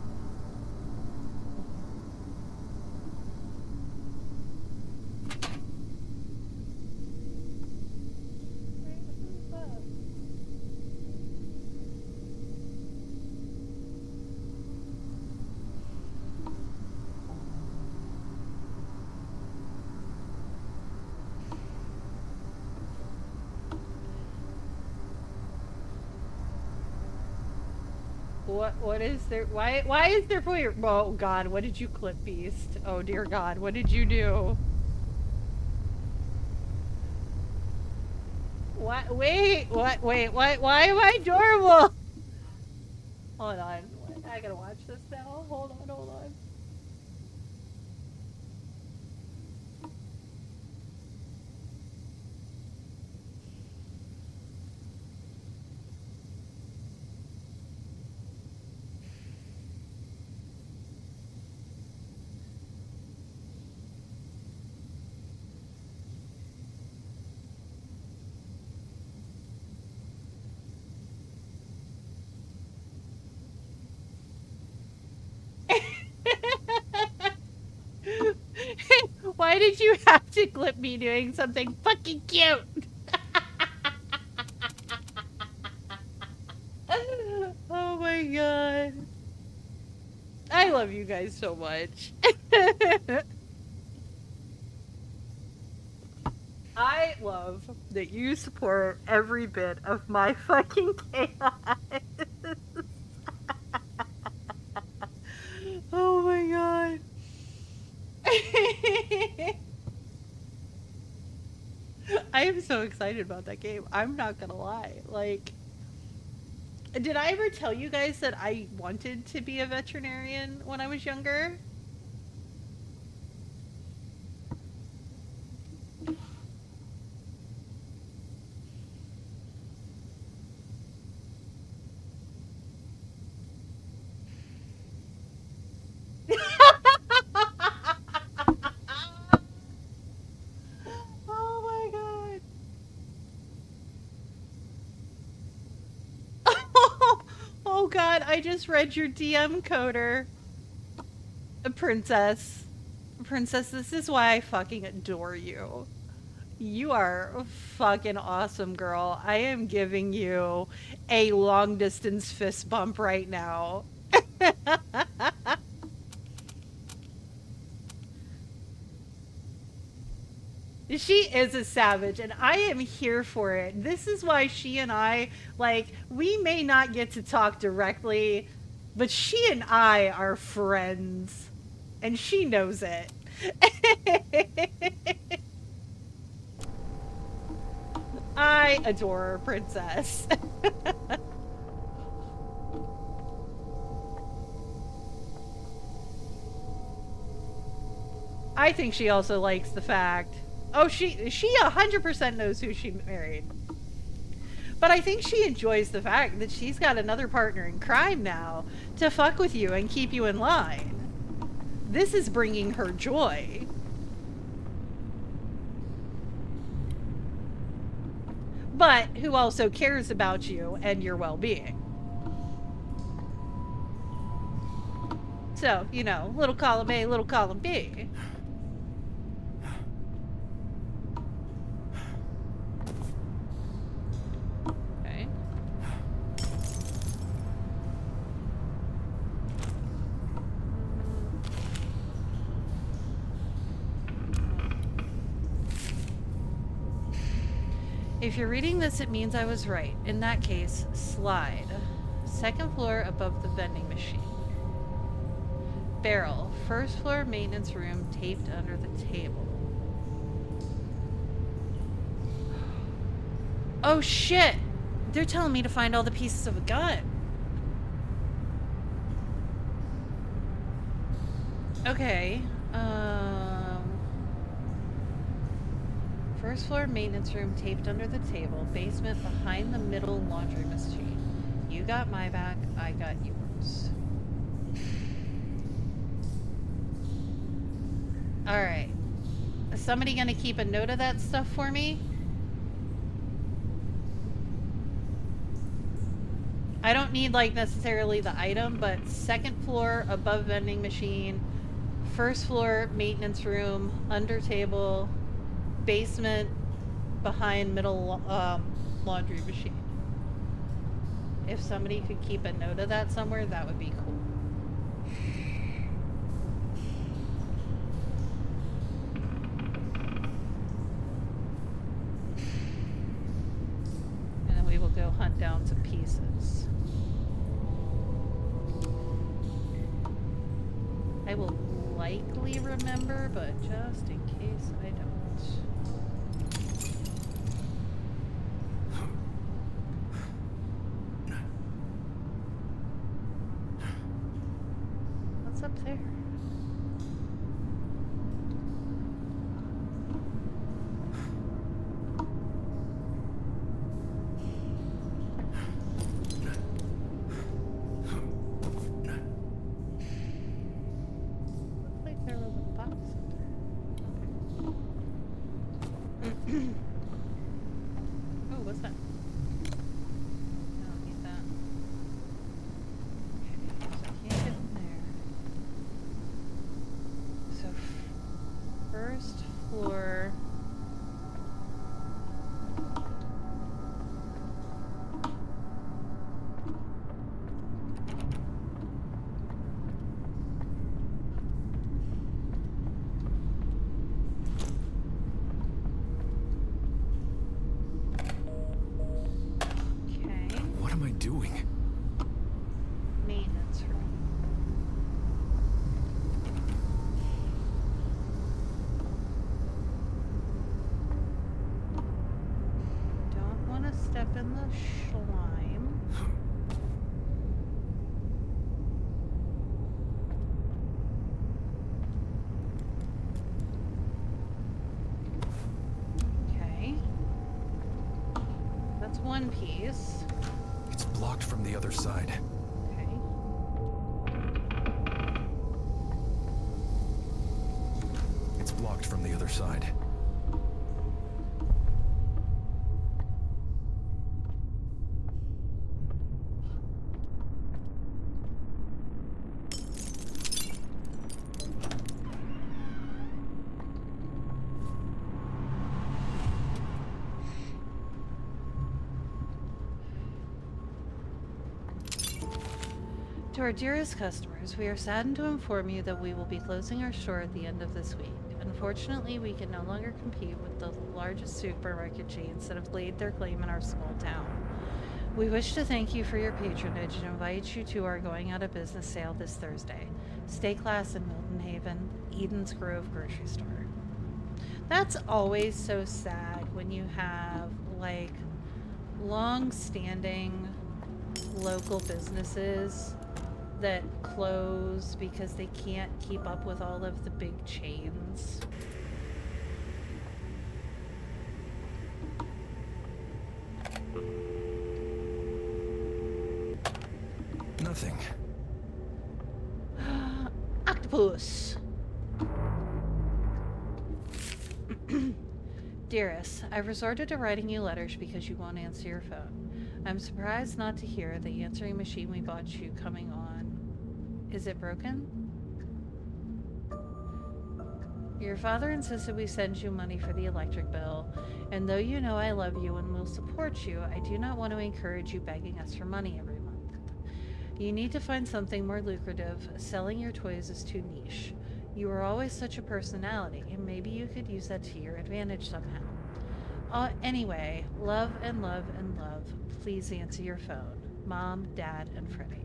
What is there? Why is there for your? Oh God, what did you clip, Beast? Oh dear God, what did you do? What? Wait, what? Wait, what? Why am I adorable? Hold on, I gotta watch this now. Hold on, hold on. Why did you have to clip me doing something fucking cute? Oh my god. I love you guys so much. I love that you support every bit of my fucking chaos. Oh my god. I am so excited about that game. I'm not gonna lie. Like, did I ever tell you guys that I wanted to be a veterinarian when I was younger? Oh my god. Oh god, I just read your DM coder. Princess. Princess, this is why I fucking adore you. You are fucking awesome, girl. I am giving you a long distance fist bump right now. She is a savage, and I am here for it. This is why she and I, like, we may not get to talk directly, but she and I are friends. And she knows it. I adore her, Princess. I think she also likes the fact... Oh, she 100% knows who she married. But I think she enjoys the fact that she's got another partner in crime now to fuck with you and keep you in line. This is bringing her joy. But who also cares about you and your well-being. So, you know, little column A, little column B. Okay. If you're reading this, it means I was right. In that case, slide. Second floor above the vending machine. Barrel. First floor maintenance room taped under the table. Oh shit! They're telling me to find all the pieces of a gun. Okay. First floor maintenance room taped under the table. Basement behind the middle laundry machine. You got my back, I got yours. Alright. Is somebody gonna keep a note of that stuff for me? I don't need, like, necessarily the item, but second floor above vending machine, first floor maintenance room, under table, basement behind middle laundry machine. If somebody could keep a note of that somewhere, that would be cool. And then we will go hunt down some pieces. I will likely remember, but just in case I don't. What's up there? Looks like there was a box in there. Oh, what's that? I don't need that. Okay, so I can't get in there. So, first floor. Okay, What am I doing? maintenance room. Don't want to step in the slime. Okay. That's one piece. It's blocked from the other side. Okay. It's blocked from the other side. To our dearest customers, we are saddened to inform you that we will be closing our store at the end of this week. Unfortunately, we can no longer compete with the largest supermarket chains that have laid their claim in our small town. We wish to thank you for your patronage and invite you to our going out of business sale this Thursday. Stay class in Milton Haven, Eden's Grove grocery store. That's always so sad when you have, like, long-standing local businesses that close because they can't keep up with all of the big chains. Nothing. Octopus! Dearest, I've resorted to writing you letters because you won't answer your phone. I'm surprised not to hear the answering machine we bought you coming on. Is it broken? Your father insisted we send you money for the electric bill, and though you know I love you and will support you, I do not want to encourage you begging us for money every month. You need to find something more lucrative. Selling your toys is too niche. You are always such a personality, and maybe you could use that to your advantage somehow. Anyway, love and love and love. Please answer your phone. Mom, Dad, and Freddie.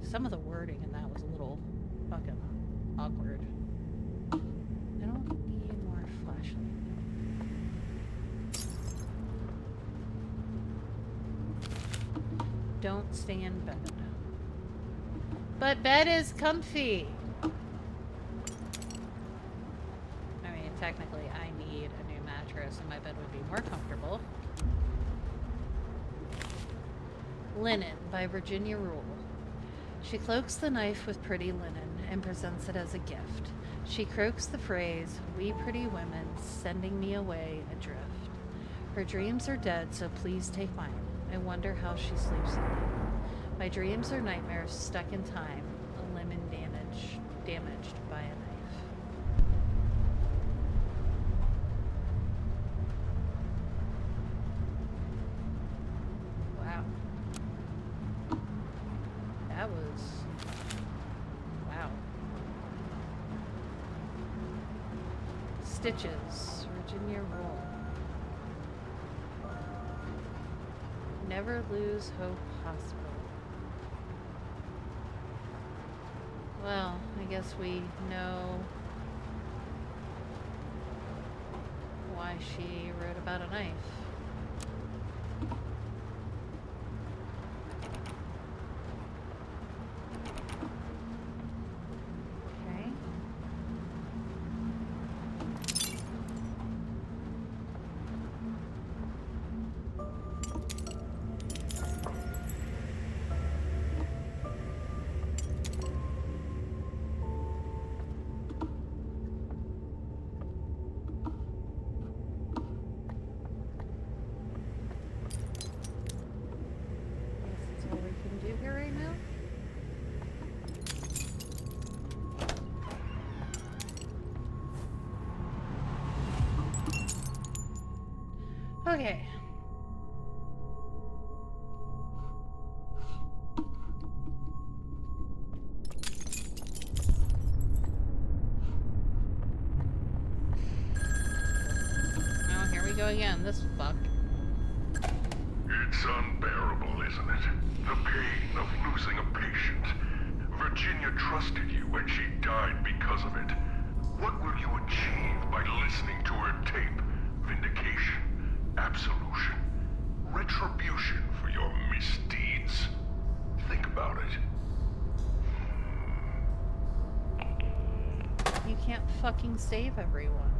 Some of the wording in that was a little fucking awkward. I don't need more flashlight. Don't stay in bed. But bed is comfy. I mattress in my bed would be more comfortable. Linen by Virginia Rule. She cloaks the knife with pretty linen and presents it as a gift. She croaks the phrase, "We pretty women, sending me away adrift." Her dreams are dead, so please take mine. I wonder how she sleeps at night. My dreams are nightmares stuck in time, a lemon damaged by a knife. Wow. That was... wow. Stitches, Virginia Rule. Never Lose Hope Hospital. Well, I guess we know why she wrote about a knife. Okay. That's all we can do here right now. Okay. Oh, here we go again. This fuck. It's unbearable, isn't it? The pain of losing a patient. Virginia trusted you and she died because of it. What will you achieve by listening to her tape? Vindication, absolution, retribution for your misdeeds. Think about it. You can't fucking save everyone.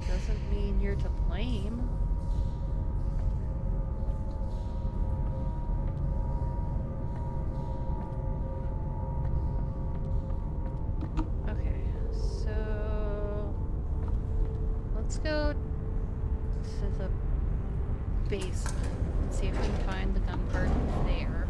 Doesn't mean you're to blame. Okay, so let's go to the basement and see if we can find the gun part there.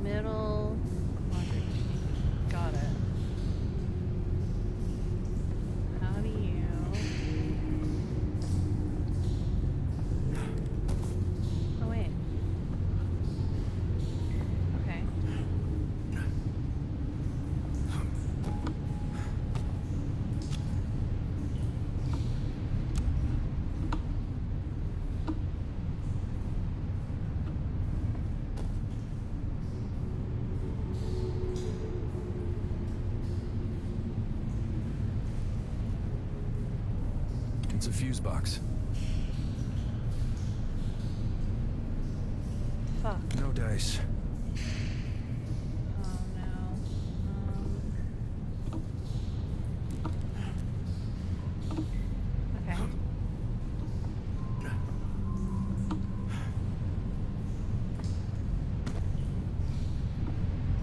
Middle laundry. Got it. How do you... Oh, wait. Okay. It's a fuse box. Fuck. No dice. Oh no. Okay.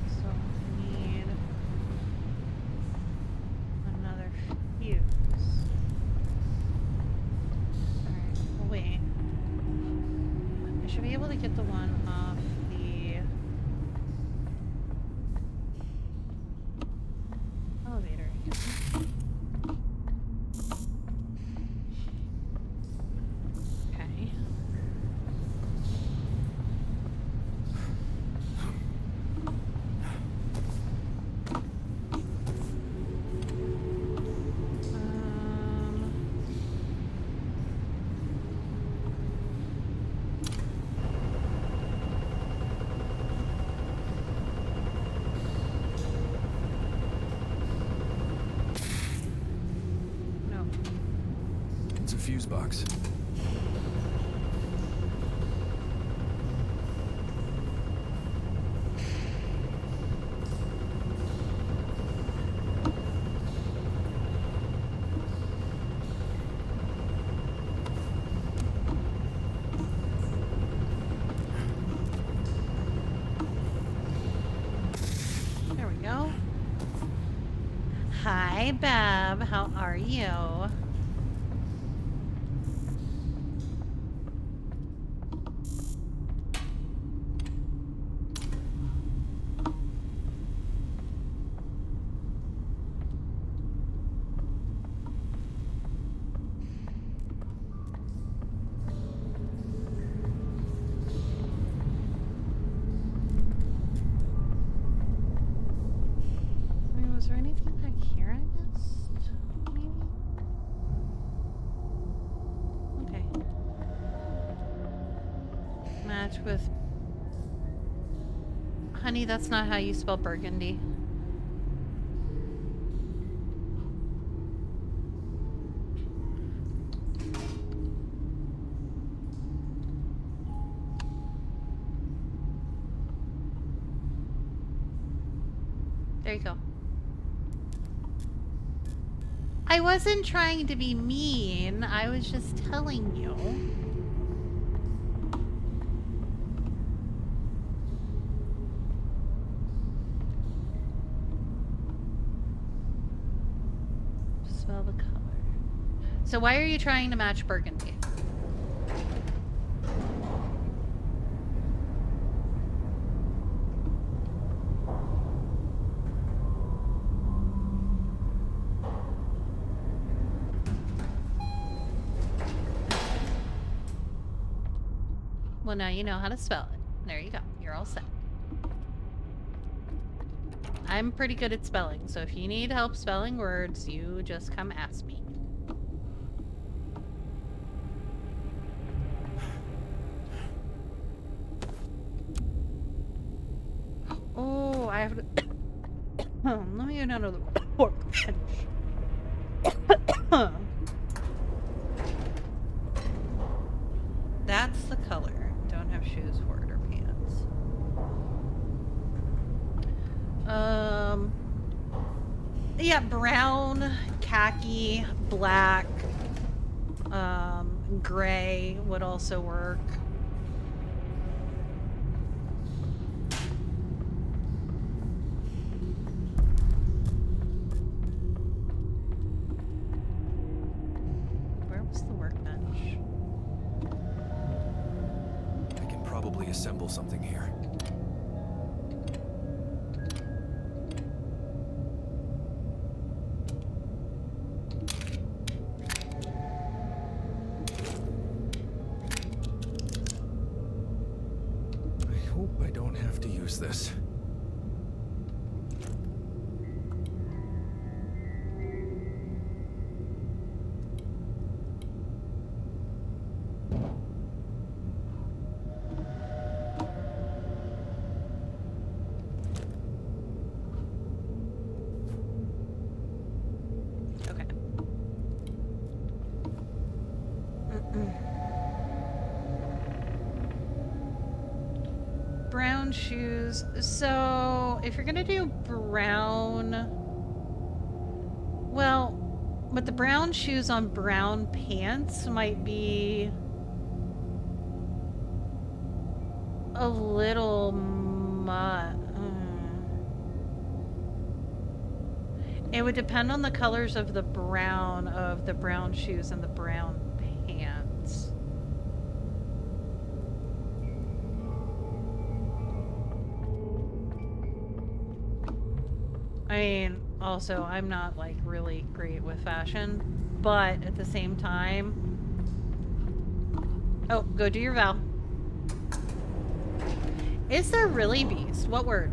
So we need another fuse. Alright, well, wait. I should be able to get the one off the elevator. Okay. fuse box. There we go. Hi, Beb. How are you? Wait, was there anything back here I missed? Maybe? Okay. Match with... Honey, that's not how you spell burgundy. There you go. I wasn't trying to be mean. I was just telling you. Spell the color. So why are you trying to match burgundy? Well, now you know how to spell it. There you go. You're all set. I'm pretty good at spelling, so if you need help spelling words, you just come ask me. Oh, I have to... Let me get out of the workbench. That's the color. Don't have shoes for it or pants. Yeah, brown, khaki, black, gray would also work. Where was the workbench? I can probably assemble something here. I hope I don't have to use this. Okay. Brown shoes. So, if you're gonna do brown... Well, but the brown shoes on brown pants might be... a little much. It would depend on the colors of the brown shoes and the brown pants. I mean, also, I'm not like really great with fashion, but at the same time... Oh, go do your vow. Is there really beast? What word?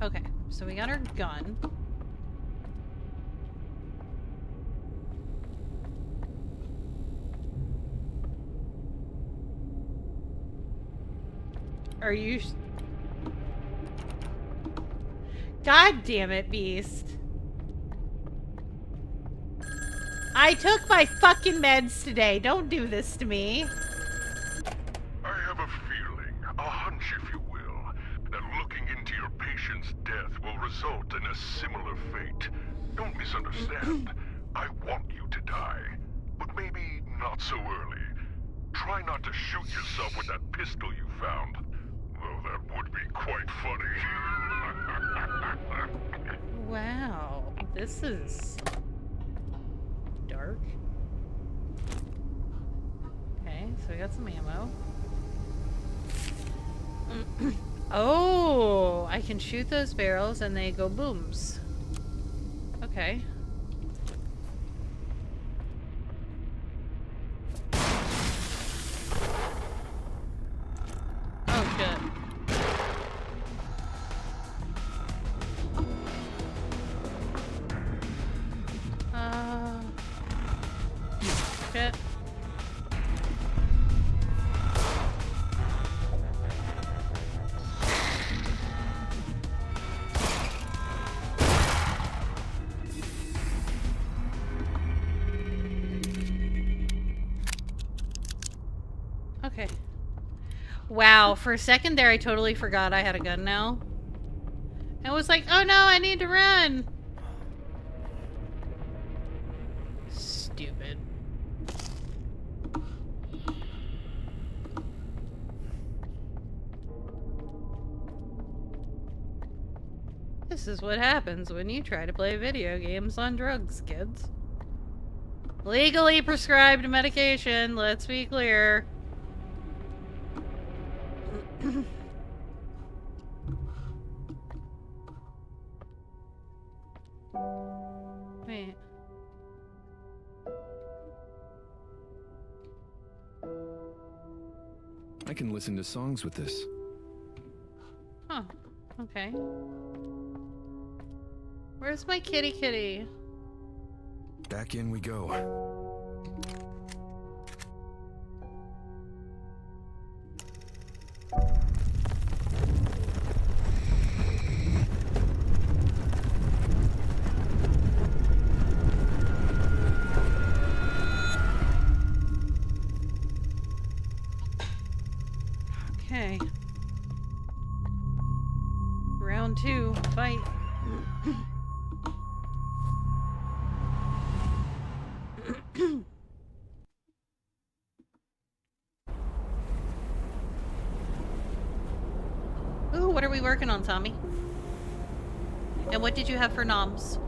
Okay, so we got our gun. Are you... God damn it, Beast. I took my fucking meds today. Don't do this to me. I have a feeling, a hunch if you will, that looking into your patient's death will result in a similar fate. Don't misunderstand. I want you to die, but maybe not so early. Try not to shoot yourself with that pistol you found, though that would be quite funny. Wow. This is... dark. Okay, so we got some ammo. Oh, I can shoot those barrels and they go booms. Okay. Oh shit. Shit. Okay. Wow, for a second there I totally forgot I had a gun now. I was like, oh no, I need to run! Stupid. This is what happens when you try to play video games on drugs, kids. Legally prescribed medication, let's be clear. Wait. I can listen to songs with this. Huh. Okay. Where's my kitty kitty? Back in we go. Okay. Round 2, fight. Ooh, what are we working on, Tommy? And what did you have for noms?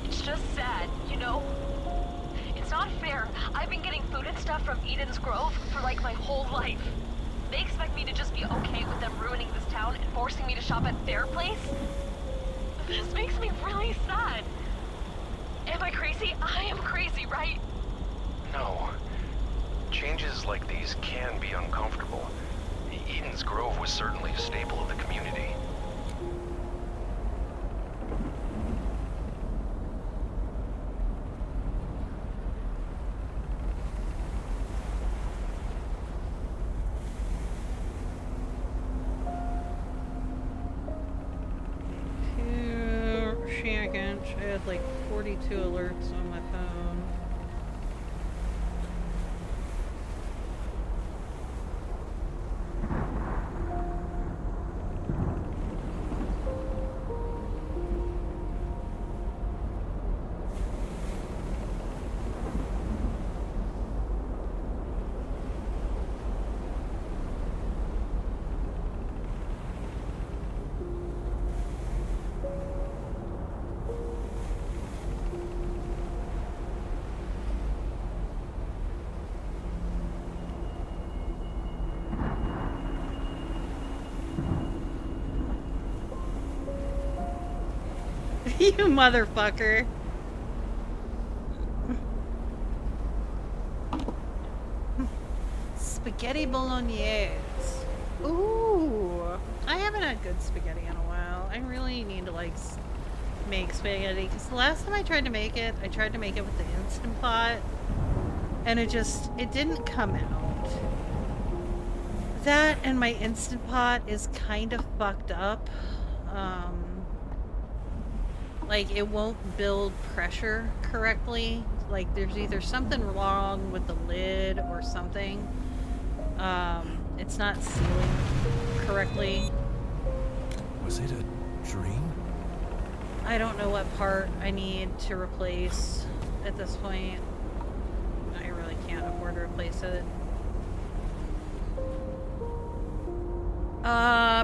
It's just sad, you know? It's not fair. I've been getting food and stuff from Eden's Grove for like my whole life. They expect me to just be okay with them ruining this town and forcing me to shop at their place? This makes me really sad. Am I crazy? I am crazy, right? No. Changes like these can be uncomfortable. Eden's Grove was certainly a staple of the community. I had like 42 alerts on my phone. You motherfucker. Spaghetti bolognese. Ooh. I haven't had good spaghetti in a while. I really need to like make spaghetti, because the last time I tried to make it with the Instant Pot, and it didn't come out. That and my Instant Pot is kind of fucked up. Like, it won't build pressure correctly. Like, there's either something wrong with the lid or something. It's not sealing correctly. Was it a dream? I don't know what part I need to replace at this point. I really can't afford to replace it.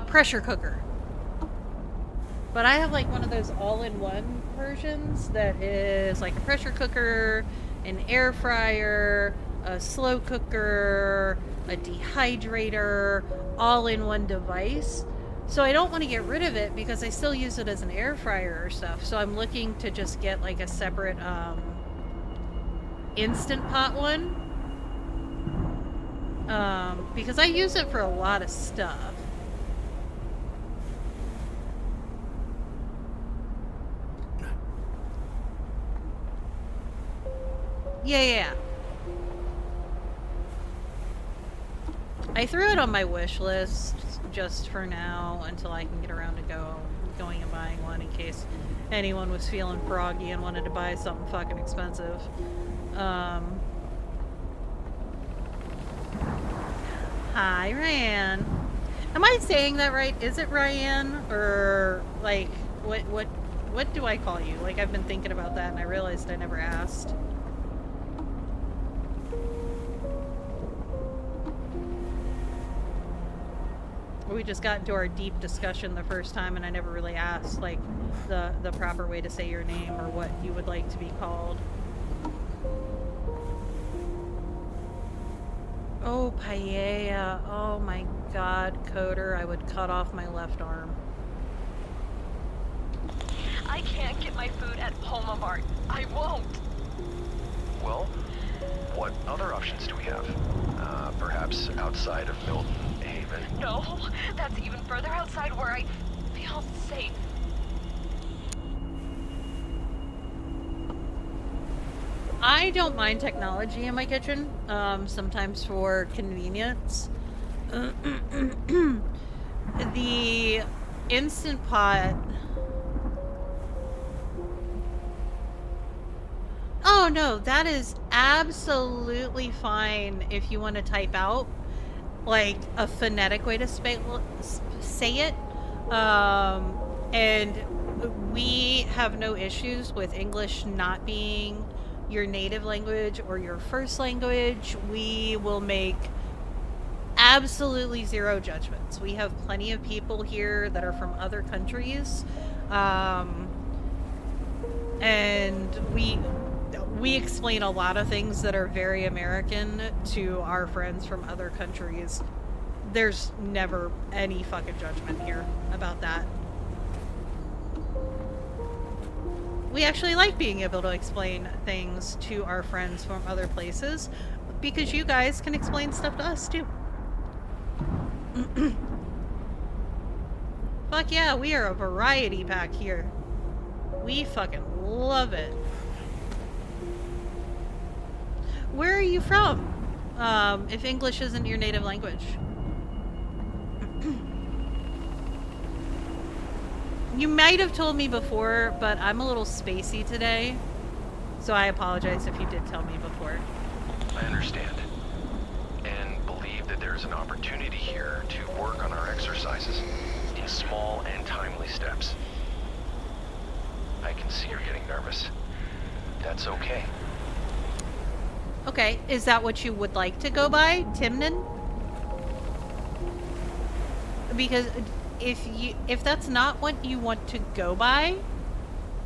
Pressure cooker. But I have like one of those all-in-one versions that is like a pressure cooker, an air fryer, a slow cooker, a dehydrator, all in one device. So I don't want to get rid of it because I still use it as an air fryer or stuff. So I'm looking to just get like a separate Instant Pot one. Because I use it for a lot of stuff. Yeah. I threw it on my wish list just for now until I can get around to going and buying one in case anyone was feeling froggy and wanted to buy something fucking expensive. Hi, Ryan. Am I saying that right? Is it Ryan? Or like what do I call you? Like, I've been thinking about that and I realized I never asked. We just got into our deep discussion the first time and I never really asked like the proper way to say your name or what you would like to be called. Oh, paella. Oh my god, Coder, I would cut off my left arm. I can't get my food at Poma Mart. I won't. Well, what other options do we have? Perhaps outside of Milton Haven? No, that's even further outside where I feel safe. I don't mind technology in my kitchen, sometimes for convenience. The Instant Pot... Oh no, that is absolutely fine if you want to type out like a phonetic way to say it. And we have no issues with English not being your native language or your first language. We will make absolutely zero judgments. We have plenty of people here that are from other countries. And we explain a lot of things that are very American to our friends from other countries. There's never any fucking judgment here about that. We actually like being able to explain things to our friends from other places because you guys can explain stuff to us too. Fuck yeah, we are a variety pack here. We fucking love it. Where are you from? If English isn't your native language. You might have told me before, but I'm a little spacey today. So I apologize if you did tell me before. I understand. And believe that there's an opportunity here to work on our exercises in small and timely steps. I can see you're getting nervous. That's okay. Okay, is that what you would like to go by, Timnon? Because if that's not what you want to go by,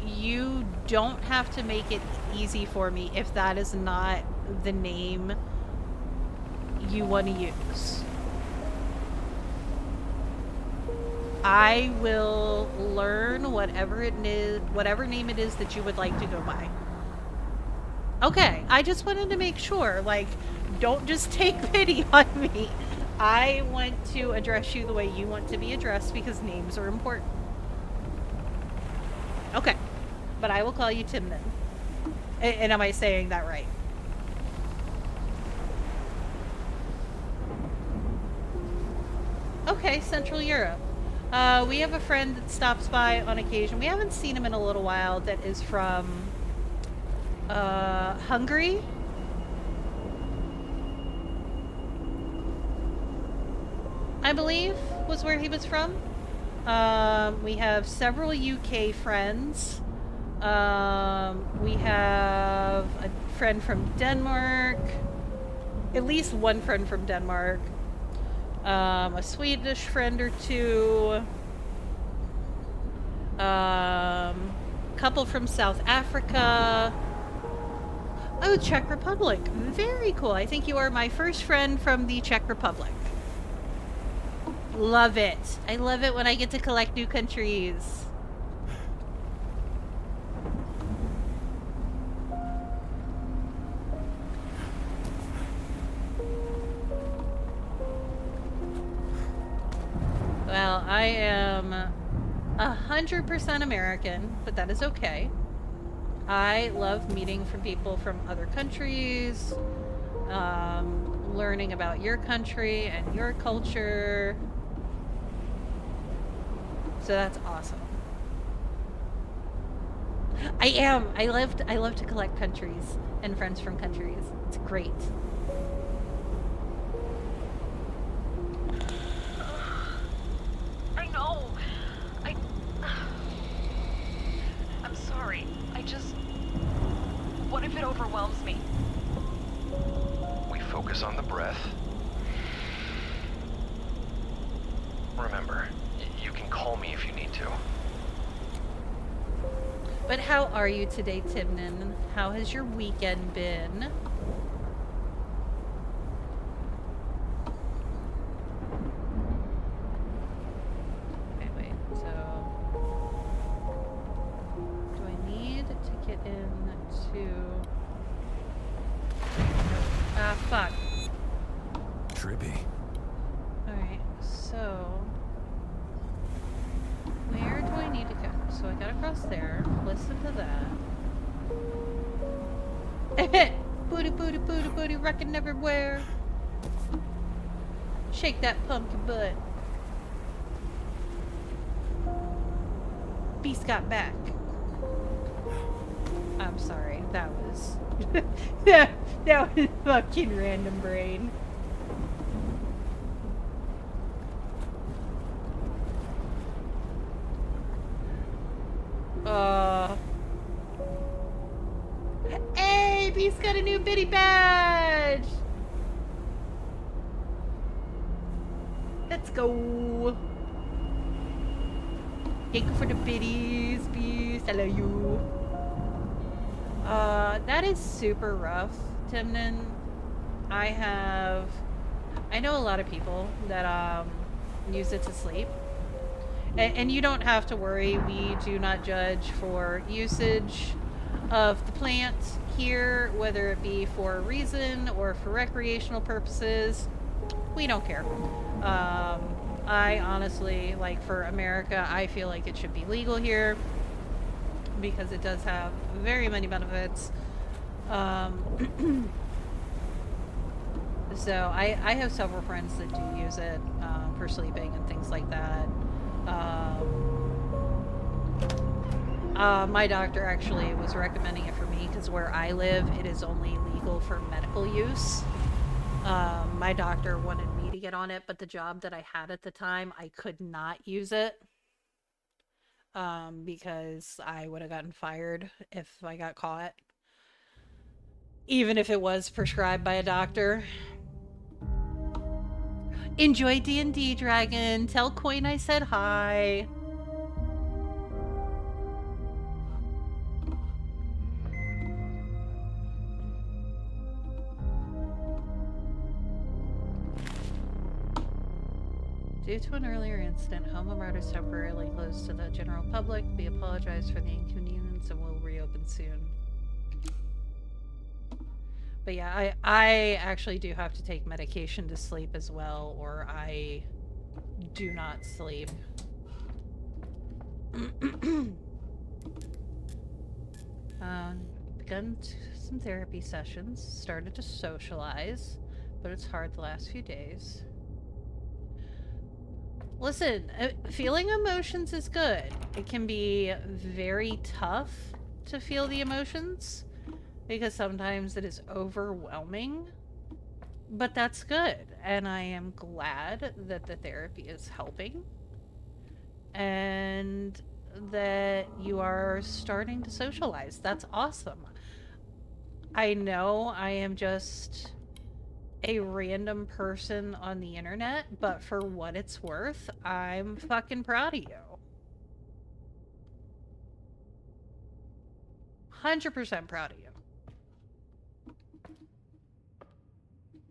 you don't have to make it easy for me if that is not the name you want to use. I will learn whatever name it is that you would like to go by. Okay, I just wanted to make sure, like, don't just take pity on me. I want to address you the way you want to be addressed because names are important. Okay. but I will call you Timnan. And am I saying that right? Okay, Central Europe. We have a friend that stops by on occasion. We haven't seen him in a little while that is from Hungary. I believe was where he was from. We have several UK friends. We have a friend from Denmark. At least one friend from Denmark. A Swedish friend or two. Couple from South Africa. Oh, Czech Republic. Very cool. I think you are my first friend from the Czech Republic. Love it. I love it when I get to collect new countries. Well, I am 100% American, but that is okay. I love meeting from people from other countries, learning about your country and your culture. So that's awesome. I am. I love to collect countries and friends from countries. It's great. I know. I'm sorry. What if it overwhelms me? We focus on the breath. Remember, you can call me if you need to. But how are you today, Timnan? How has your weekend been? Okay, wait, so... do I need to get into... ah, fuck. Trippy. Alright, so... where do I need to go? So I got across there. Listen to that. Booty, booty, booty, booty, rockin' everywhere. Shake that pumpkin butt. Beast got back. I'm sorry. That was... that was fucking random brain. Hey, Beast got a new biddy badge. Let's go. Thank you for the biddies, Beast. I love you. That is super rough, Timnan. I know a lot of people that use it to sleep. And you don't have to worry, we do not judge for usage of the plant here, whether it be for a reason or for recreational purposes. We don't care. I honestly, like for America, I feel like it should be legal here because it does have very many benefits. So I have several friends that do use it for sleeping and things like that. My doctor actually was recommending it for me because where I live, it is only legal for medical use. My doctor wanted me to get on it, but the job that I had at the time, I could not use it because I would have gotten fired if I got caught, even if it was prescribed by a doctor. Enjoy D&D, Dragon. Tell Coin I said hi. Due to an earlier incident, Homomart is temporarily closed to the general public. We apologize for the inconvenience and will reopen soon. But yeah, I actually do have to take medication to sleep as well, or I do not sleep. Begun some therapy sessions, started to socialize, but it's hard the last few days. Listen, feeling emotions is good. It can be very tough to feel the emotions because sometimes it is overwhelming, but that's good. And I am glad that the therapy is helping and that you are starting to socialize. That's awesome. I know I am just a random person on the internet, but for what it's worth, I'm fucking proud of you. 100% proud of you.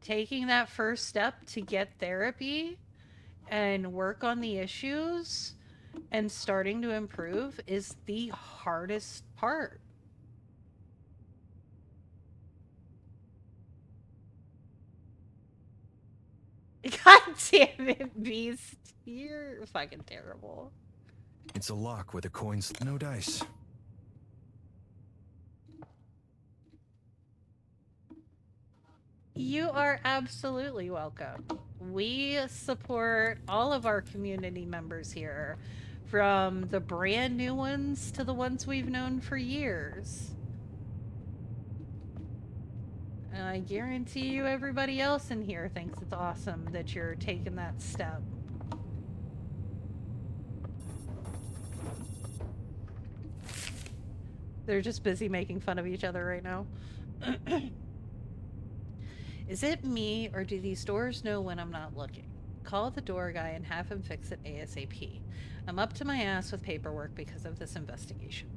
Taking that first step to get therapy and work on the issues and starting to improve is the hardest part. God damn it, Beast. You're fucking terrible. It's a lock with a coin's no dice. You are absolutely welcome. We support all of our community members here, from the brand new ones to the ones we've known for years. And I guarantee you everybody else in here thinks it's awesome that you're taking that step. They're just busy making fun of each other right now. Is it me, or do these doors know when I'm not looking? Call the door guy and have him fix it ASAP. I'm up to my ass with paperwork because of this investigation.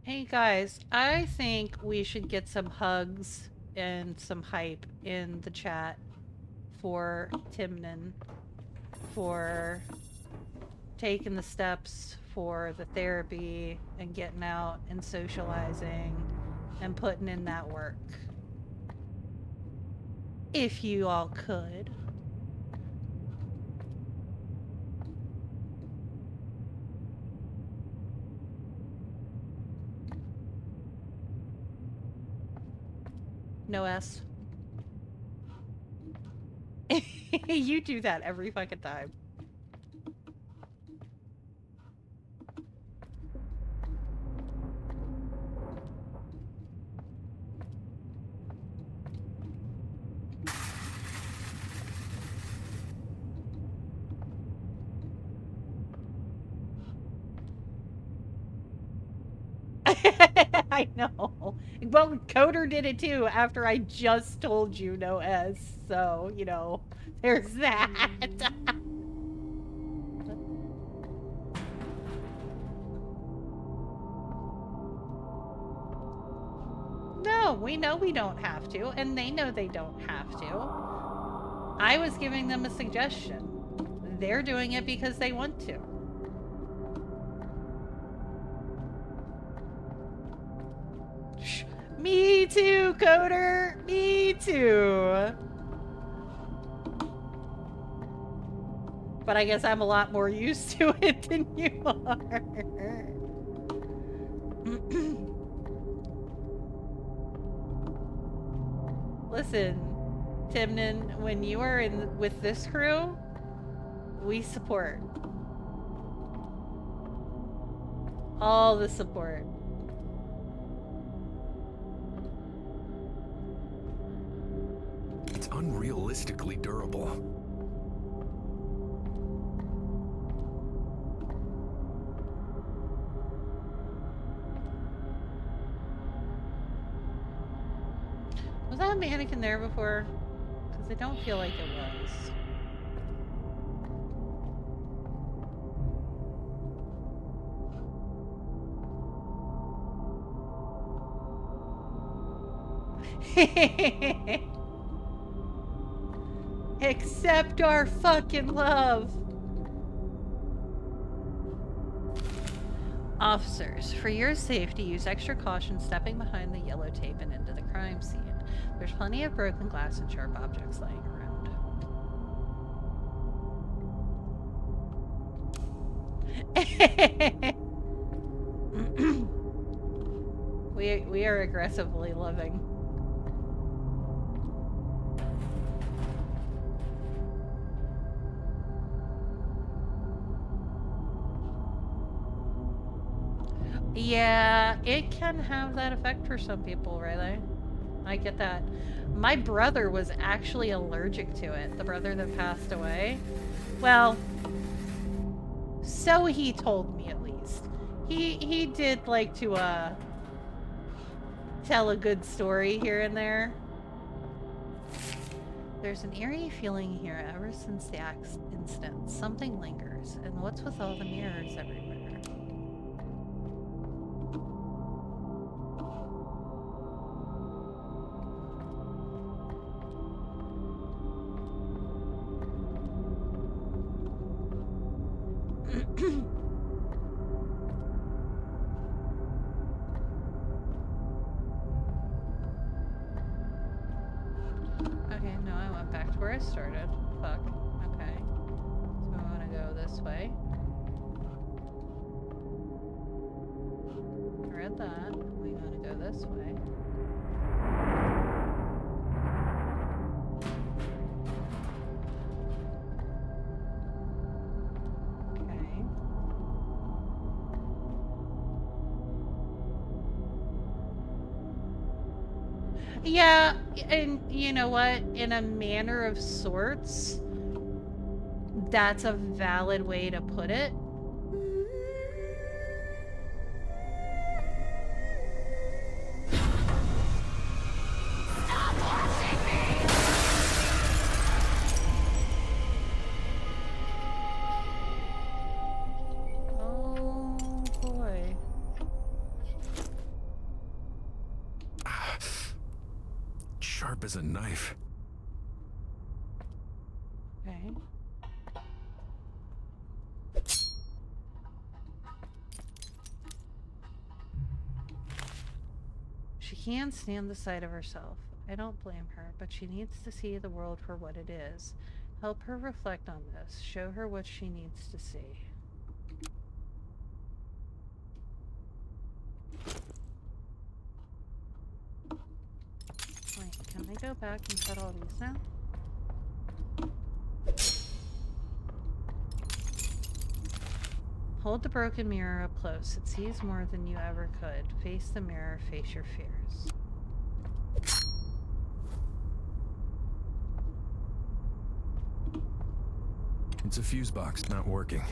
Hey guys, I think we should get some hugs and some hype in the chat for Timnan for taking the steps for the therapy and getting out and socializing and putting in that work. If you all could. No S. You do that every fucking time. I know. Well, Coder did it too after I just told you no S. So, you know, there's that. No, we know we don't have to, and they know they don't have to. I was giving them a suggestion. They're doing it because they want to. Me too, Coder! Me too! But I guess I'm a lot more used to it than you are. Listen, Timnan, when you are in with this crew, we support. All the support. It's unrealistically durable. Was that a mannequin there before? Because I don't feel like it was. Accept our fucking love. Officers, for your safety, use extra caution stepping behind the yellow tape and into the crime scene. There's plenty of broken glass and sharp objects lying around. We are aggressively loving. Yeah, it can have that effect for some people, really. I get that. My brother was actually allergic to it. The brother that passed away. Well, so he told me, at least. He did like to tell a good story here and there. There's an eerie feeling here ever since the incident. Something lingers. And what's with all the mirrors everywhere? Okay, no, I went back to where I started. Fuck. Okay. So we want to go this way. I read that. We want to go this way. Okay. Yeah, and you know what? In a manner of sorts, that's a valid way to put it. Oh boy. Sharp as a knife. Okay. She can't stand the sight of herself. I don't blame her, but she needs to see the world for what it is. Help her reflect on this. Show her what she needs to see. Wait, can I go back and cut all these now? Hold the broken mirror up close. It sees more than you ever could. Face the mirror, face your fears. It's a fuse box, not working.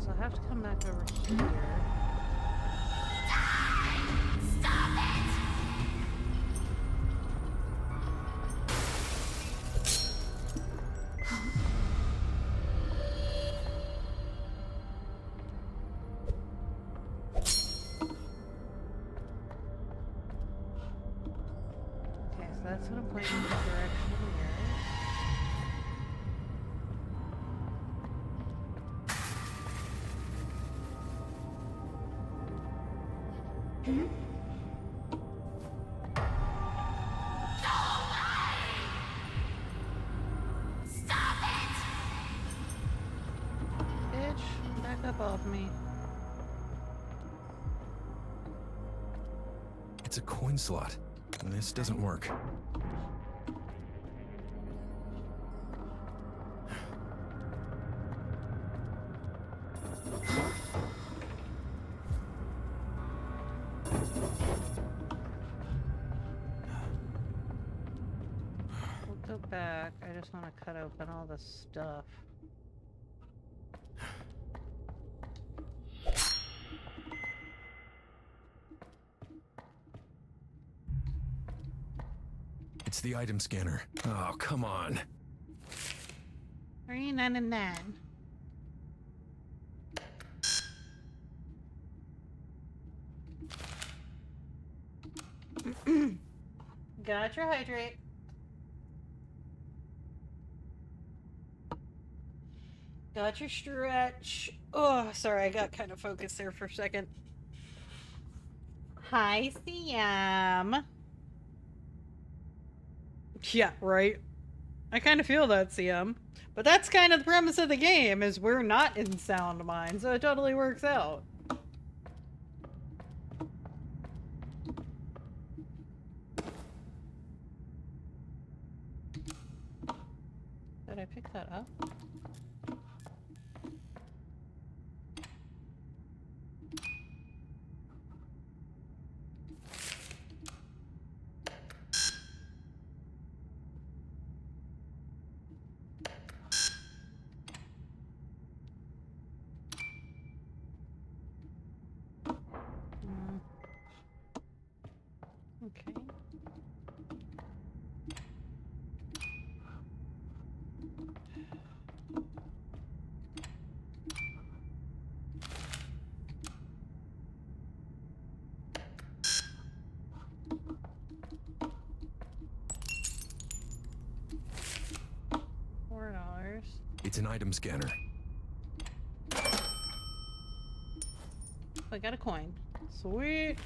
So I have to come back over here. Okay, so that's gonna point me in the direction here. Bitch, back up off me. It's a coin slot. This doesn't work. We'll go back. I just want to cut open all the stuff. It's the item scanner. Oh, come on. 399. Got your hydrate. Got your stretch. Oh, sorry, I got kind of focused there for a second. Hi, Siam. Yeah, right. I kind of feel that, Siam. But that's kind of the premise of the game, is we're not in sound mind, so it totally works out. Did I pick that up? Okay. $4. It's an item scanner. I got a coin. Sweet.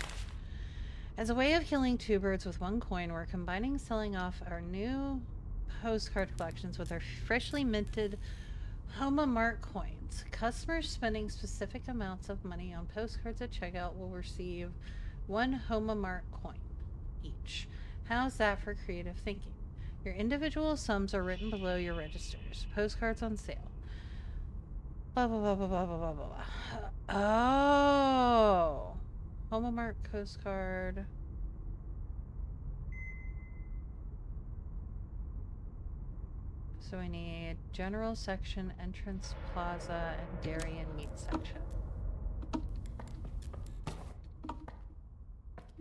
As a way of killing two birds with one coin, we're combining selling off our new postcard collections with our freshly minted HomaMart coins. Customers spending specific amounts of money on postcards at checkout will receive one HomaMart coin each. How's that for creative thinking? Your individual sums are written below your registers. Postcards on sale. Blah, blah, blah, blah, blah, blah, blah, blah. Oh. HomaMart postcard. So we need general section, entrance, plaza, and dairy and meat section.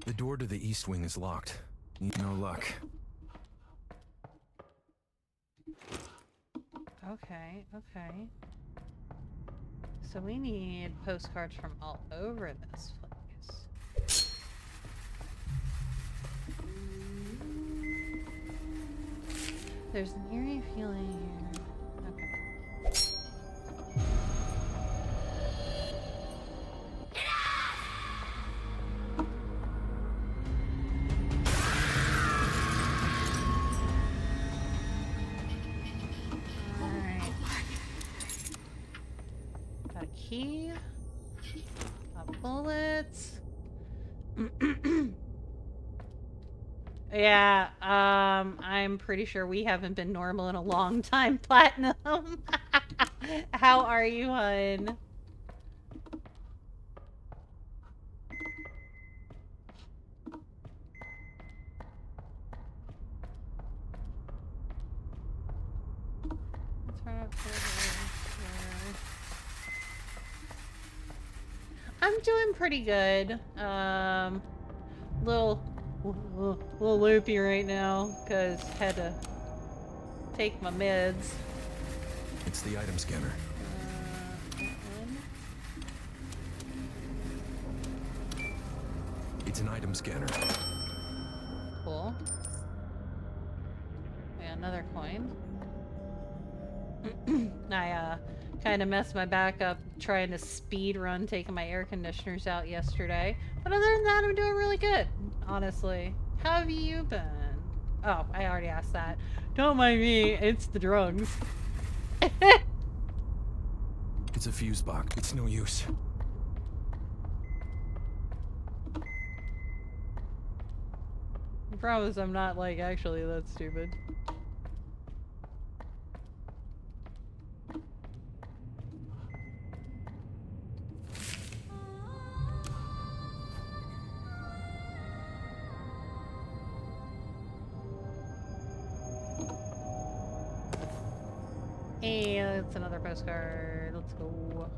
The door to the east wing is locked. No luck. Okay, okay. So we need postcards from all over this place. There's an eerie feeling here. Okay. Alright. Got a key. Got bullets. Yeah, I'm pretty sure we haven't been normal in a long time, Platinum. How are you, hun? I'm doing pretty good. Little loopy right now because had to take my meds. It's the item scanner. It's an item scanner. Cool. Yeah, another coin. I kind of messed my back up trying to speed run taking my air conditioners out yesterday. But other than that, I'm doing really good, honestly. How have you been? Oh, I already asked that. Don't mind me, it's the drugs. It's a fuse box. It's no use. promise I'm not, like, actually that stupid. Hey, that's another postcard. Let's go.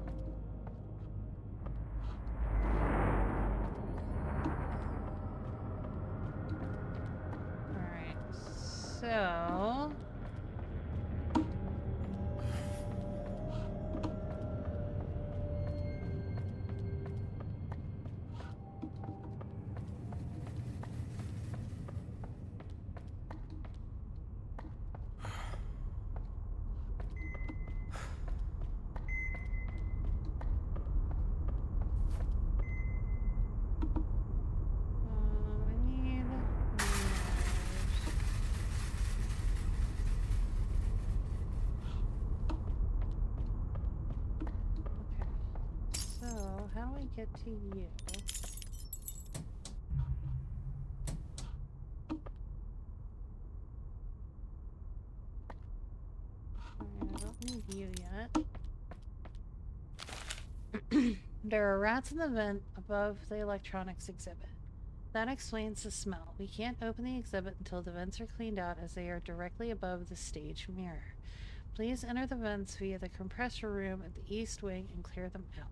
Alright, so... I need mirrors. Okay. So, how do I get to you? Alright, I don't need you yet. There are rats in the vent above the electronics exhibit. That explains the smell. We can't open the exhibit until the vents are cleaned out, as they are directly above the stage mirror. Please enter the vents via the compressor room at the east wing and clear them out.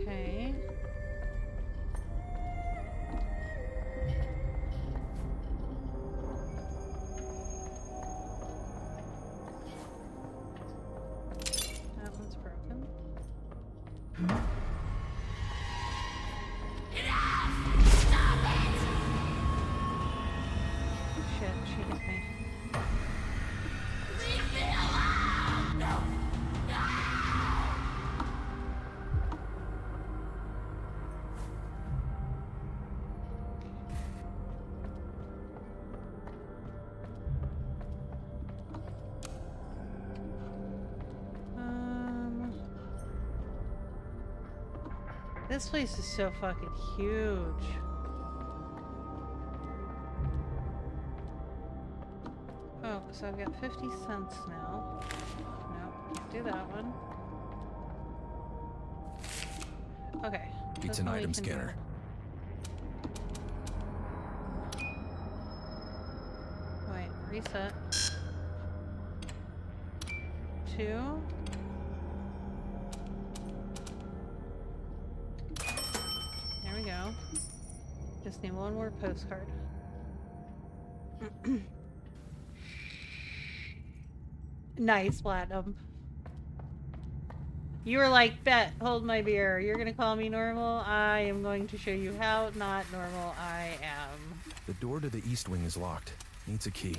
Okay. That one's broken. Shit, she hit me. This place is so fucking huge. Oh, so I've got 50 cents now. Nope, can't do that one. Okay. It's that's an what we item can do. scanner. Wait, reset. 2. There we go. Just need one more postcard. Nice, Platinum. You were like, bet, hold my beer. You're gonna call me normal? I am going to show you how not normal I am. The door to the east wing is locked. Needs a key.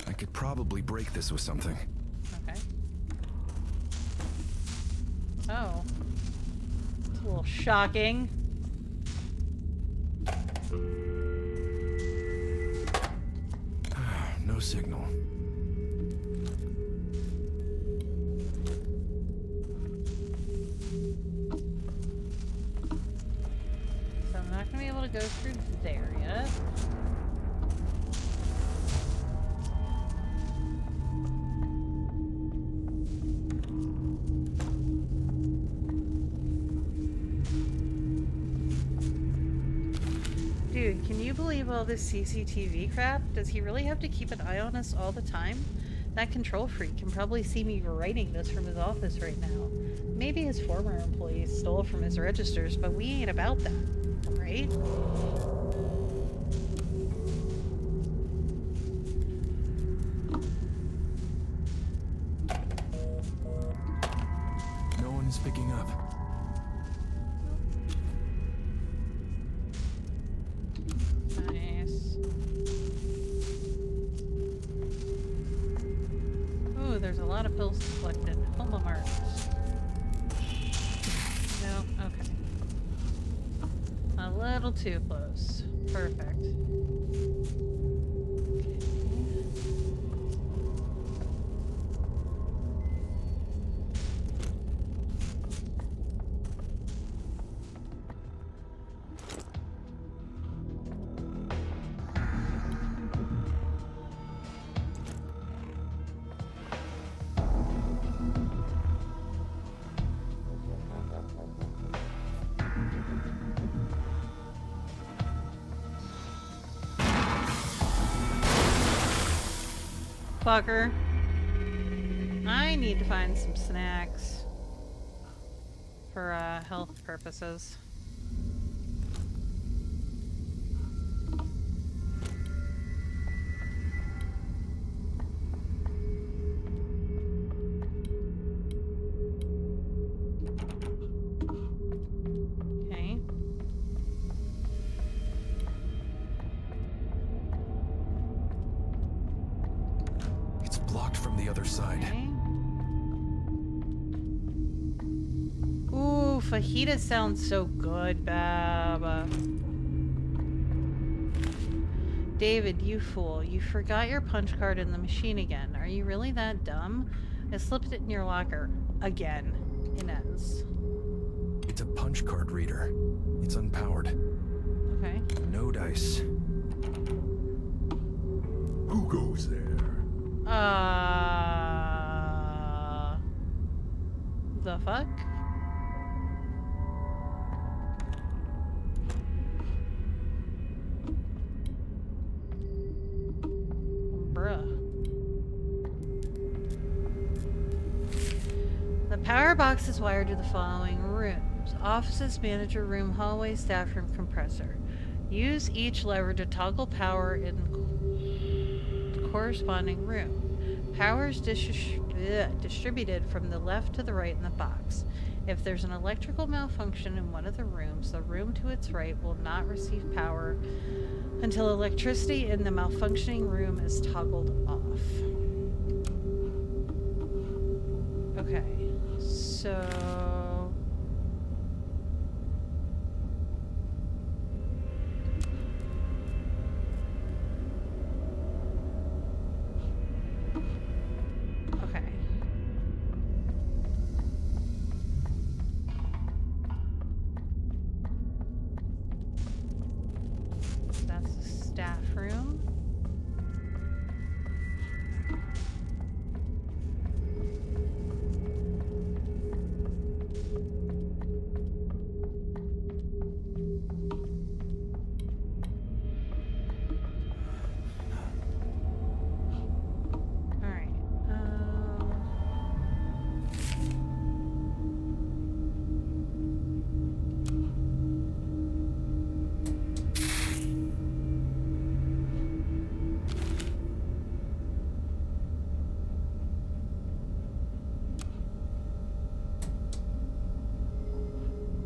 I could probably break this with something. Okay. Oh. It's a little shocking. No signal. So I'm not gonna be able to go through there yet. Dude, can you believe all this CCTV crap? Does he really have to keep an eye on us all the time? That control freak can probably see me writing this from his office right now. Maybe his former employees stole from his registers, but we ain't about that, right? No one is picking up. Nice. Ooh, there's a lot of pills collected. Homo marks. No, okay. A little too close. Perfect. Okay. fucker. I need to find some snacks for health purposes. Okay. It's blocked from the other side. Okay. Ooh, fajita sounds so good, Bab. David, you fool. You forgot your punch card in the machine again. Are you really that dumb? I slipped it in your locker. Again. Inez. It's a punch card reader. It's unpowered. Okay. No dice. Who goes there? The fuck? Bruh. The power box is wired to the following rooms: offices, manager room, hallway, staff room, compressor. Use each lever to toggle power in the corresponding room. Power is distributed from the left to the right in the box. If there's an electrical malfunction in one of the rooms, the room to its right will not receive power until electricity in the malfunctioning room is toggled off. Okay, so... Okay. That's the staff room. All right.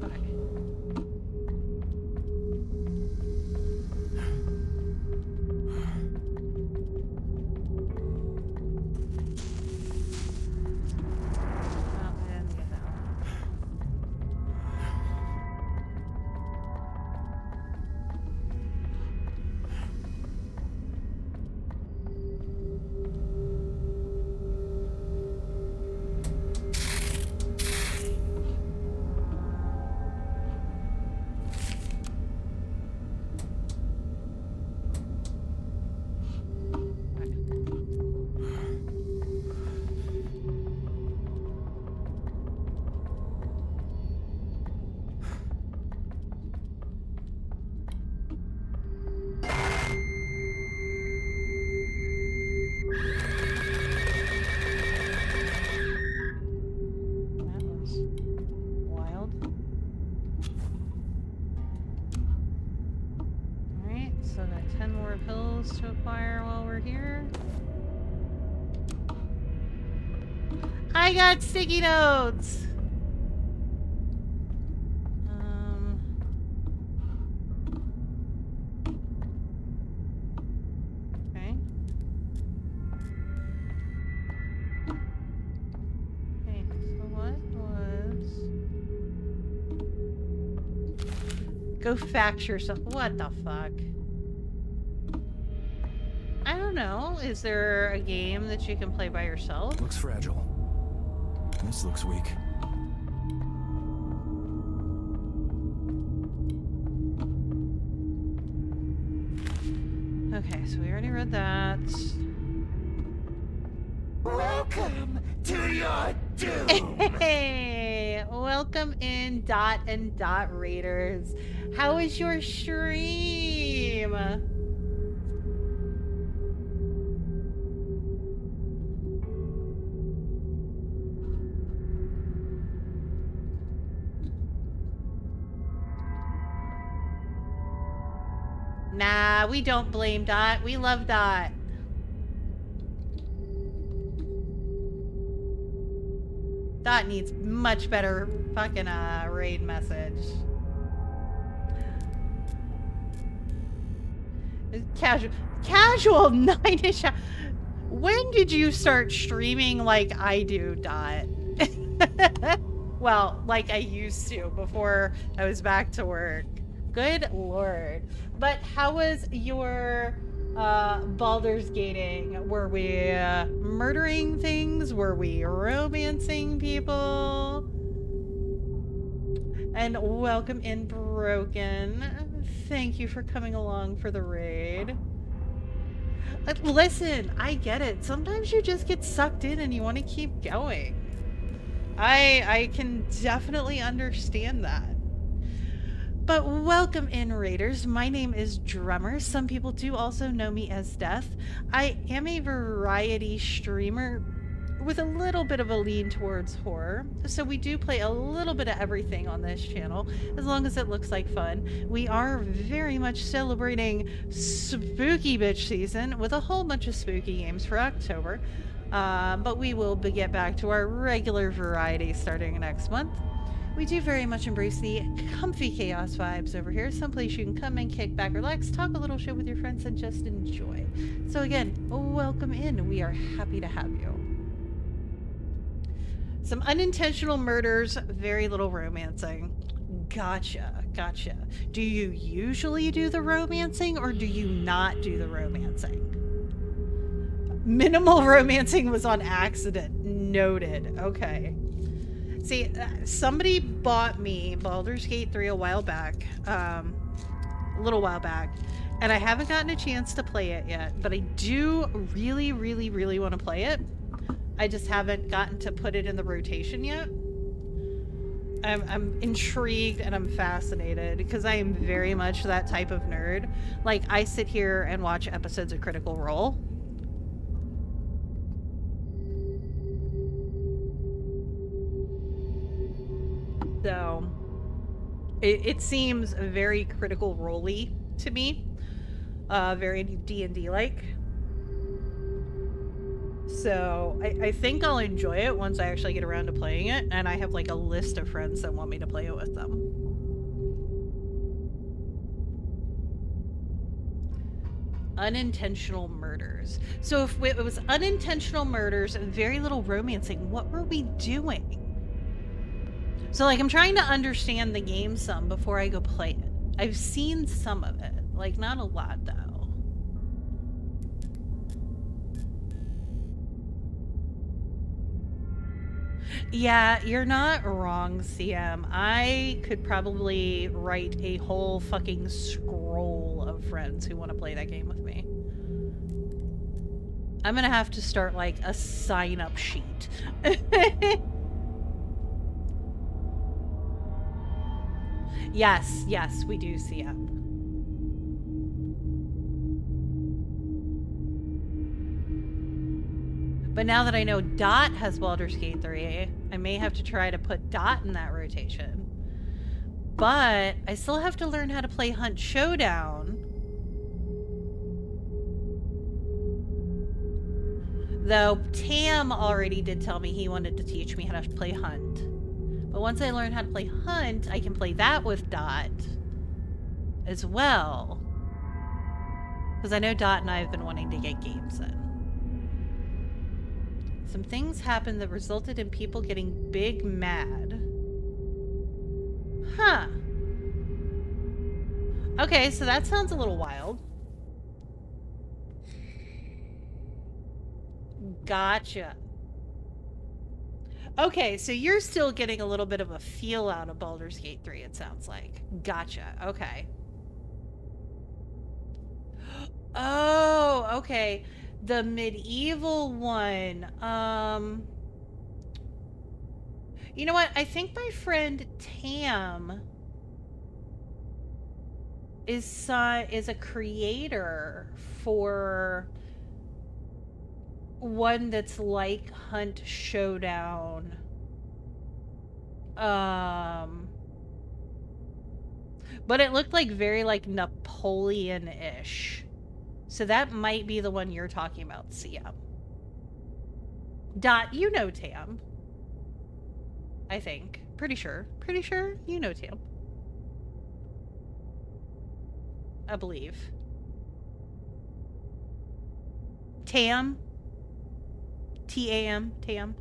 Okay. Oh, I didn't get that one. That was wild. Alright, so got 10 more pills to acquire while we're here. I got sticky notes! Okay. Okay, so what was... Go fax yourself. What the fuck? I don't know. Is there a game that you can play by yourself? Looks fragile. This looks weak. Okay, so we already read that. Welcome to your doom! Hey, welcome in Dot and Dot Raiders. How was your stream? Nah, we don't blame Dot. We love Dot. Dot needs much better fucking raid message. Casual 9-ish. When did you start streaming like I do, Dot? Well, like I used to before I was back to work. Good lord. But how was your Baldur's Gating? Were we murdering things? Were we romancing people? And welcome in, Broken. Thank you for coming along for the raid. Listen, I get it. Sometimes you just get sucked in and you want to keep going. I can definitely understand that. But welcome in, Raiders. My name is Drummer. Some people do also know me as Death. I am a variety streamer with a little bit of a lean towards horror. So we do play a little bit of everything on this channel, as long as it looks like fun. We are very much celebrating Spooky Bitch season with a whole bunch of spooky games for October. But we will get back to our regular variety starting next month. We do very much embrace the comfy chaos vibes over here. Someplace you can come and kick back, relax, talk a little shit with your friends, and just enjoy. So again, welcome in. We are happy to have you. Some unintentional murders, very little romancing. Gotcha, gotcha. Do you usually do the romancing, or do you not do the romancing? Minimal romancing was on accident. Noted. Okay. See, somebody bought me Baldur's Gate 3 a while back, a little while back, and I haven't gotten a chance to play it yet, but I do really, really, really want to play it. I just haven't gotten to put it in the rotation yet. I'm intrigued and I'm fascinated because I am very much that type of nerd. Like, I sit here and watch episodes of Critical Role. So, it seems very Critical Role-y to me. Very D&D-like. So, I think I'll enjoy it once I actually get around to playing it, and I have like a list of friends that want me to play it with them. Unintentional murders. So if it was unintentional murders and very little romancing, what were we doing? So, like, I'm trying to understand the game some before I go play it. I've seen some of it. Like, not a lot, though. Yeah, you're not wrong, CM. I could probably write a whole fucking scroll of friends who want to play that game with me. I'm gonna have to start, like, a sign-up sheet. Yes, yes, we do see up. But now that I know Dot has Baldur's Gate 3, I may have to try to put Dot in that rotation. But I still have to learn how to play Hunt Showdown. Though Tam already did tell me he wanted to teach me how to play Hunt. But once I learn how to play Hunt, I can play that with Dot as well. Because I know Dot and I have been wanting to get games in. Some things happened that resulted in people getting big mad. Huh. Okay, so that sounds a little wild. Gotcha. Okay, so you're still getting a little bit of a feel out of Baldur's Gate 3, it sounds like. Gotcha, okay. Oh, okay. The medieval one. You know what? I think my friend Tam is a creator for one that's like Hunt Showdown. But it looked like very like Napoleon-ish. So that might be the one you're talking about, CM. Dot, you know Tam. I think. Pretty sure. Pretty sure you know Tam. I believe. Tam? T-A-M? Tam?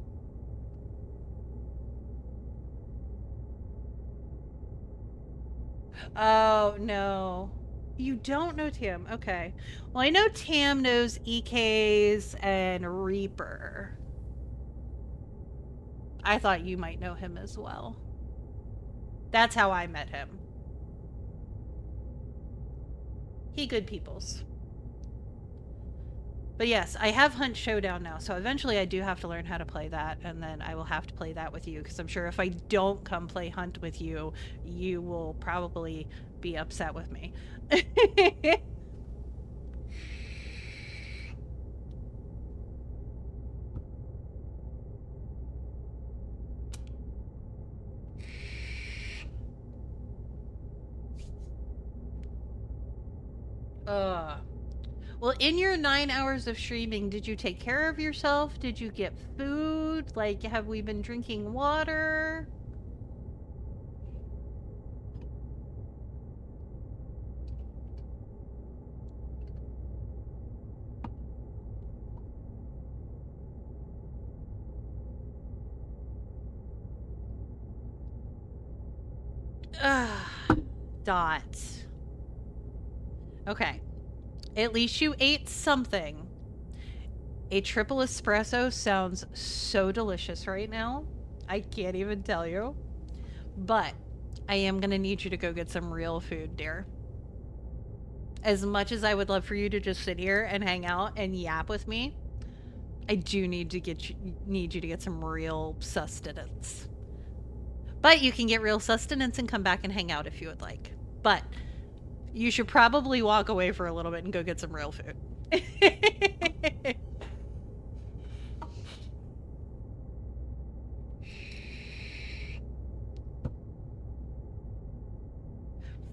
Oh, no. You don't know Tam. Okay. Well, I know Tam knows EKs and Reaper. I thought you might know him as well. That's how I met him. He good peoples. But yes, I have Hunt Showdown now, so eventually I do have to learn how to play that, and then I will have to play that with you, because I'm sure if I don't come play Hunt with you, you will probably be upset with me. Well, in your 9 hours of streaming, did you take care of yourself? Did you get food? Like, have we been drinking water? Dot. Okay. At least you ate something. A triple espresso sounds so delicious right now. I can't even tell you. But I am going to need you to go get some real food, dear. As much as I would love for you to just sit here and hang out and yap with me, I do need you to get some real sustenance. But you can get real sustenance and come back and hang out if you would like. But you should probably walk away for a little bit and go get some real food.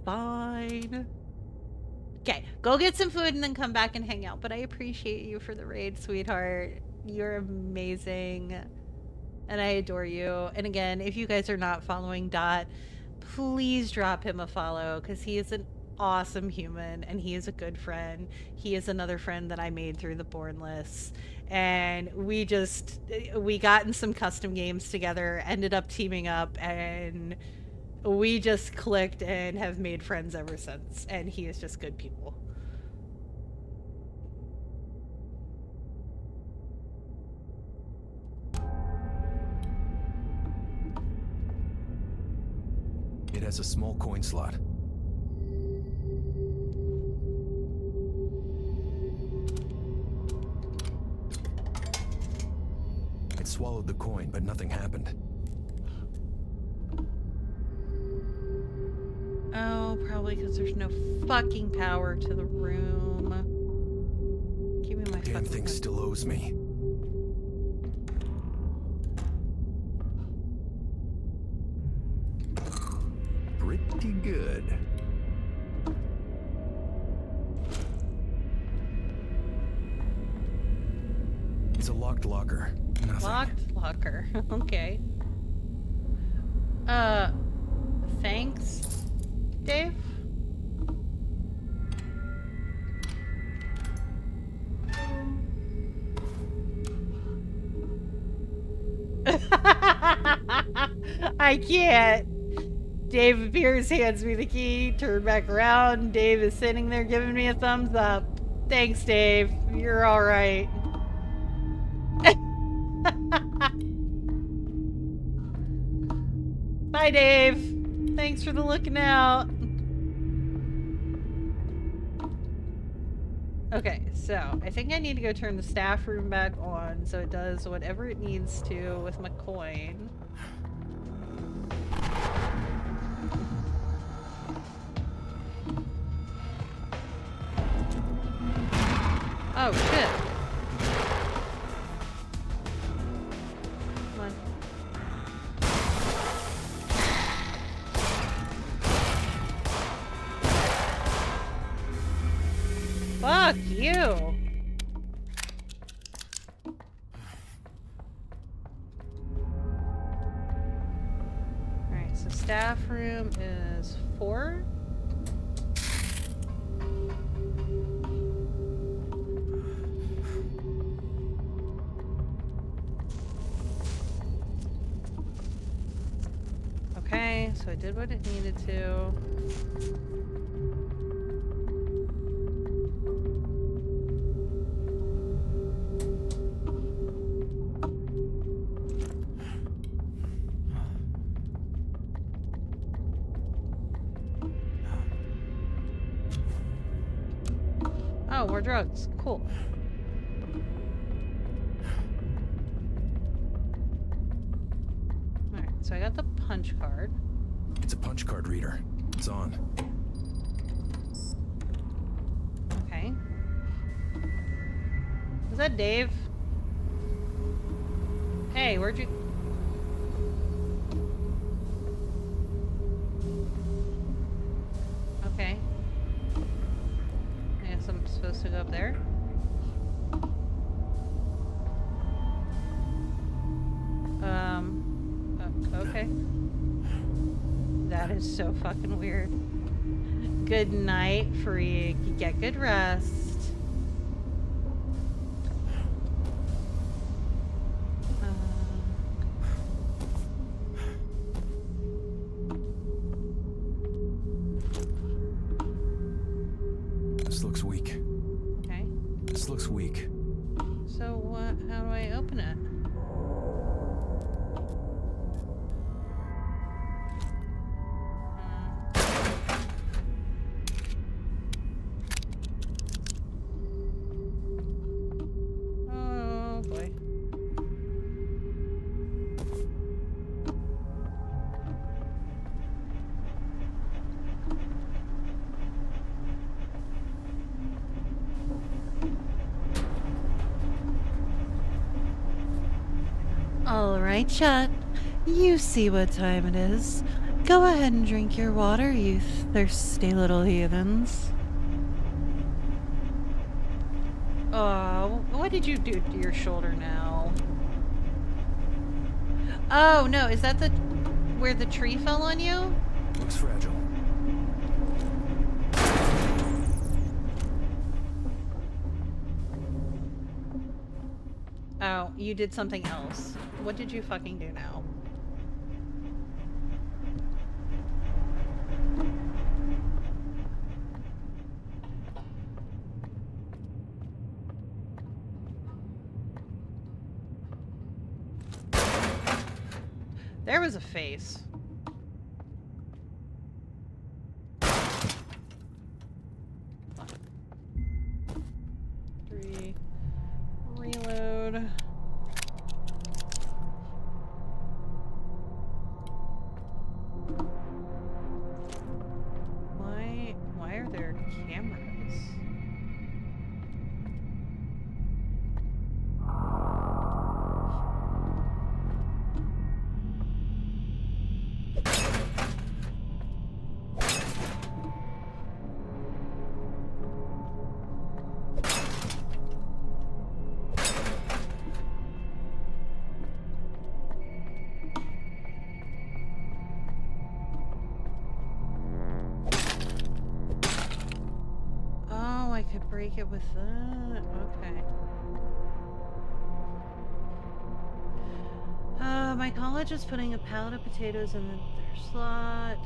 Fine. Okay, go get some food and then come back and hang out. But I appreciate you for the raid, sweetheart. You're amazing. And I adore you. And again, if you guys are not following Dot, please drop him a follow, because he is an awesome human and he is a good friend. He is another friend that I made through the Bornless, and we got in some custom games together, ended up teaming up, and we just clicked and have made friends ever since, and he is just good people. It has a small coin slot. It swallowed the coin, but nothing happened. Oh, probably because there's no fucking power to the room. Give me my Damn fucking thing still owes me. Pretty good. It's a locked locker. Nothing. Locked locker. Okay. Thanks, Dave? I can't. Dave appears, hands me the key, turn back around. Dave is sitting there giving me a thumbs up. Thanks, Dave. You're alright. Bye, Dave. Thanks for the looking out. Okay, so I think I need to go turn the staff room back on so it does whatever it needs to with my coin. Oh, shit. Come on. Fuck you. Alright, so staff room is 4. Okay, so I did what it needed to. Oh, more drugs. Cool. Alright, so I got the punch card. It's a punch card reader. It's on. Okay. Was that Dave? Hey, where'd you... Okay. I guess I'm supposed to go up there. Okay. That is so fucking weird. Good night, freak. You get good rest. This looks weak. Okay. This looks weak. So what? How do I open it? Oh boy. All right, chat. You see what time it is. Go ahead and drink your water, you thirsty little heathens. Oh, what did you do to your shoulder now? Oh, no, is that the where the tree fell on you? Looks fragile. Oh, you did something else. What did you fucking do now? There was a face. Three. Reload. Why are there cameras? Oh, I could break it with that. Okay. My college is putting a pallet of potatoes in their slot.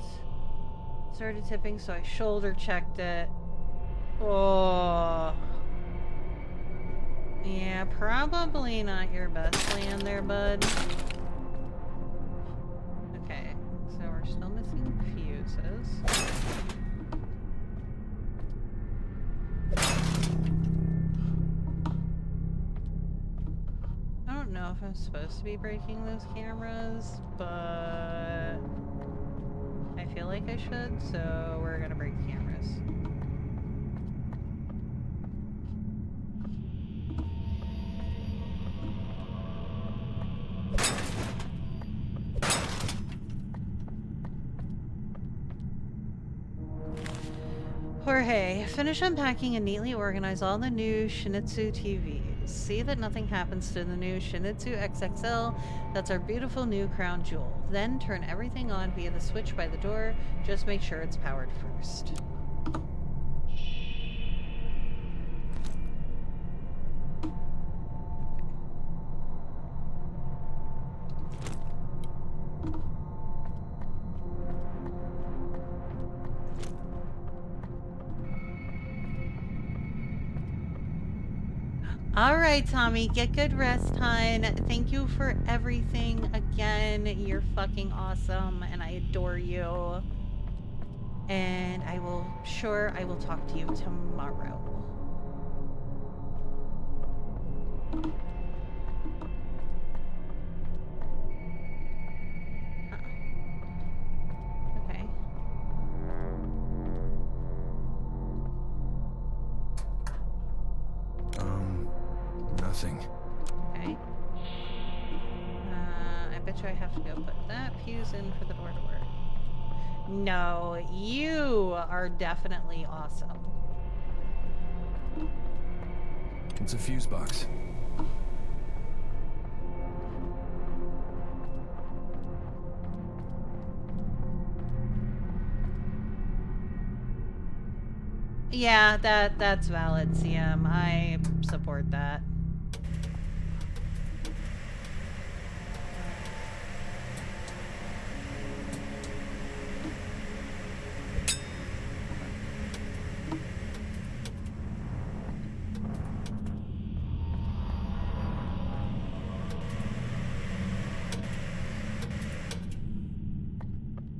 Started tipping, so I shoulder checked it. Oh. Yeah, probably not your best plan there, bud. Okay, so we're still missing fuses. I don't know if I'm supposed to be breaking those cameras, but I feel like I should, so we're gonna break the cameras. Jorge, finish unpacking and neatly organize all the new Shinizu TVs. See that nothing happens to the new Shinizu XXL. That's our beautiful new crown jewel. Then turn everything on via the switch by the door. Just make sure it's powered first. All right, Tommy, get good rest, hon. Thank you for everything again. You're fucking awesome, and I adore you. And I will talk to you tomorrow. Okay. Nothing. Okay. I bet you I have to go put that fuse in for the door to work. No, you are definitely awesome. It's a fuse box. Yeah, that's valid, CM. I support that.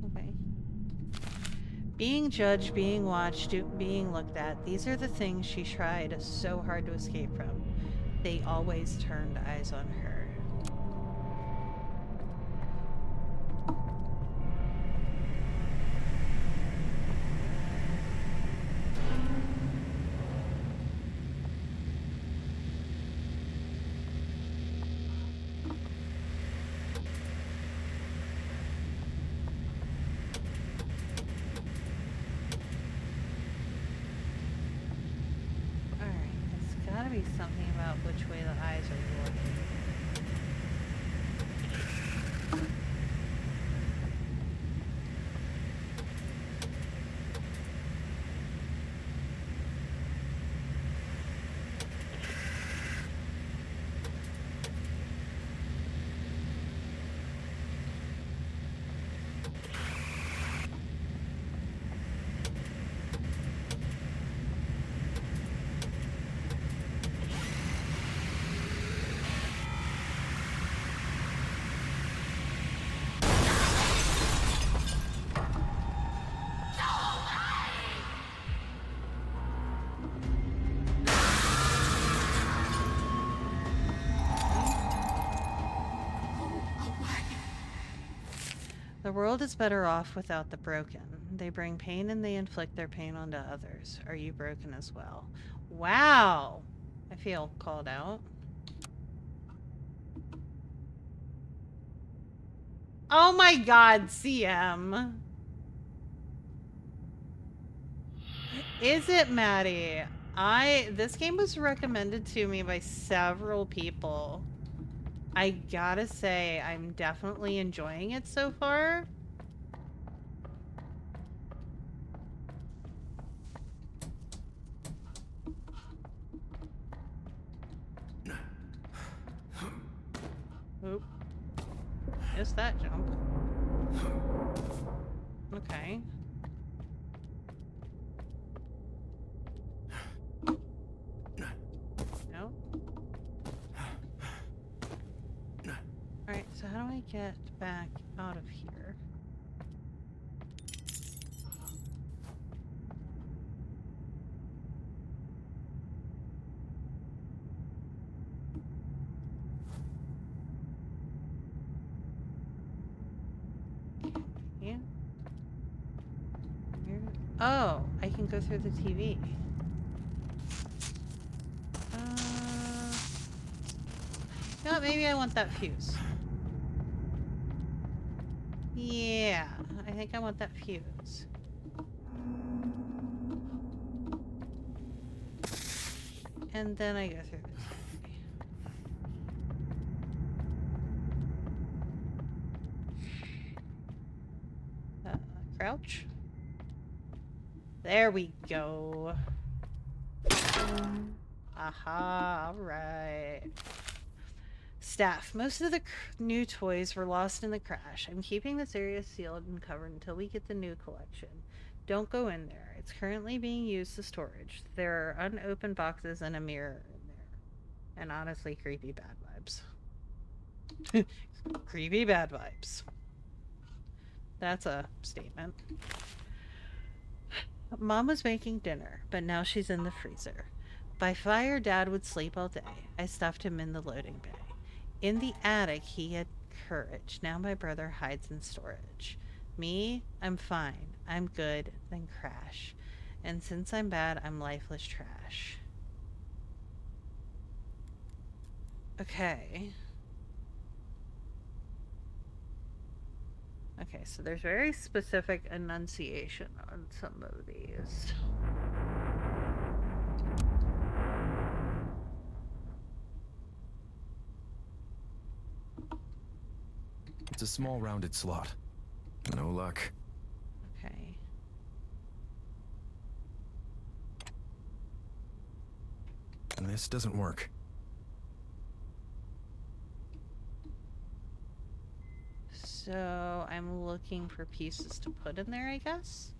Okay. Being judged, being watched, being looked at, these are the things she tried so hard to escape from. They always turned eyes on her. Alright, there's gotta be something about which way the eyes are looking. The world is better off without the broken. They bring pain and they inflict their pain onto others. Are you broken as well? Wow! I feel called out. Oh my god, CM! Is it, Maddie? This game was recommended to me by several people. I gotta say, I'm definitely enjoying it so far. Oop. Missed that jump. Okay. No. Alright, so how do I get back out of here? Yeah. Oh, I can go through the TV. No, maybe I want that fuse. Yeah, I think I want that fuse. and then I go through this way. Crouch. There we go. Aha, alright. Staff. Most of the new toys were lost in the crash. I'm keeping this area sealed and covered until we get the new collection. Don't go in there. It's currently being used as storage. There are unopened boxes and a mirror in there. And honestly, creepy bad vibes. Creepy bad vibes. That's a statement. Mom was making dinner, but now she's in the freezer. By fire, Dad would sleep all day. I stuffed him in the loading bay. In the attic, he had courage. Now my brother hides in storage. Me, I'm fine. I'm good, then crash. And since I'm bad, I'm lifeless trash. Okay. Okay, so there's very specific enunciation on some of these. It's a small rounded slot. No luck. Okay. And this doesn't work. So I'm looking for pieces to put in there, I guess.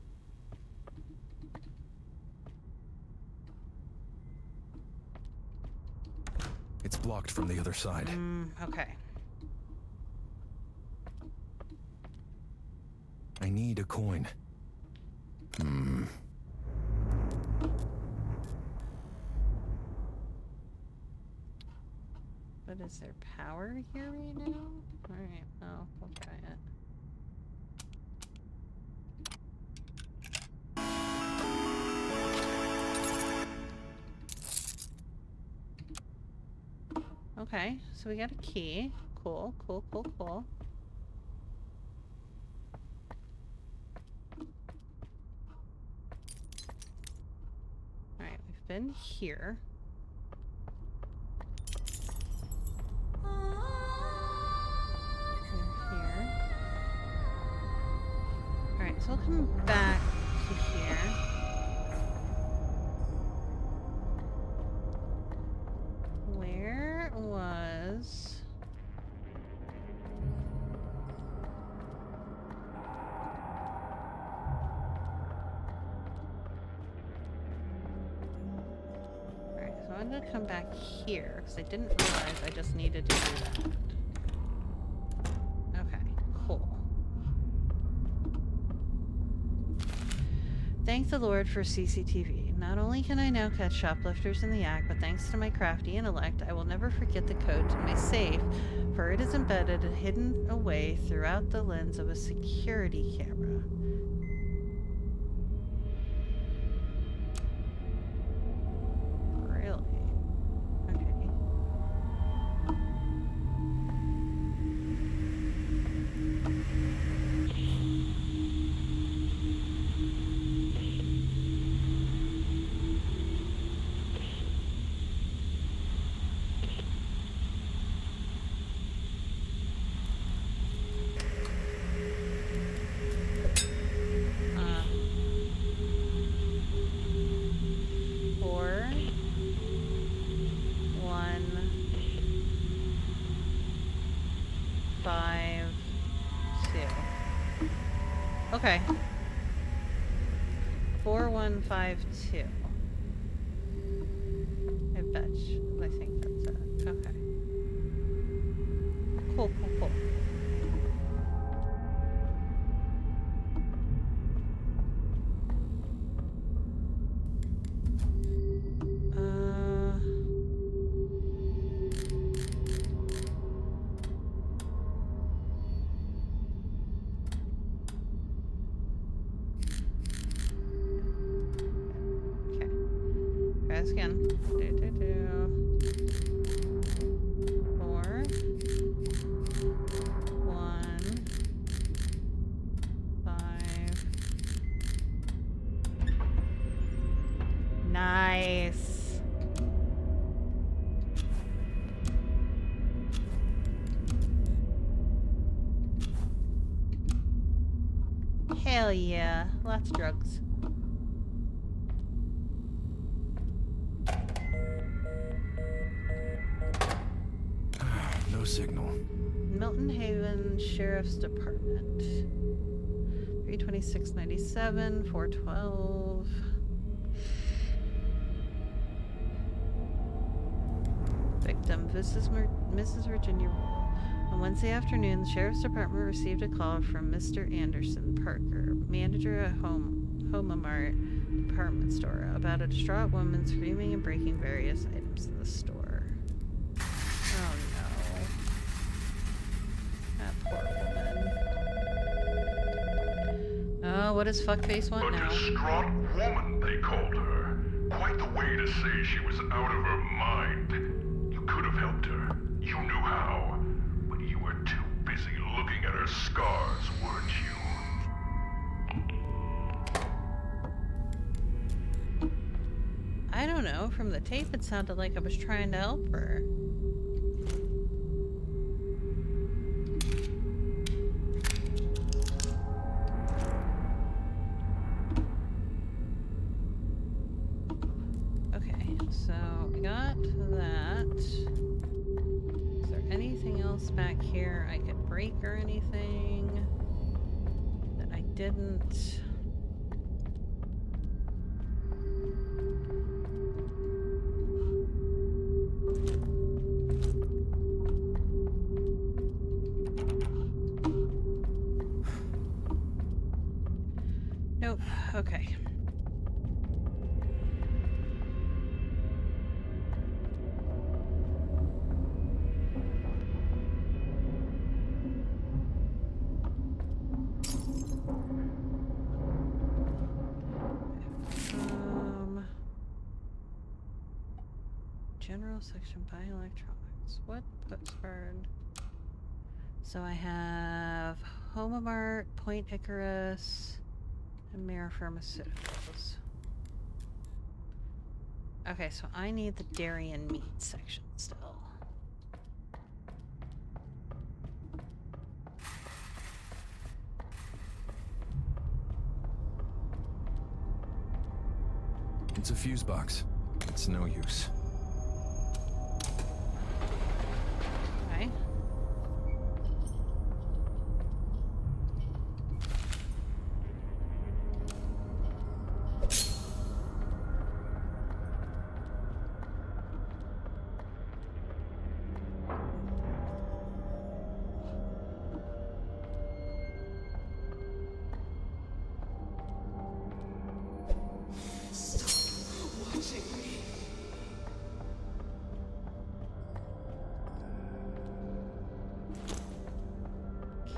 It's blocked from the other side. Okay. I need a coin. But is there power here right now? Alright, well, we'll try it. Okay, so we got a key. Cool, cool, cool, cool. Alright, we've been here. Alright, so I'll come back to here. Where was... Alright, so I'm gonna come back here, because I didn't realize I just needed to do that. Okay, cool. Thank the Lord for CCTV. Not only can I now catch shoplifters in the act, but thanks to my crafty intellect, I will never forget the code to my safe, for it is embedded and hidden away throughout the lens of a security camera. Really? Okay. Okay. 4152. I bet you. I think that's it. Okay. Cool, cool, cool. Again. 4 1 5. Nice. Hell yeah. Lots of drugs. No signal. Milton Haven Sheriff's Department. 32697, 412. Victim, Mrs. Virginia. On Wednesday afternoon, the Sheriff's Department received a call from Mr. Anderson Parker, manager at Homamart department store, about a distraught woman screaming and breaking various items in the store. Oh no. That poor woman. Oh, what does fuckface want A now? distraught woman, they called her. Quite the way to say she was out of her mind. You could have helped her. You knew how. But you were too busy looking at her scars, weren't you? I don't know. From the tape, it sounded like I was trying to help her. Okay, so we got that. Is there anything else back here I could break or anything that I didn't? Nope. Okay. General section bioelectronics. What postcard? So I have Homamart, Point Icarus, and Mira Pharmaceuticals. Okay, so I need the dairy and meat section still. It's a fuse box. It's no use. Okay.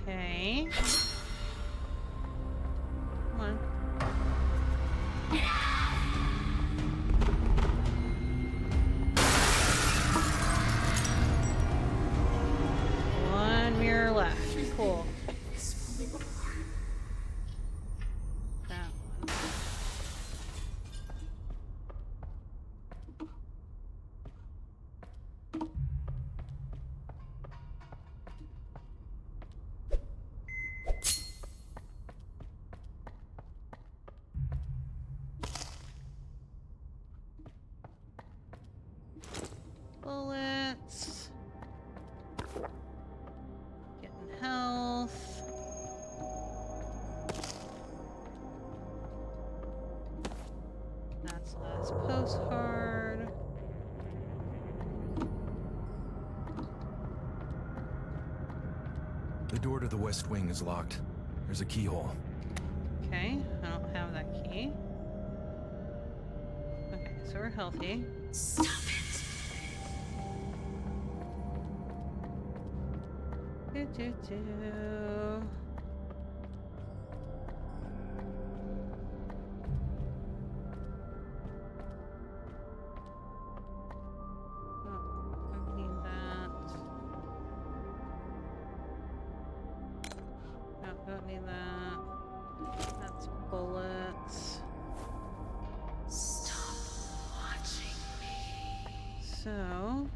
Okay. Come on. One mirror left. Cool. That one. Bullets. Getting health. That's the last postcard. The door to the west wing is locked. There's a keyhole. Okay, I don't have that key. Okay, so we're healthy. Stop it. Do. Oh, don't need that. No, don't need that. That's bullets. Stop watching me. So.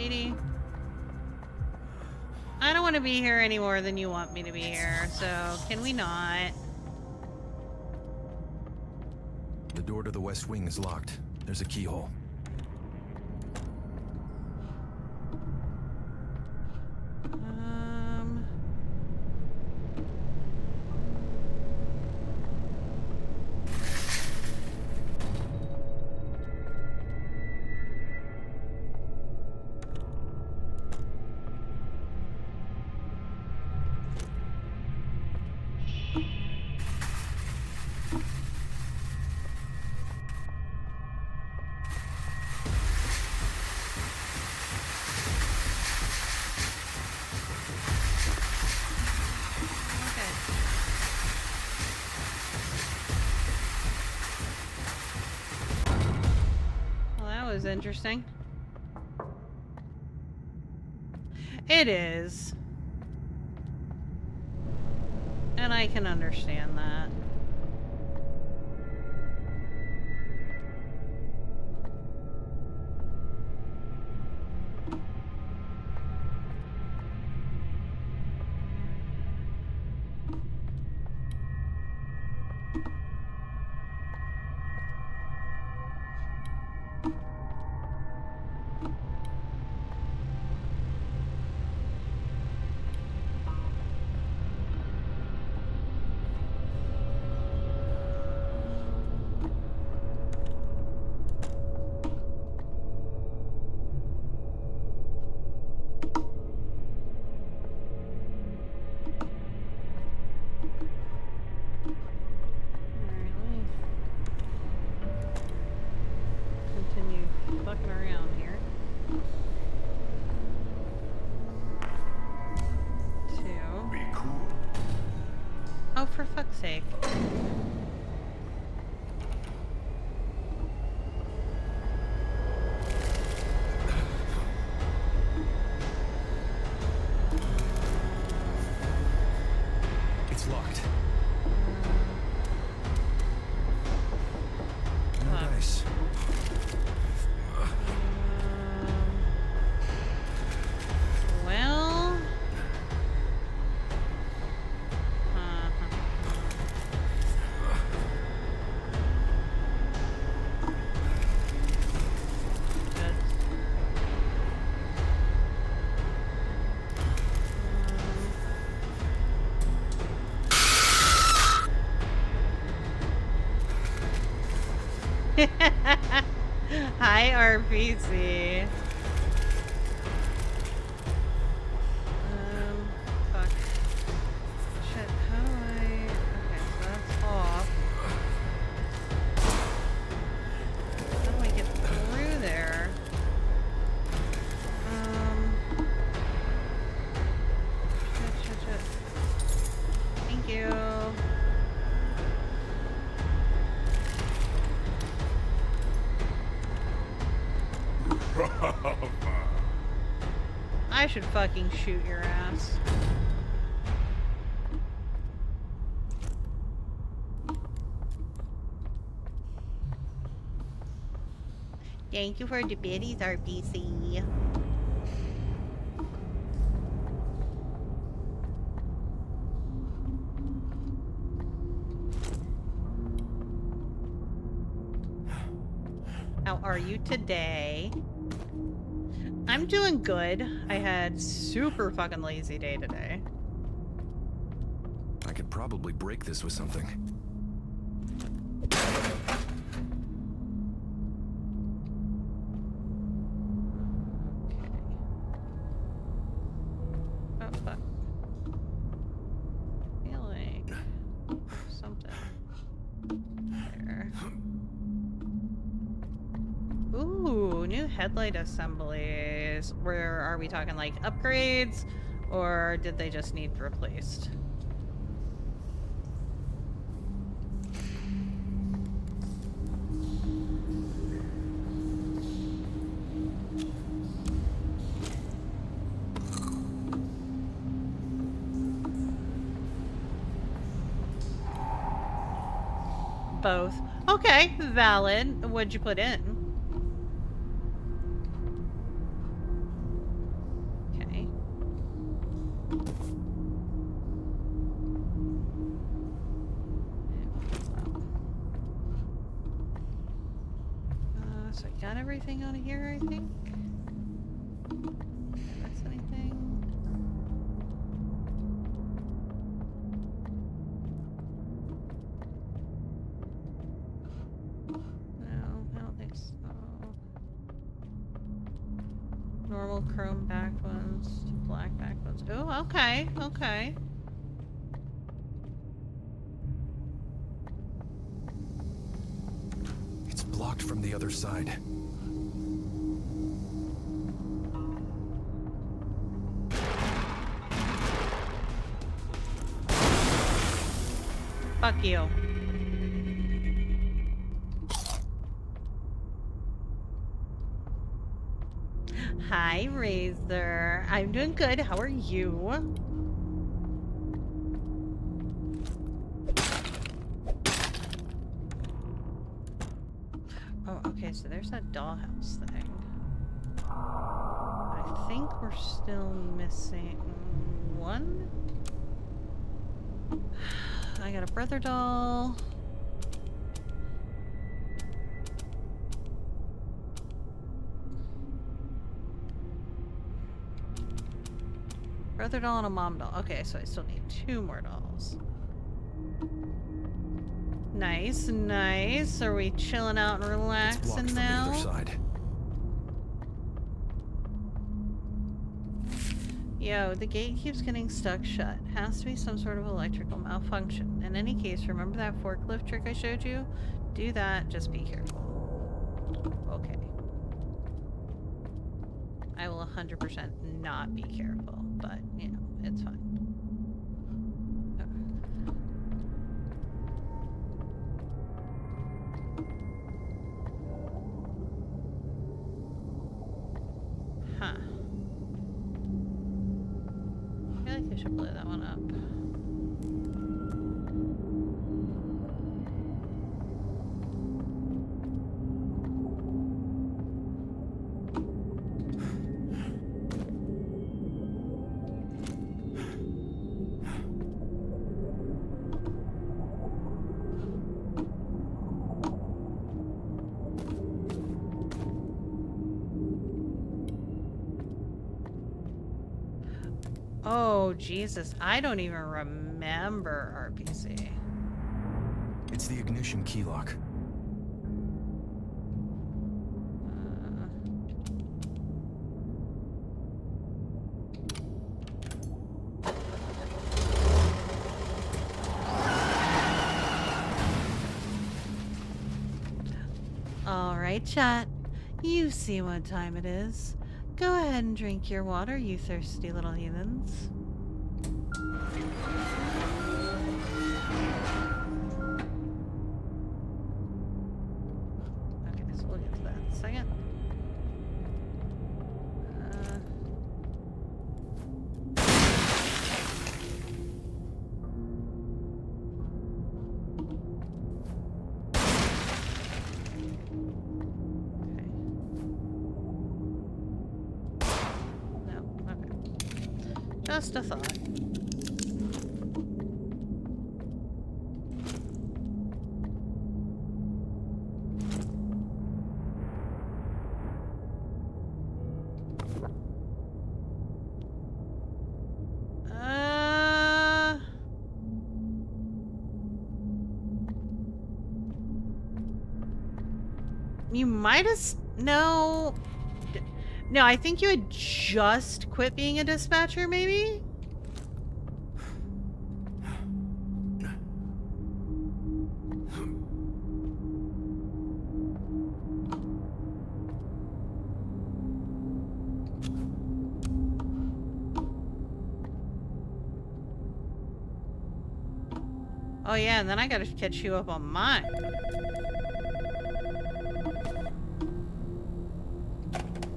lady. I don't want to be here any more than you want me to be here, so can we not? The door to the west wing is locked. There's a keyhole. Was interesting. It is. And I can understand that. For fuck's sake. It's locked. No dice. Well... Hi, RPC. Fuck. Shit, how do I... Okay, so that's off. How do I get through there? Shit. Thank you. I should fucking shoot your ass. Thank you for the biddies, RPC. How are you today? I'm doing good. I had super fucking lazy day today. I could probably break this with something. Oh fuck. I feel like there's something there. Ooh, new headlight assemblies. Where are we talking, like upgrades, or did they just need replaced? Both. Okay, valid. What'd you put in? everything out of here, I think. Did I miss anything? No, I don't think so. Normal chrome backed ones, black backed ones. Oh, okay, okay. It's blocked from the other side. Fuck you. Hi, Razor. I'm doing good. How are you? Oh, okay, so there's that dollhouse thing. I think we're still missing one. I got a brother doll. Brother doll and a mom doll. Okay, so I still need 2 more dolls. Nice, nice. Are we chilling out and It's blocked relaxing from now? the other side. Yo, the gate keeps getting stuck shut. Has to be some sort of electrical malfunction. In any case, remember that forklift trick I showed you? Do that, just be careful. Okay. I will 100% not be careful, but, you know, it's fine. Huh. I feel like I should blow that one up. Oh, Jesus. I don't even remember RPC. It's the ignition key lock. All right, chat. You see what time it is. Go ahead and drink your water, you thirsty little heathens. Okay, so we'll get to that in a second. Just a thought. You might have... No... No, I think you had just quit being a dispatcher, maybe? Oh yeah, and then I gotta catch you up on mine.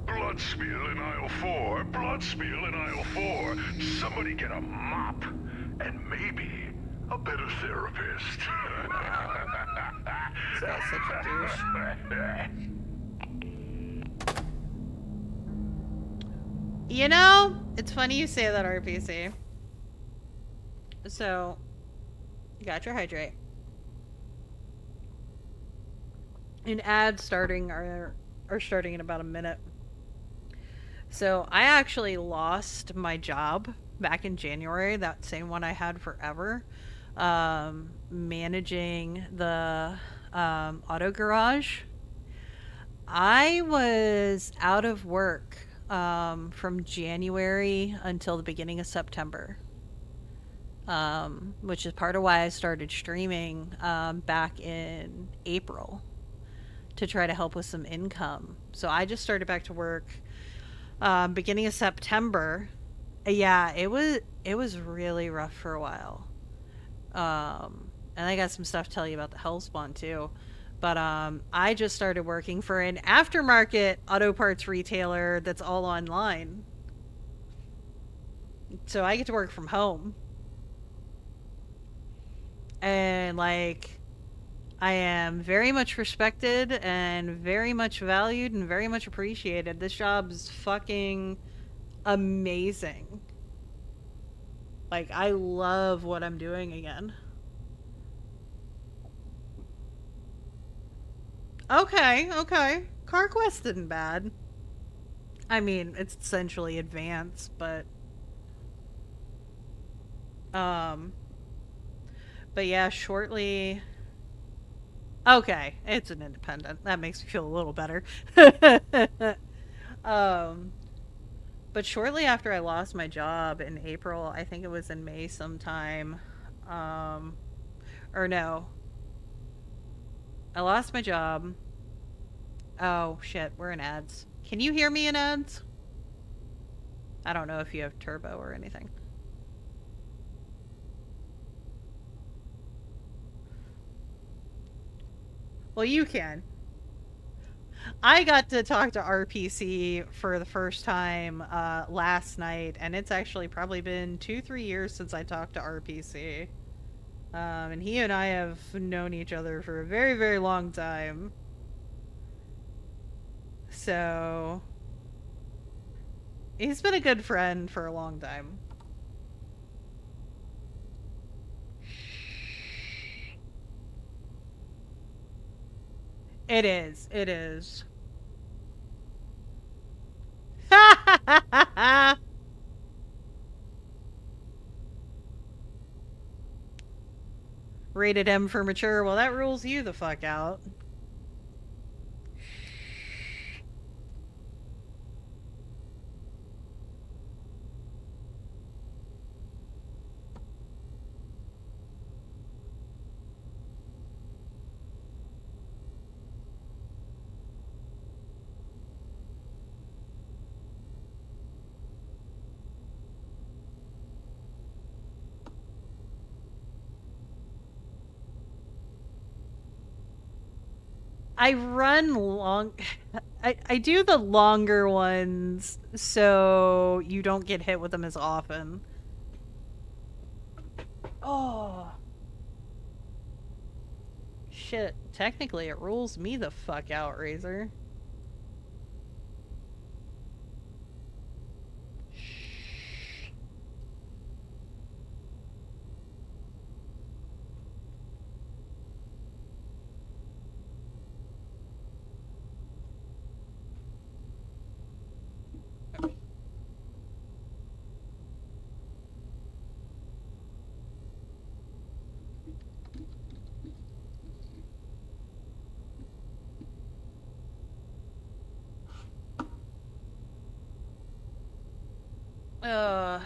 Blood spill in aisle 4. Blood spill in aisle 4. Somebody get a mop. And maybe a better therapist. That's such a douche. You know, it's funny you say that, RPC. So, you got your hydrate. An ad starting our or starting in about a minute. So I actually lost my job back in January, that same one I had forever, managing the auto garage. I was out of work from January until the beginning of September, which is part of why I started streaming back in April to try to help with some income. So I just started back to work beginning of September. Yeah, it was really rough for a while. And I got some stuff to tell you about the Hellspawn too. But I just started working for an aftermarket auto parts retailer that's all online. So I get to work from home. And like I am very much respected and very much valued and very much appreciated. This job is fucking amazing. Like, I love what I'm doing again. Okay, okay. CarQuest isn't bad. I mean, it's essentially advanced, but... But yeah, shortly... Okay, it's an independent. That makes me feel a little better. But shortly after I lost my job in April, I think it was in May sometime, or no, I lost my job. Oh, shit, we're in ads. Can you hear me in ads? I don't know if you have turbo or anything. Well, you can. I got to talk to RPC for the first time last night, and it's actually probably been 2-3 years since I talked to RPC. And he and I have known each other for a very, very long time. So, he's been a good friend for a long time. It is. It is. Rated M for mature. Well, that rules you the fuck out. I run long... I do the longer ones so you don't get hit with them as often. Oh. Shit. Technically, it rules me the fuck out, Razor.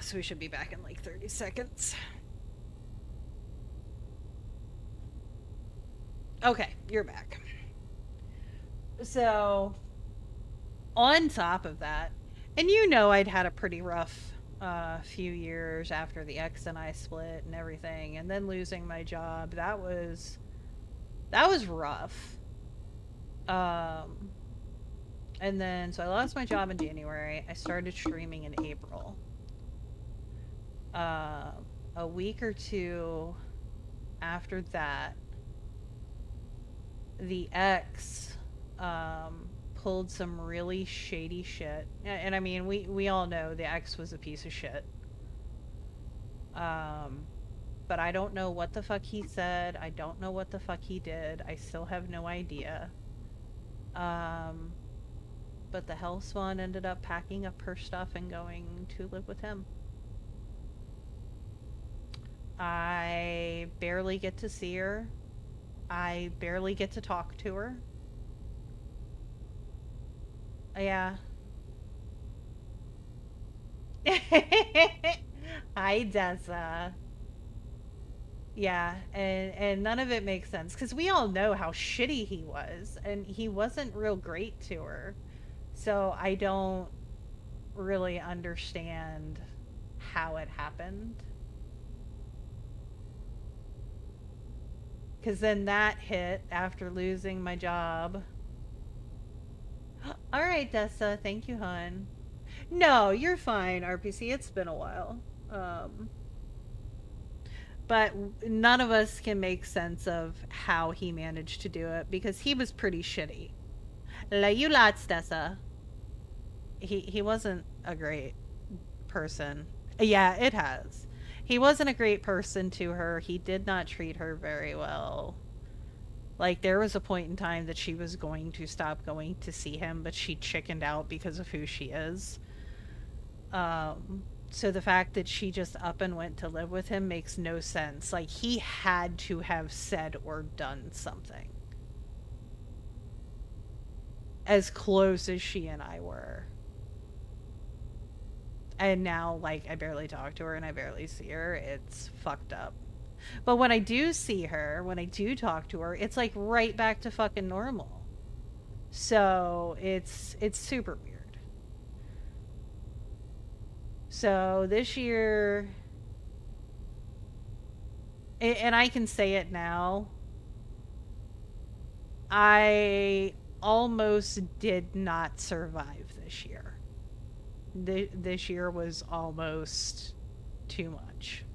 So we should be back in like 30 seconds. Okay, you're back. So, on top of that, and you know I'd had a pretty rough few years after the ex and I split and everything, and then losing my job, that was rough. And then, so I lost my job in January. I started streaming in April. A week or two after that, the ex pulled some really shady shit. And I mean, we all know the ex was a piece of shit. But I don't know what the fuck he said. I don't know what the fuck he did. I still have no idea. but the Hellspawn ended up packing up her stuff and going to live with him. I barely get to see her. I barely get to talk to her. Yeah. Hi, Dessa. Yeah, and none of it makes sense because we all know how shitty he was, and he wasn't real great to her. So I don't really understand how it happened. Because then that hit after losing my job. Alright, Dessa. Thank you, hon. No, you're fine, RPC. It's been a while. But none of us can make sense of how he managed to do it because he was pretty shitty. La you lots, Dessa. He wasn't a great person. Yeah, it has. He wasn't a great person to her. He did not treat her very well. Like, there was a point in time that she was going to stop going to see him, but she chickened out because of who she is. So the fact that she just up and went to live with him makes no sense. Like, he had to have said or done something. As close as she and I were. And now, like, I barely talk to her and I barely see her. It's fucked up. But when I do see her, when I do talk to her, it's like right back to fucking normal. So it's super weird. So this year, and I can say it now, I almost did not survive this year. This year was almost too much.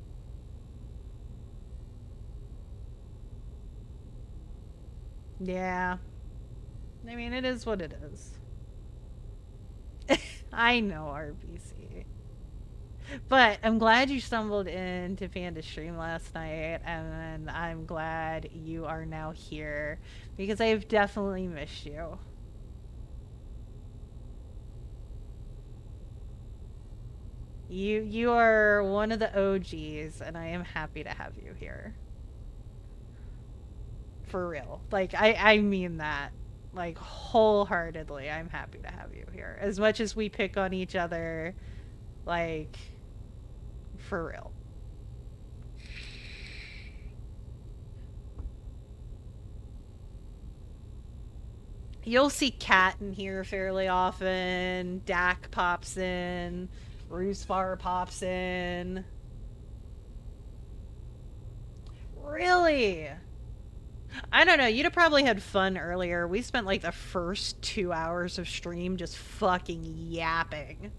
Yeah. I mean, it is what it is. I know, RBC. But I'm glad you stumbled into Panda's stream last night, and I'm glad you are now here, because I've definitely missed you. You are one of the OGs, and I am happy to have you here. For real. Like, I mean that. Like, wholeheartedly, I'm happy to have you here. As much as we pick on each other, like, for real. You'll see Kat in here fairly often. Dak pops in. Roosbar pops in. Really? I don't know. You'd have probably had fun earlier. We spent like the first 2 hours of stream just fucking yapping.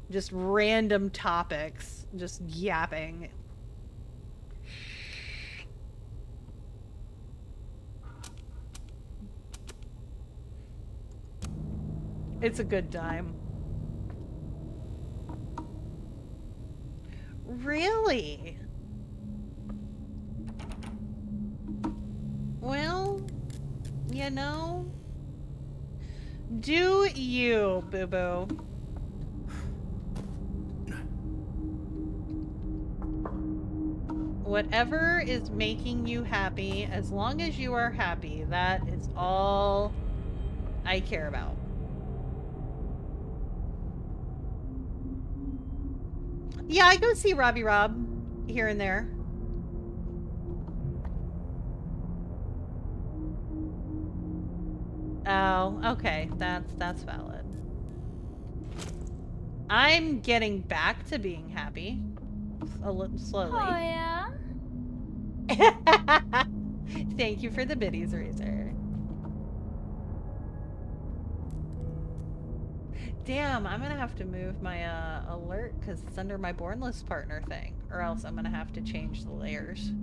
Just random topics. Just yapping. It's a good time. Really? Well, you know, do you, boo-boo? Whatever is making you happy, as long as you are happy, that is all I care about. Yeah, I go see Robbie Rob here and there. Oh, okay. That's valid. I'm getting back to being happy. A little slowly. Oh, yeah? Thank you for the biddies, Razor. Damn, I'm gonna have to move my alert because it's under my Bornless partner thing, or else I'm gonna have to change the layers.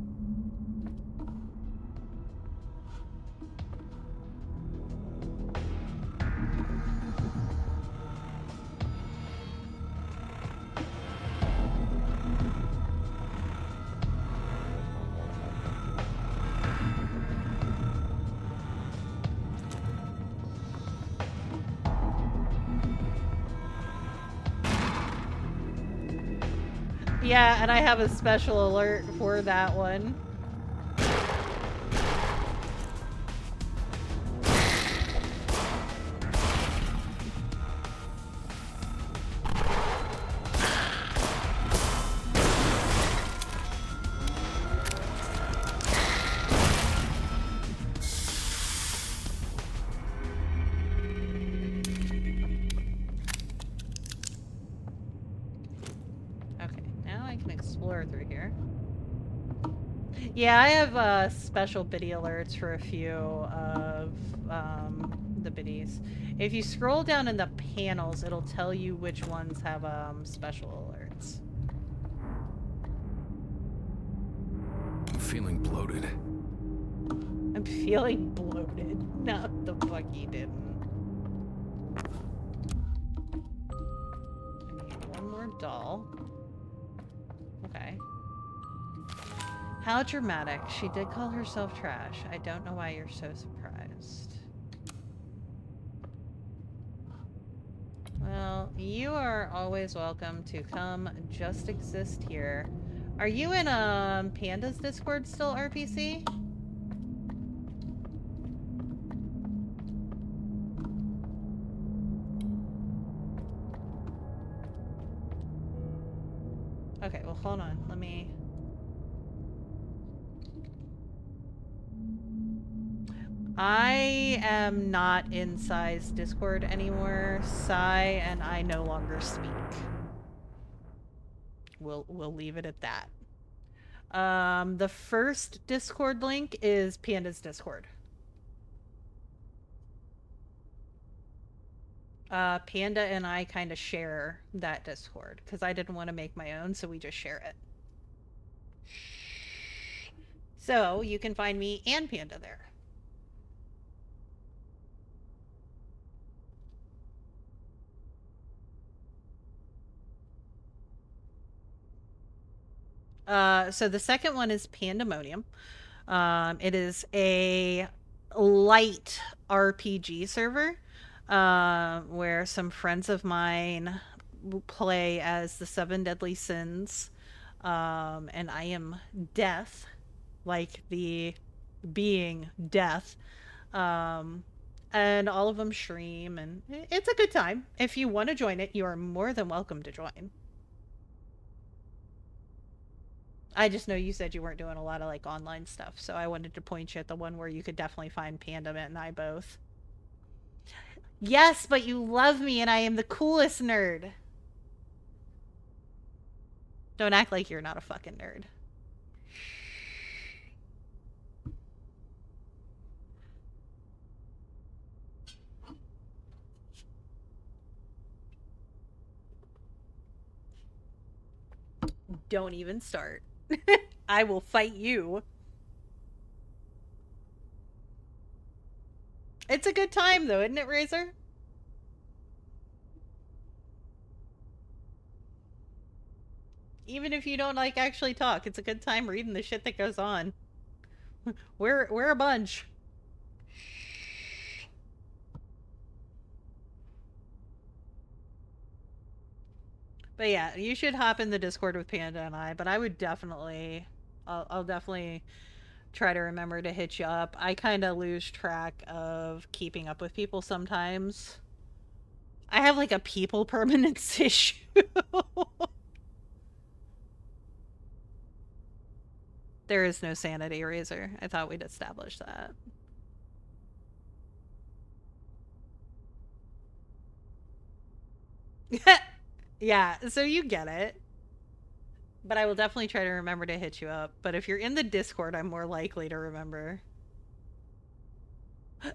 Yeah, and I have a special alert for that one. Okay, now I can explore through here. Yeah, I have special biddy alerts for a few of the biddies. If you scroll down in the panels, it'll tell you which ones have special alerts. I'm feeling bloated. I'm feeling bloated. No, the fuck you didn't. I need one more doll. Okay. How dramatic. She did call herself trash. I don't know why you're so surprised. Well, you are always welcome to come just exist here. Are you in Panda's Discord still, RPC? Okay, well hold on. Let me... I am not in Sai's Discord anymore. Sai and I no longer speak. We'll leave it at that. The first Discord link is Panda's Discord. Panda and I kind of share that Discord because I didn't want to make my own, so we just share it. So you can find me and Panda there. So the second one is Pandemonium. It is a light RPG server where some friends of mine play as the 7 deadly sins, and I am death, like the being death. And all of them stream, and it's a good time. If you want to join it, you are more than welcome to join. I just know you said you weren't doing a lot of like online stuff, so I wanted to point you at the one where you could definitely find Panda and I both. Yes, but you love me and I am the coolest nerd. Don't act like you're not a fucking nerd. Don't even start. I will fight you. It's a good time though, isn't it, Razor? Even if you don't like actually talk, it's a good time reading the shit that goes on. We're a bunch. But yeah, you should hop in the Discord with Panda and I, but I would definitely I'll definitely try to remember to hit you up. I kind of lose track of keeping up with people sometimes. I have like a people permanence issue. There is no sanity, Razor. I thought we'd established that. Yeah, so you get it. But I will definitely try to remember to hit you up. But if you're in the Discord, I'm more likely to remember.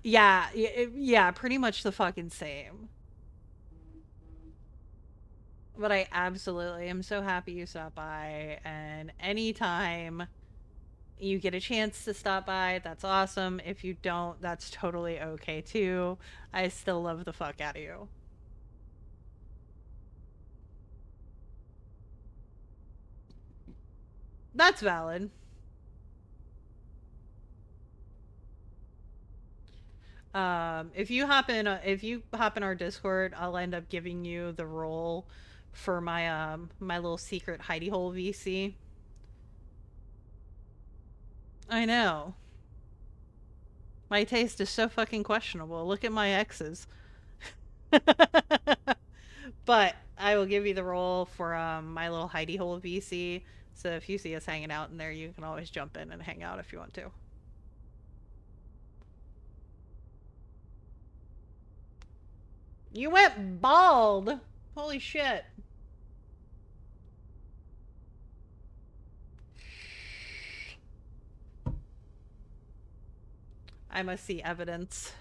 Yeah, yeah, pretty much the fucking same. But I absolutely am so happy you stopped by, and anytime you get a chance to stop by, that's awesome. If you don't, that's totally okay too. I still love the fuck out of you. That's valid. If you hop in our Discord, I'll end up giving you the role for my my little secret hidey hole VC. I know. My taste is so fucking questionable. Look at my exes. But I will give you the role for my little hidey hole VC. So if you see us hanging out in there, you can always jump in and hang out if you want to. You went bald! Holy shit. I must see evidence.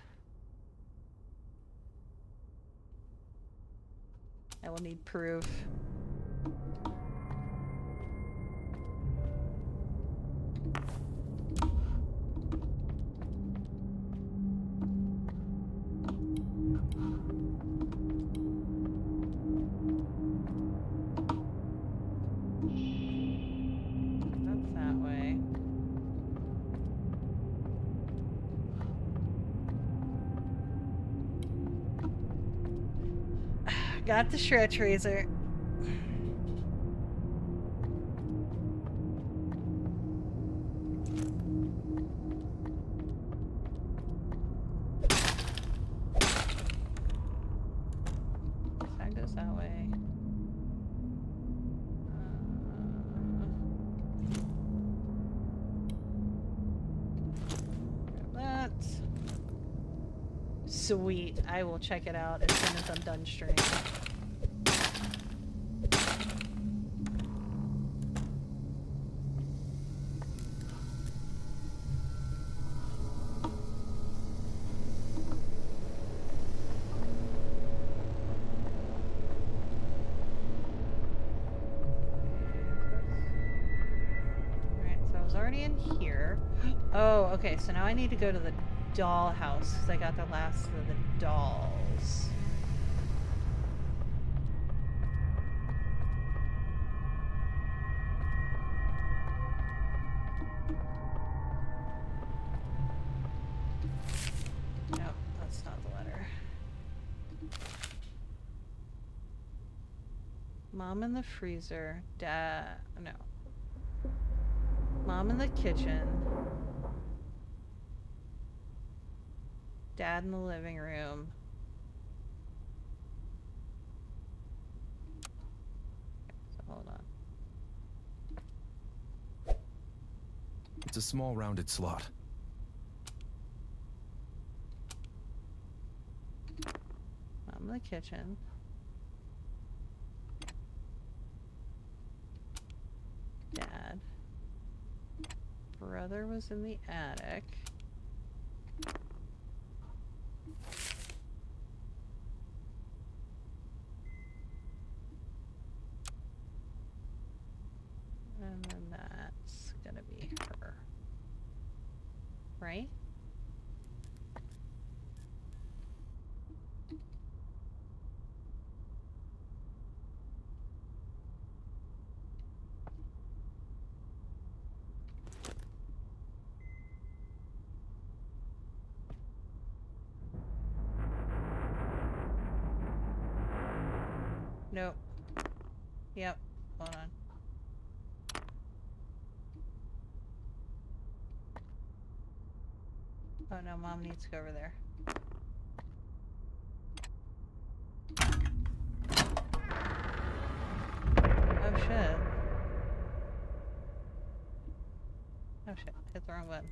I will need proof. That's that way. Got the stretch razor. That goes that way. Grab that. Sweet. I will check it out as soon as I'm done streaming. In here. Oh, okay, so now I need to go to the dollhouse because I got the last of the dolls. No, that's not the letter. Mom in the freezer. Dad. No. Mom in the kitchen. Dad in the living room. Okay, so hold on. It's a small rounded slot. Mom in the kitchen. Dad. Brother was in the attic. And then that's gonna be her. Right? Nope. Yep. Hold on. Oh no, Mom needs to go over there. Oh shit. Oh shit. Hit the wrong button.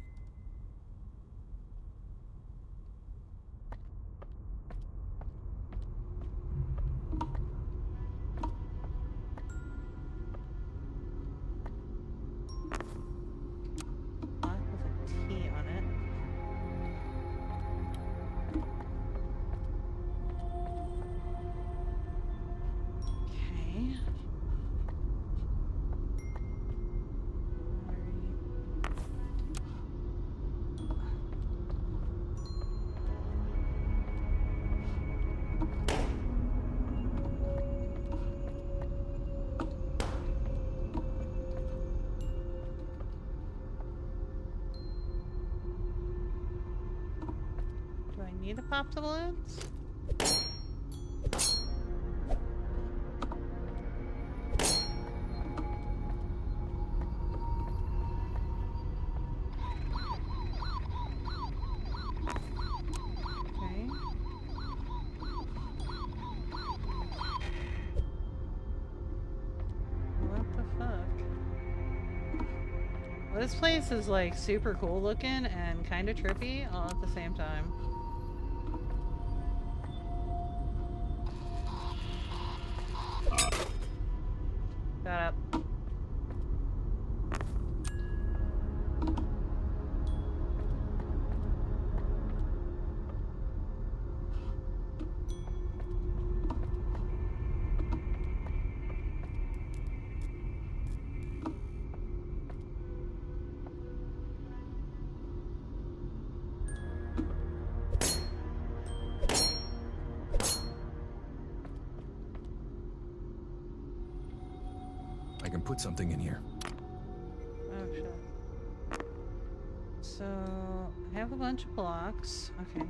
Need to pop the balloons? This place is like super cool looking and kind of trippy all at the same time. Shut up. I can put something in here. Oh shit. So I have a bunch of blocks. Okay.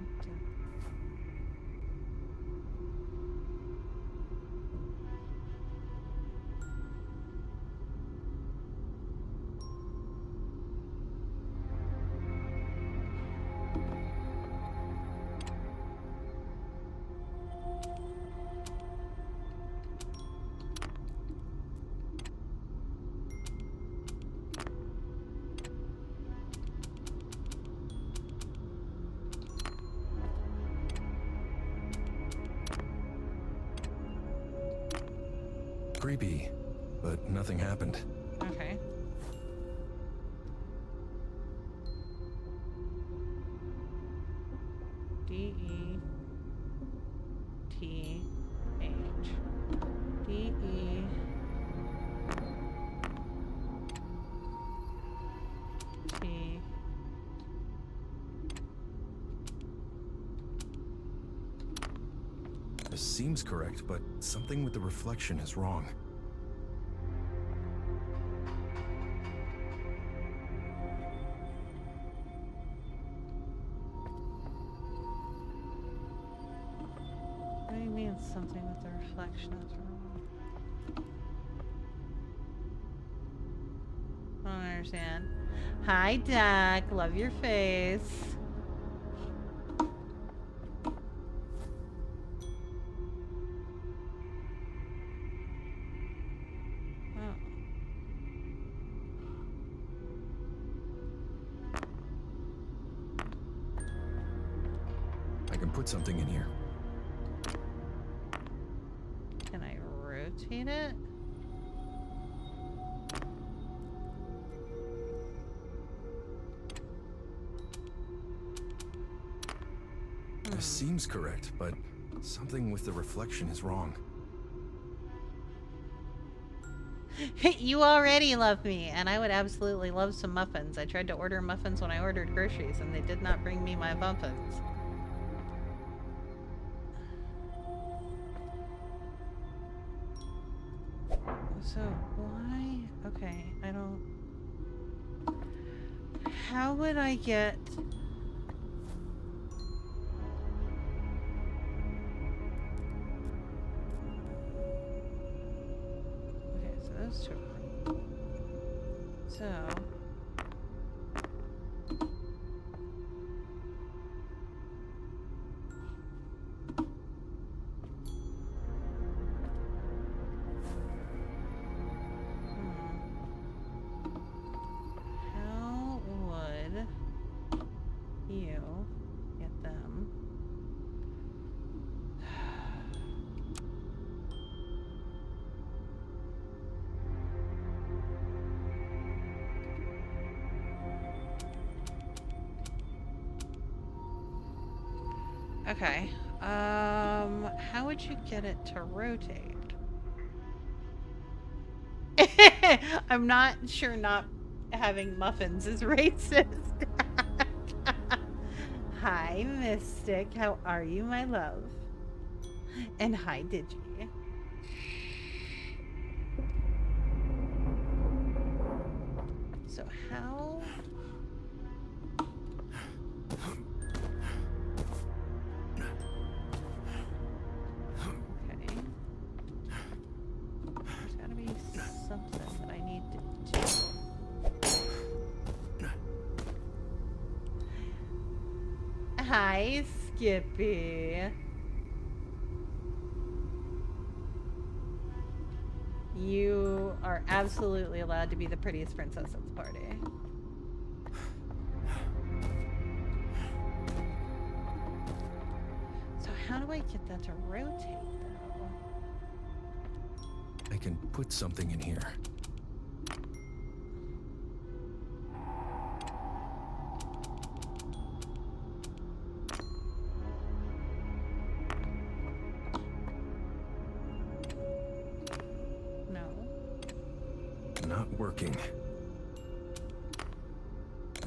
Creepy, but nothing happened. Okay. D-E-T-H. D-E... T... This seems correct, but something with the reflection is wrong. What do you mean something with the reflection is wrong? I don't understand. Hi, Doc. Love your face. Oh. I can put something in here. Can I rotate it? This seems correct, but something with the reflection is wrong. You already love me, and I would absolutely love some muffins. I tried to order muffins when I ordered groceries, and they did not bring me my muffins. So, why? Okay, I don't... How would I get... Okay, so those two. So... How would you get them? Okay. How would you get it to rotate? I'm not sure not having muffins is racist. Hi, Mystic. How are you, my love? And hi, Digi. So how... Okay. There's gotta be something that I need to do. Hi, Skippy. You are absolutely allowed to be the prettiest princess at the party. how do I get that to rotate, though? I can put something in here. No. Not working.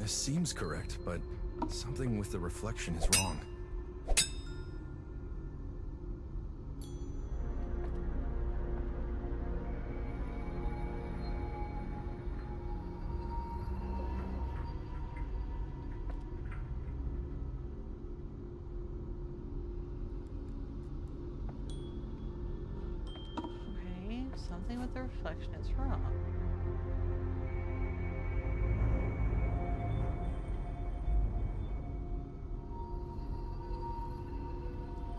This seems correct, but something with the reflection is wrong. Okay, something with the reflection is wrong.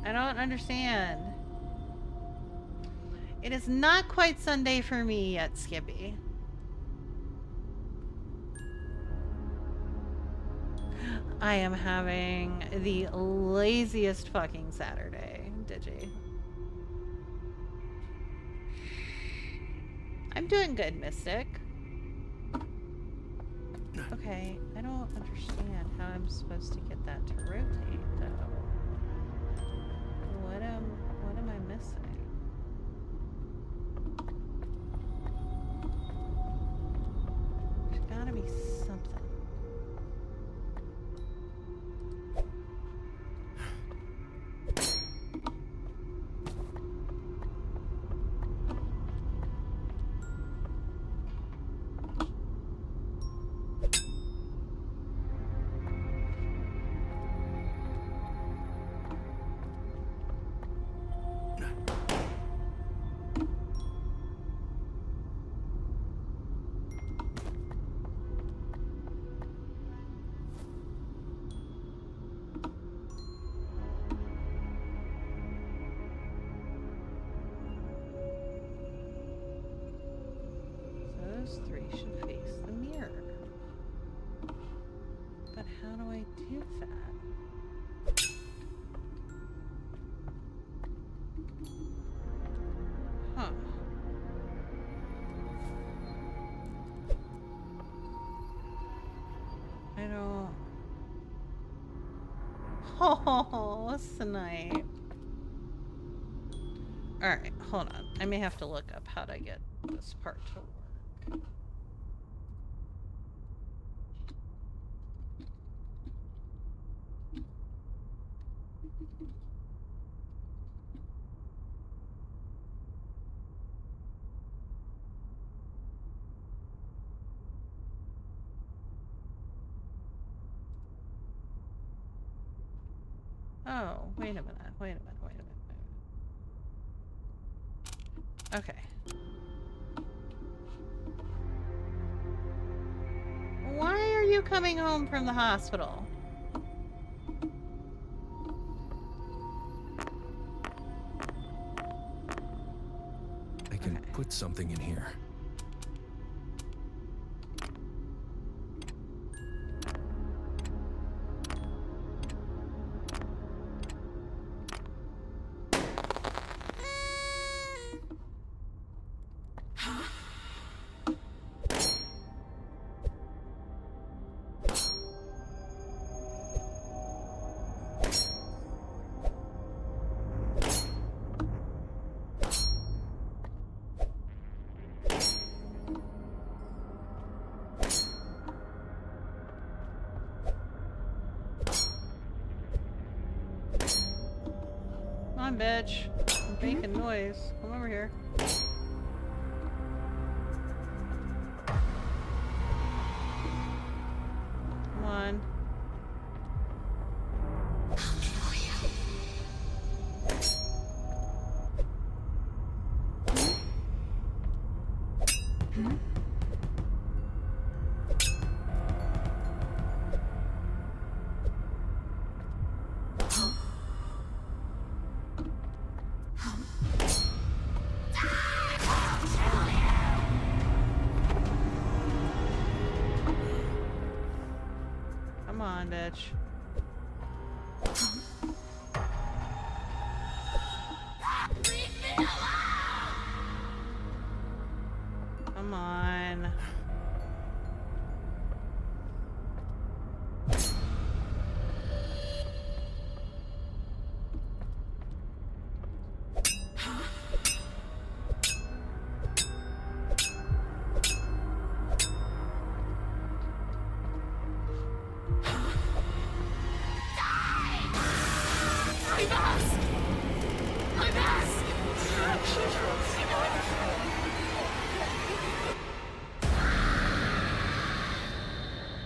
I don't understand. It is not quite Sunday for me yet, Skippy. I am having the laziest fucking Saturday, Digi. I'm doing good, Mystic. Okay, I don't understand how I'm supposed to get that to rotate, though. What am I missing? There's gotta be something. Those three should face the mirror. But how do I do that? Huh. I don't... Oh, Snipe. Alright, hold on. I may have to look up how to get this part to work. Oh, wait a minute, wait a minute, wait a minute, wait a minute. Okay. Why are you coming home from the hospital? I can put something in here. Come on, bitch. I'm making noise. Come over here. Come on. Come on, bitch.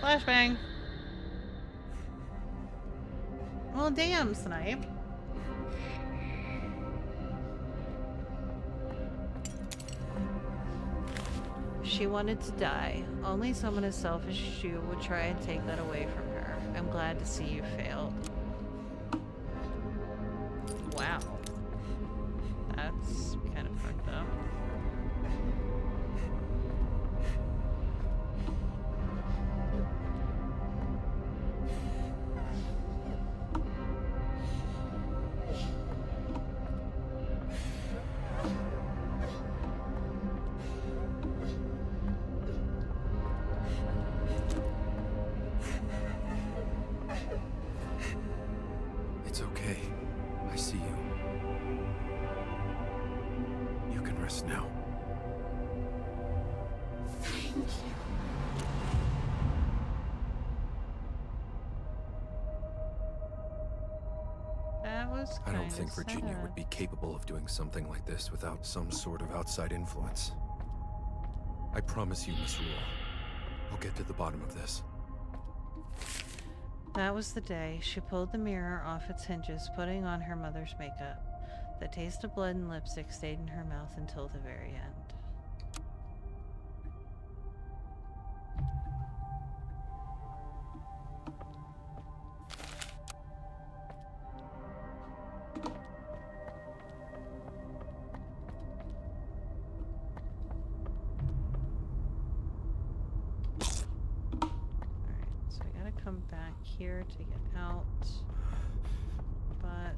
Flashbang. Well, damn, Snipe. She wanted to die. Only someone as selfish as you would try and take that away from her. I'm glad to see you failed. Wow. That's kind of fucked up. It's okay. I see you. You can rest now. That was I don't kinda think Virginia sad. would be capable of doing something like this without some sort of outside influence. I promise you, Miss Rule, I'll get to the bottom of this. That was the day she pulled the mirror off its hinges, putting on her mother's makeup. The taste of blood and lipstick stayed in her mouth until the very end. So we gotta come back here to get out. But...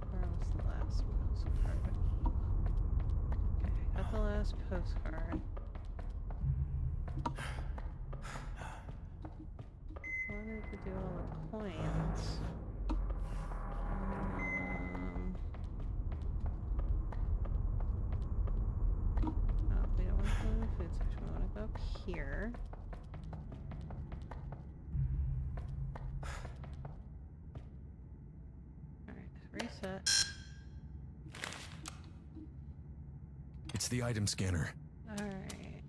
Where was the last postcard? Okay, got the last postcard. Wanted to do all the coins. Oh, we don't want to go in the food section. We want to go up here. Alright, reset. It's the item scanner. Alright.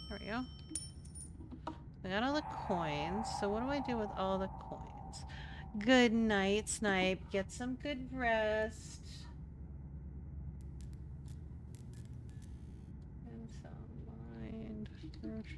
There we go. I got all the coins. So what do I do with all the coins? Good night, Snipe. Get some good rest. And some mind. Groceries.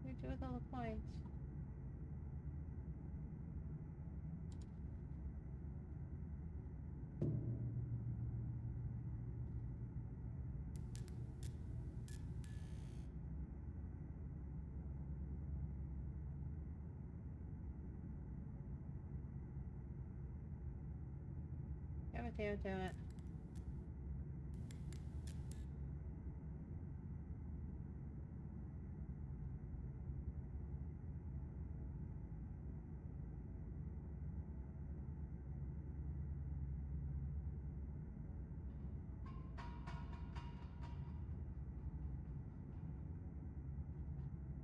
What do we do with all the coins? Damn it, damn it, damn it.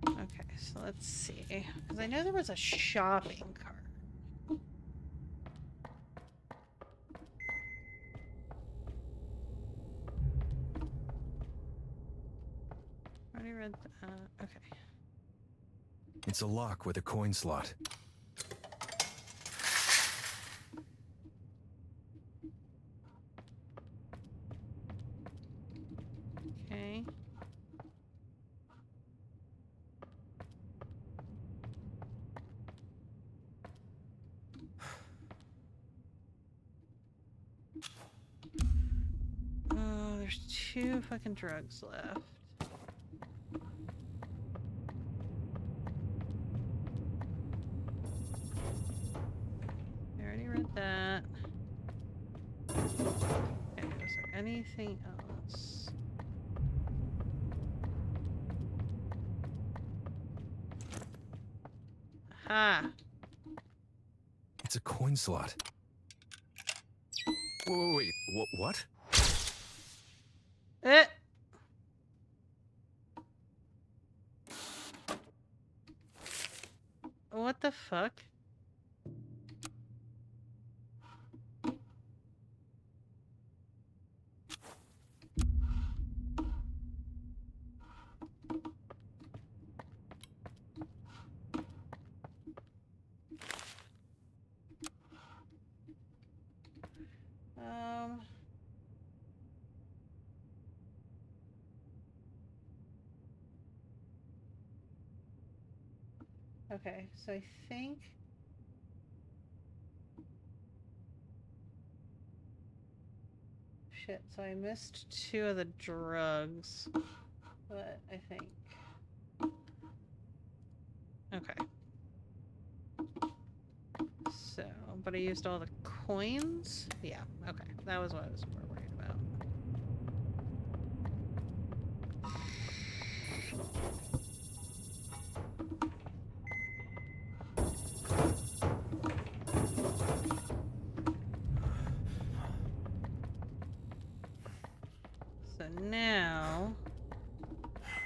Okay, so let's see. Because I know there was a shopping cart. Already read that. Okay. It's a lock with a coin slot. Okay. Oh, there's 2 fucking drugs left. I already read that. Okay, is there anything else? Aha! It's a coin slot. Wait, what? Eh! What the fuck? Okay, so I think shit, so I missed 2 of the drugs. But I think okay. So, but I used all the coins? Yeah, okay. That was what I was more worried about. So now,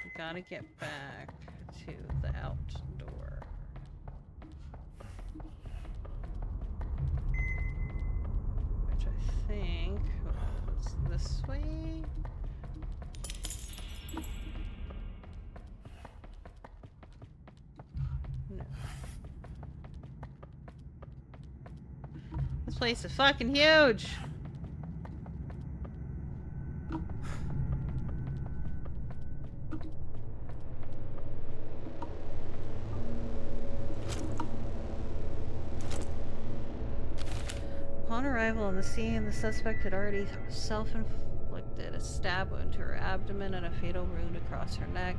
we gotta get back to the outdoor. Which I think was this way? No. This place is fucking huge! Upon arrival on the scene, the suspect had already self-inflicted a stab wound to her abdomen and a fatal wound across her neck.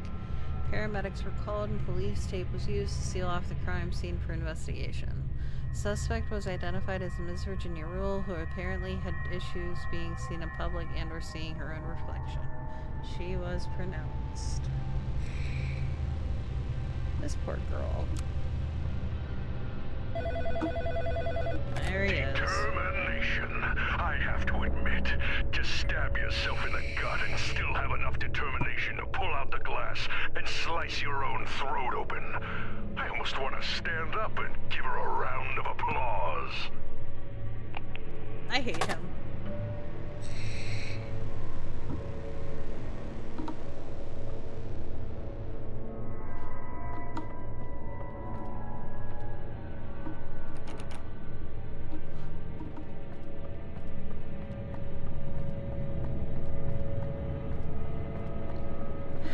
Paramedics were called and police tape was used to seal off the crime scene for investigation. Suspect was identified as Ms. Virginia Rule, who apparently had issues being seen in public and or seeing her own reflection. She was pronounced. This poor girl. There he is. Determination. I have to admit, to stab yourself in the gut and still have enough determination to pull out the glass and slice your own throat open. I almost want to stand up and give her a round of applause. I hate him.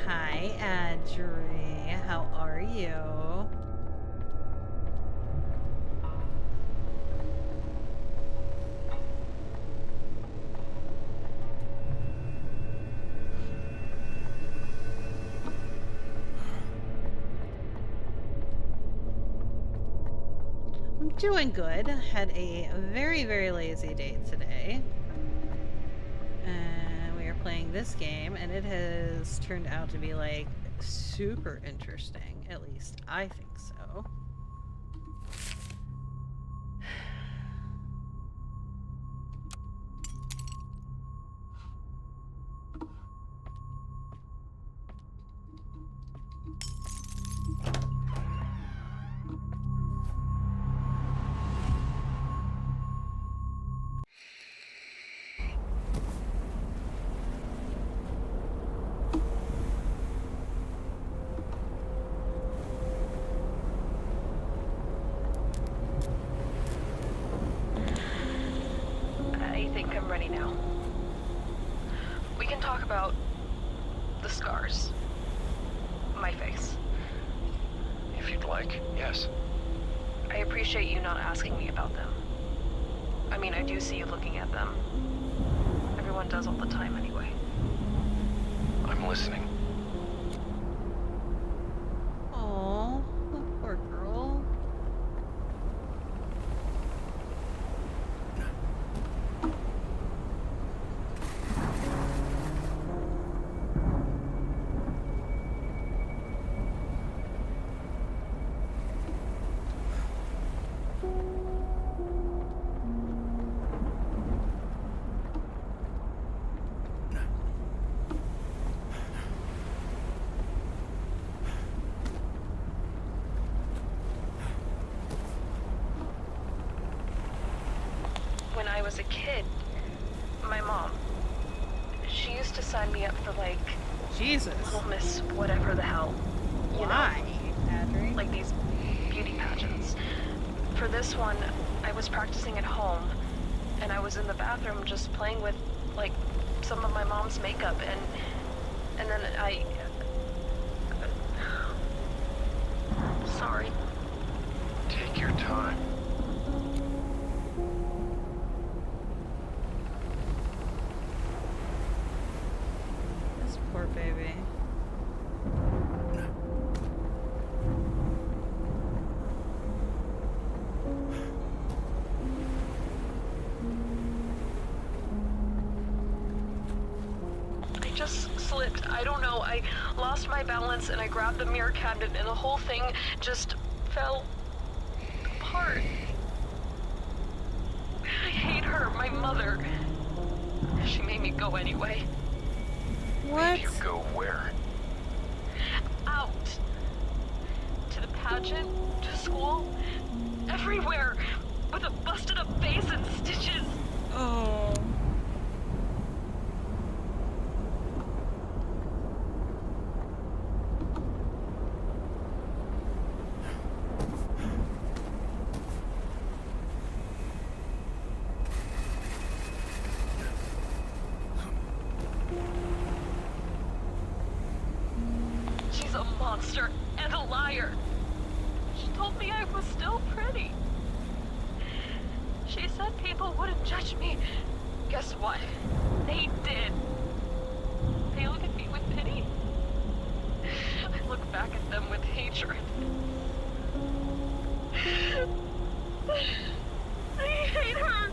Hi, Adri. How are you? I'm doing good. Had a very, very lazy day today. And we are playing this game, and it has turned out to be, like, super interesting. At least I think so. about the scars. My face. If you'd like, yes. I appreciate you not asking me about them. I mean, I do see you looking at them. Everyone does all the time anyway. I'm listening. Oh, poor girl. When I was a kid, my mom, she used to sign me up for like Jesus. Little Miss whatever the hell. You Why, Adri? know, like these beauty pageants. For this one, I was practicing at home, and I was in the bathroom just playing with like some of my mom's makeup, and then I sorry. Take your time. This poor baby. I just slipped. I don't know. I lost my balance and I grabbed the mirror cabinet and the whole thing just fell apart. I hate her, my mother. She made me go anyway. What? Made you go where? Out. To the pageant, to school, everywhere. With a busted up face and stitches. Oh. She's a monster and a liar. She told me I was still pretty. She said people wouldn't judge me. Guess what? They did. They look at me with pity. I look back at them with hatred. I hate her.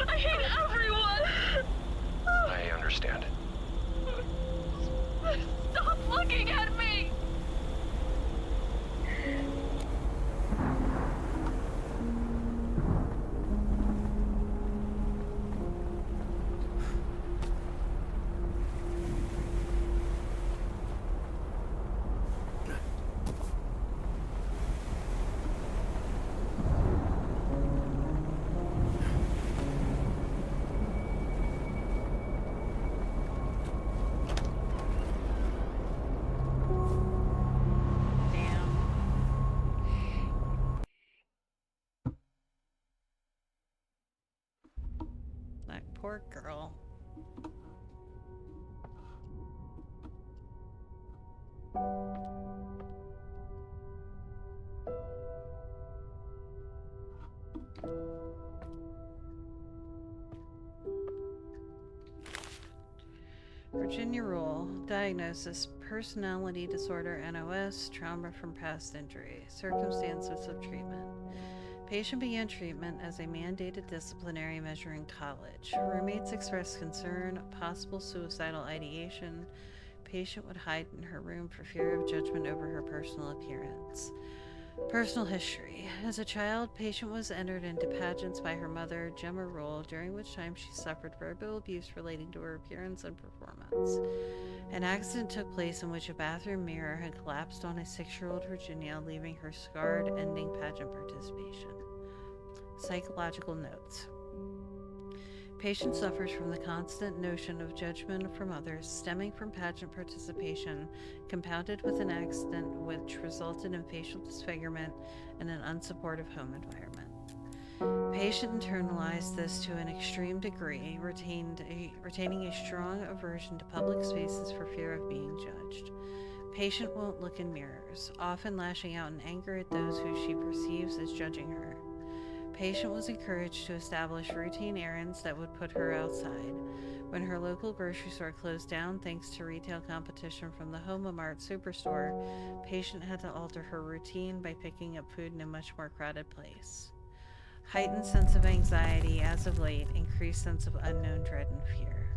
I hate everyone. I understand. Stop looking at me! Damn. That poor girl. Virginia Rule. Diagnosis: personality disorder, NOS, trauma from past injury. Circumstances of treatment. Patient began treatment as a mandated disciplinary measure in college. Roommates expressed concern, possible suicidal ideation. Patient would hide in her room for fear of judgment over her personal appearance. Personal history. As a child, patient was entered into pageants by her mother, Gemma Roll, during which time she suffered verbal abuse relating to her appearance and performance. An accident took place in which a bathroom mirror had collapsed on a 6-year-old Virginia, leaving her scarred, ending pageant participation. Psychological notes. Patient suffers from the constant notion of judgment from others stemming from pageant participation, compounded with an accident which resulted in facial disfigurement and an unsupportive home environment. Patient internalized this to an extreme degree, retaining a strong aversion to public spaces for fear of being judged. Patient won't look in mirrors, often lashing out in anger at those who she perceives as judging her. Patient was encouraged to establish routine errands that would put her outside. When her local grocery store closed down thanks to retail competition from the Homamart superstore, Patient had to alter her routine by picking up food in a much more crowded place. Heightened sense of anxiety as of late, increased sense of unknown dread and fear.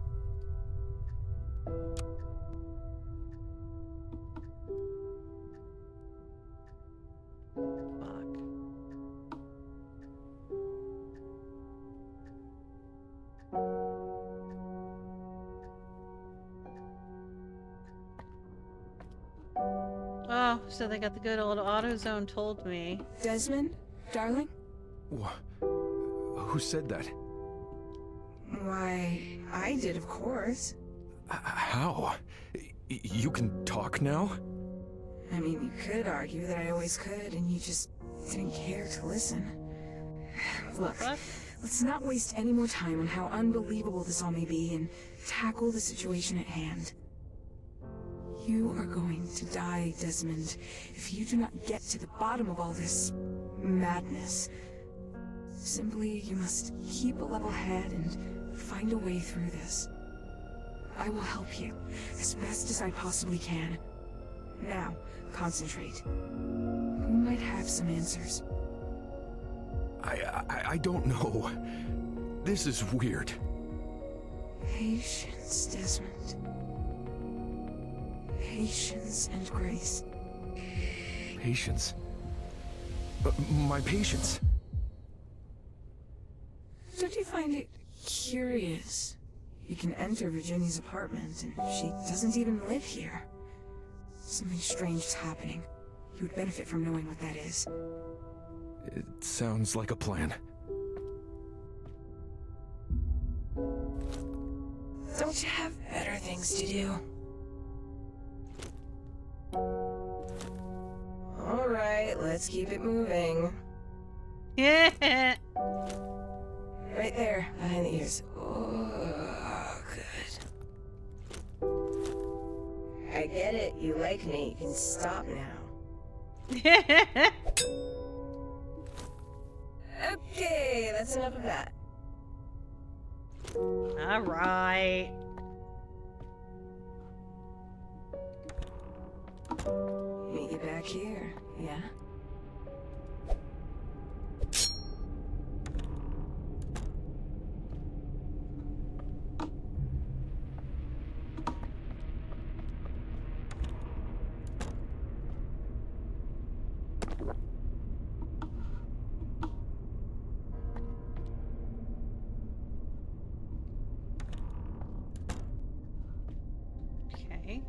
Fuck. Oh, so they got the good old AutoZone told me. Desmond, darling? Who said that? Why, I did, of course. How? You can talk now? I mean, you could argue that I always could, and you just didn't care to listen. Look, What? let's not waste any more time on how unbelievable this all may be and tackle the situation at hand. You are going to die, Desmond, if you do not get to the bottom of all this madness. Simply, you must keep a level head and find a way through this. I will help you as best as I possibly can. Now, concentrate. Who might have some answers? I don't know. This is weird. Patience, Desmond. Patience and grace. Patience. My patience. Don't you find it curious? You can enter Virginia's apartment, and she doesn't even live here. Something strange is happening. You would benefit from knowing what that is. It sounds like a plan. Don't you have better things to do? Alright, let's keep it moving. Yeah. Right there, behind the ears. Oh, good. I get it, you like me. You can stop now. Okay, that's enough of that. All right. Meet you back here, yeah? Okay.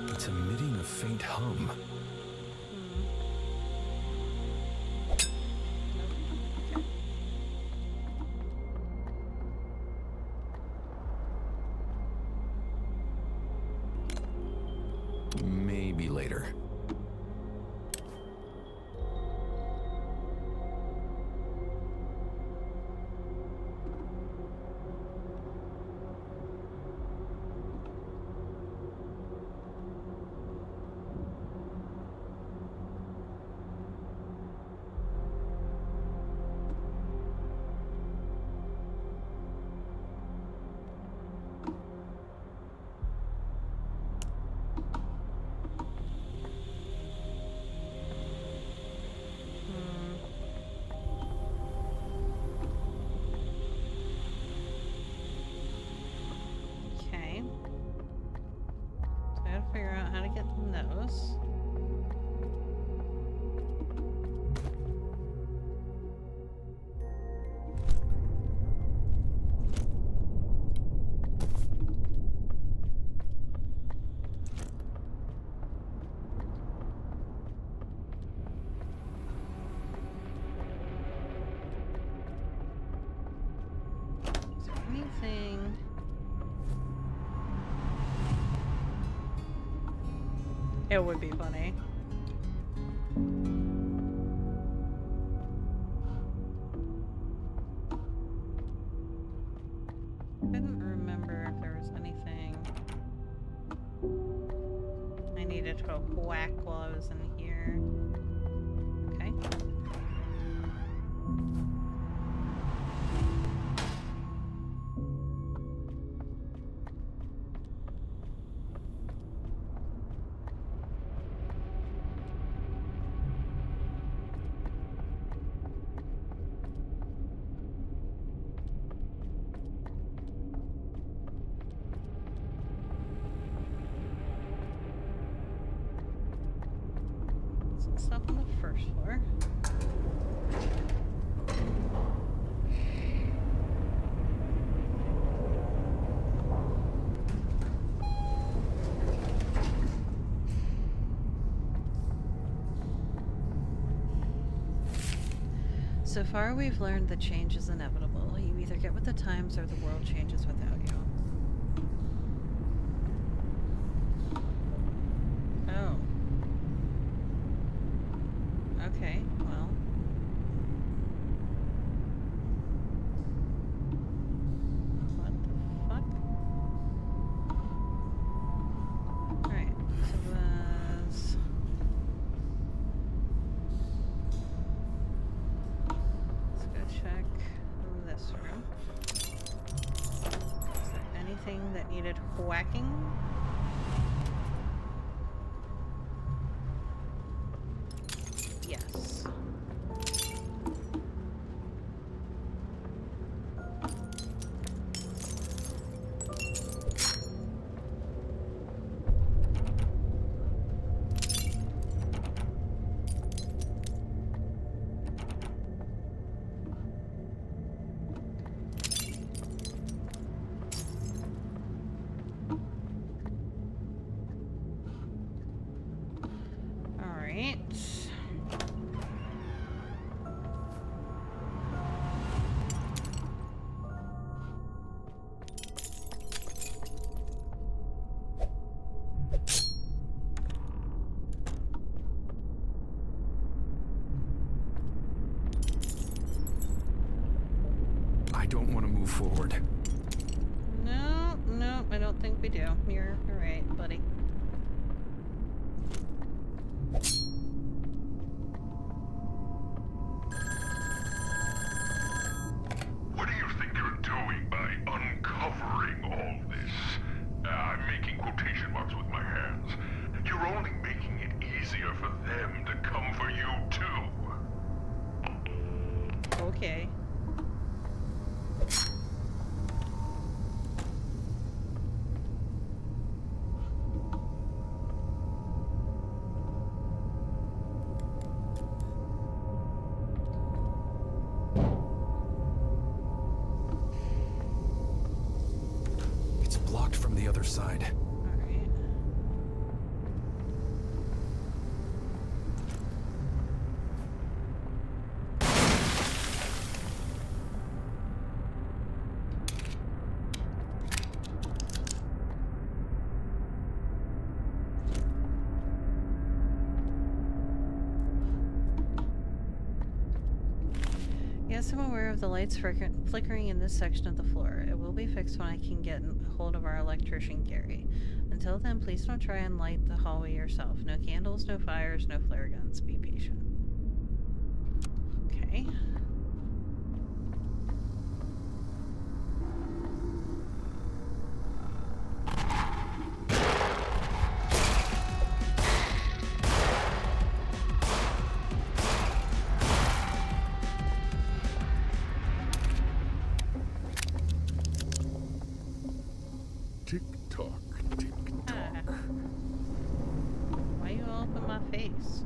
It's emitting a faint hum. Maybe later. It would be funny. Couldn't remember if there was anything I needed to whack while I was in here. Okay. Some stuff on the first floor. So far, we've learned that change is inevitable. You either get with the times or the world changes without you. Oh. Okay, well. What the fuck? Alright, so was... Let's go check this room. Is there anything that needed whacking? Yes. All right. I don't want to move forward. No, no, I don't think we do. You're all right, buddy. What do you think you're doing by uncovering all this? I'm making quotation marks with my hands. You're only making it easier for them to come for you, too. Okay. It's blocked from the other side. All right. Yes, I'm aware of the lights flickering in this section of the floor. It will be fixed when I can get a hold of our electrician, Gary. Until then, please don't try and light the hallway yourself. No candles, no fires, no flare guns. Be patient. Okay. Tick-tock, tick-tock. Why you all up in my face?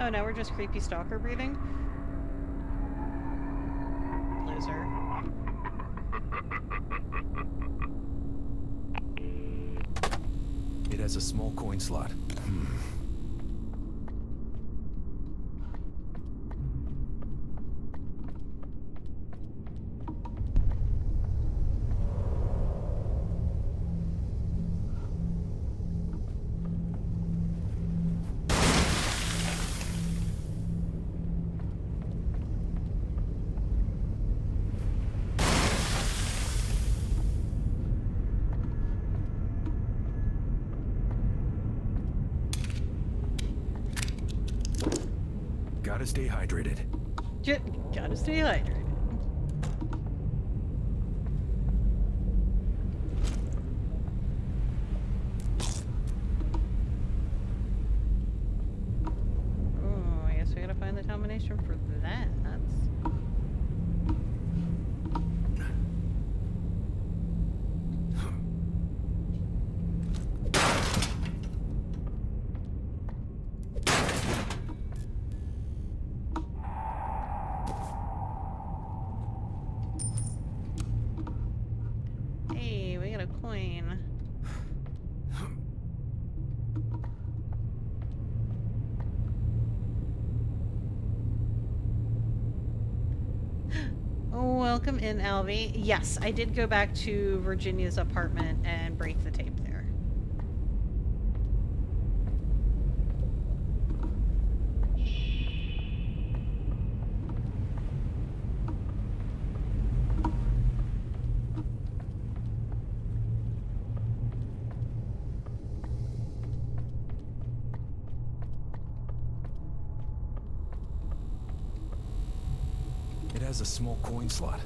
Oh, now we're just creepy stalker breathing? Loser. It has a small coin slot. Gotta stay hydrated. Gotta stay hydrated. Oh, I guess we gotta find the combination for that. Hey, we got a coin. Welcome in, Alvy. Yes, I did go back to Virginia's apartment and break the tape there. It has a small coin slot.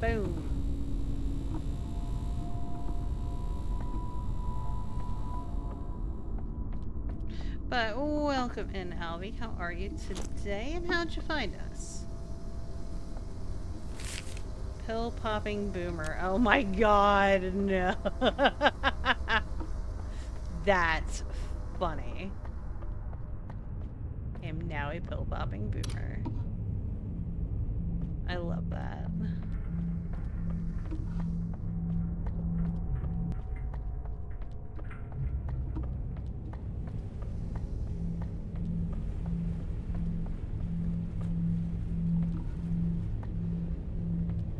Boom. But welcome in, Alvy. How are you today, and how'd you find us? Pill popping boomer. Oh my god, no. That's funny. I am now a pill popping boomer. I love that.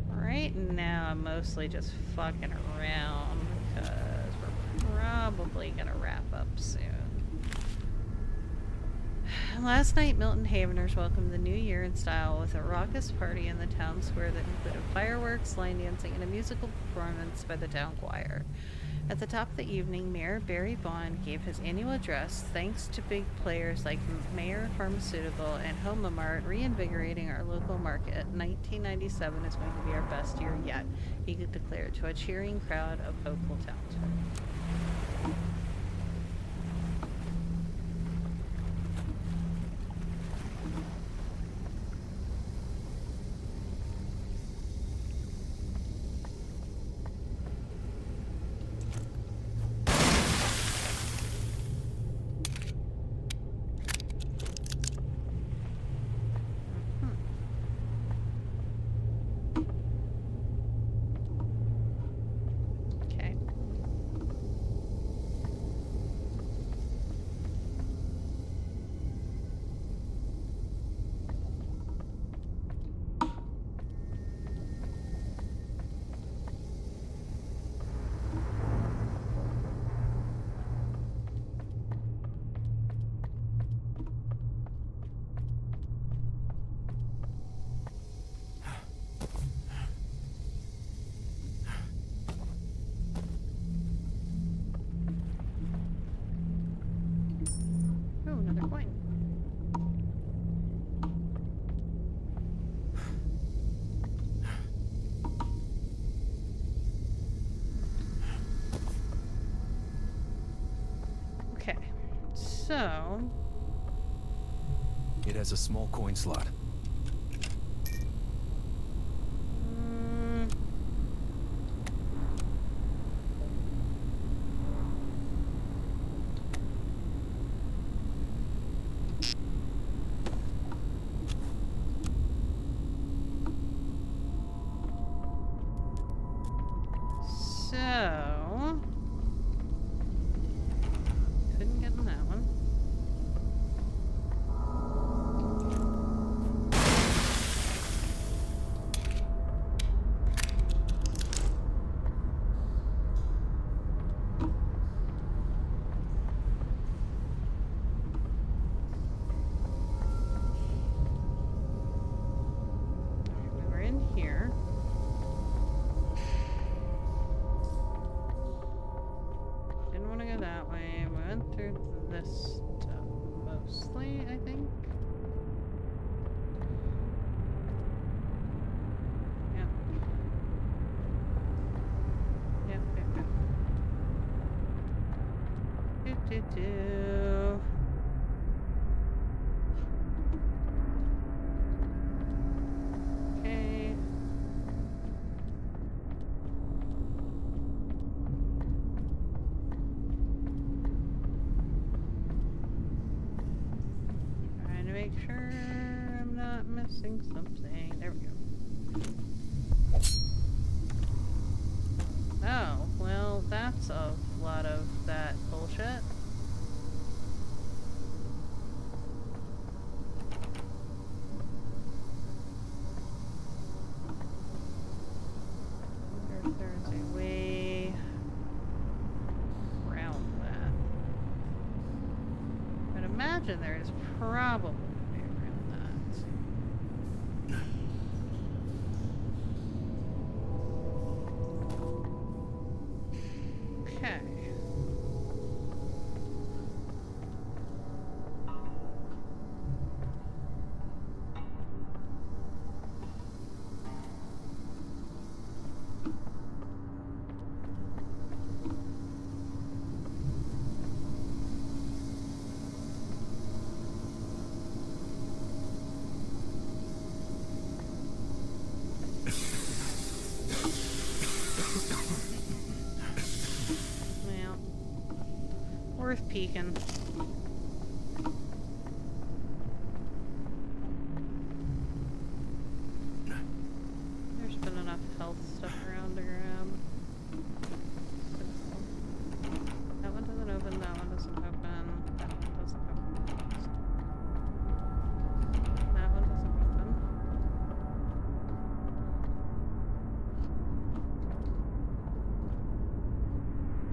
Right now, I'm mostly just fucking around because we're probably gonna wrap up soon. Last night, Milton Haveners welcomed the new year in style with a raucous party in the town square that included fireworks, line dancing, and a musical performance by the town choir. At the top of the evening, Mayor Barry Bond gave his annual address thanks to big players like Mayor Pharmaceutical and Homamart reinvigorating our local market. 1997 is going to be our best year yet, he declared to a cheering crowd of hopeful townsfolk. So, It has a small coin slot. mm, so couldn't get in that one. We were in here. Didn't want to go that way. We went through this stuff mostly, I think. Yep. Yep, yep, yep. Do. Okay. Trying to make sure I'm not missing something. There we go. Oh, well, that's a lot of that bullshit. I wonder if there's a way around that. I'd imagine there is probably a way around that. Okay. Well, worth peeking. There's been enough health stuff around to grab. That one doesn't open, that one doesn't open, that one doesn't open. That one doesn't open.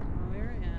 Well, we're in.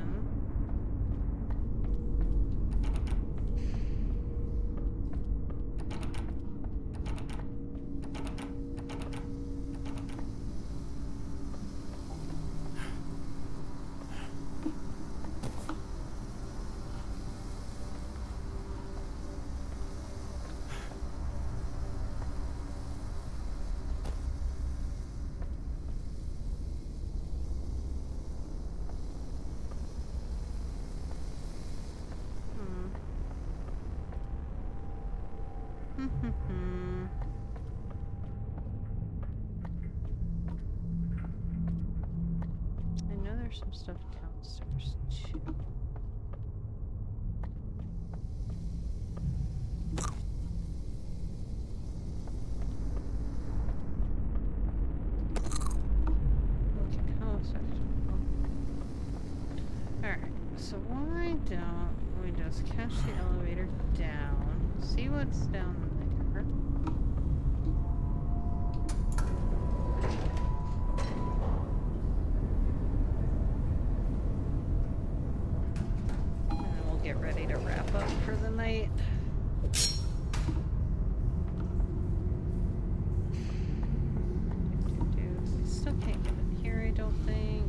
I know there's some stuff downstairs too. Okay, how section? Alright, so why don't we just catch the elevator down, see what's down there. And then we'll get ready to wrap up for the night. We still can't get in here, I don't think.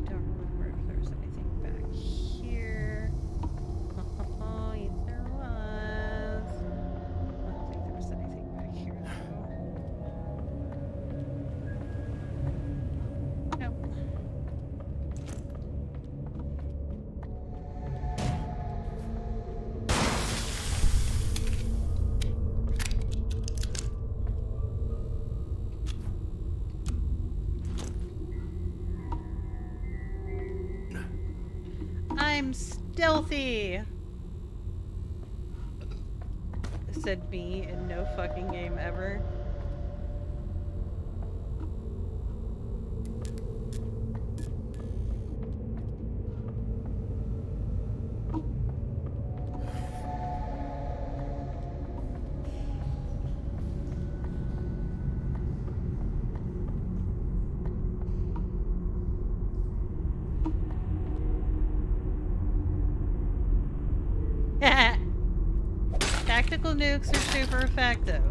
I don't remember if there was anything back here. Yes, there was. I don't think there was anything back here, though. Nope. I'm stealthy. Said me in no fucking game ever. Tactical nukes are super effective.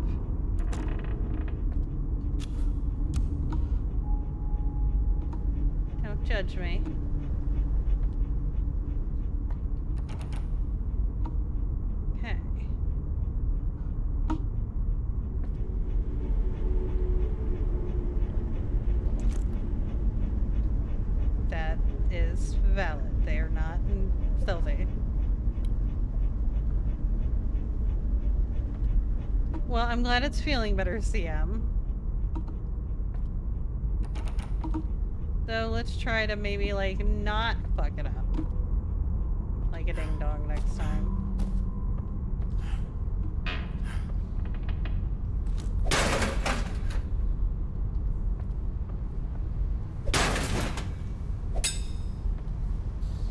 Don't judge me. Okay. That is valid. They are not stealthy. Well, I'm glad it's feeling better, CM. So let's try to maybe, like, not fuck it up. Like a ding-dong next time.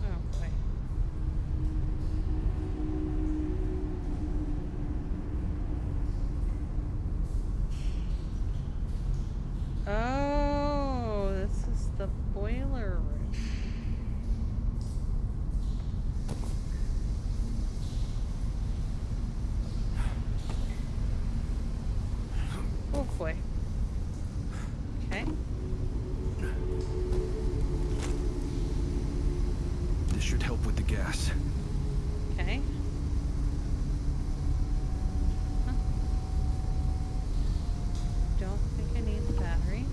Oh, boy. Oh, this is the boiler room. Oh boy. Okay. This should help with the gas. Okay. Huh. Don't think I need the battery.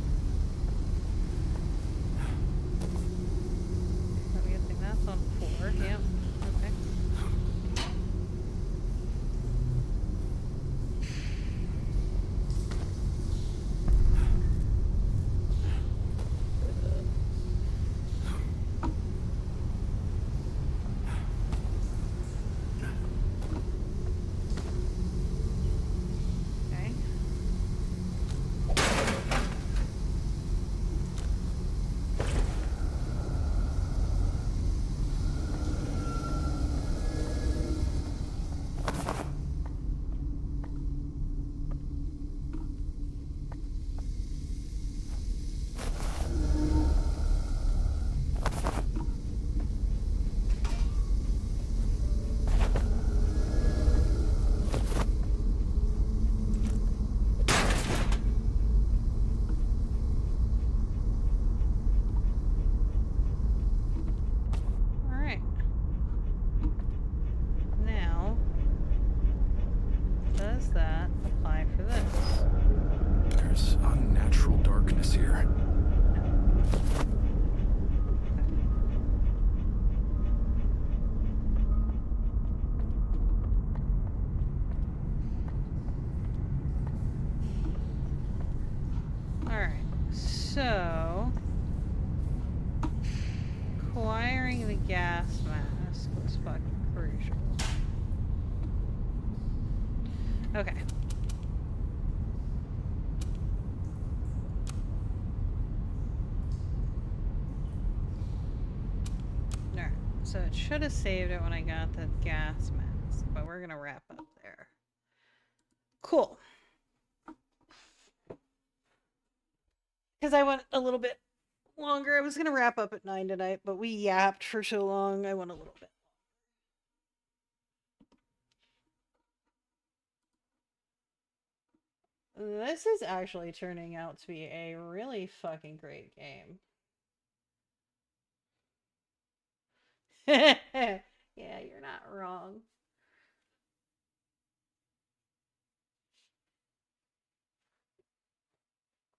I'm guessing that's on 4. Yep. Okay. Okay. All right. Now, does that apply for this? There's unnatural darkness here. Alright, so acquiring the gas mask was fucking crucial. Okay. Alright, so it should have saved it when I got the gas mask, but we're gonna wrap up there. Cool. Because I went a little bit longer. I was going to wrap up at 9 tonight, but we yapped for so long, I went a little bit. This is actually turning out to be a really fucking great game. Yeah, you're not wrong.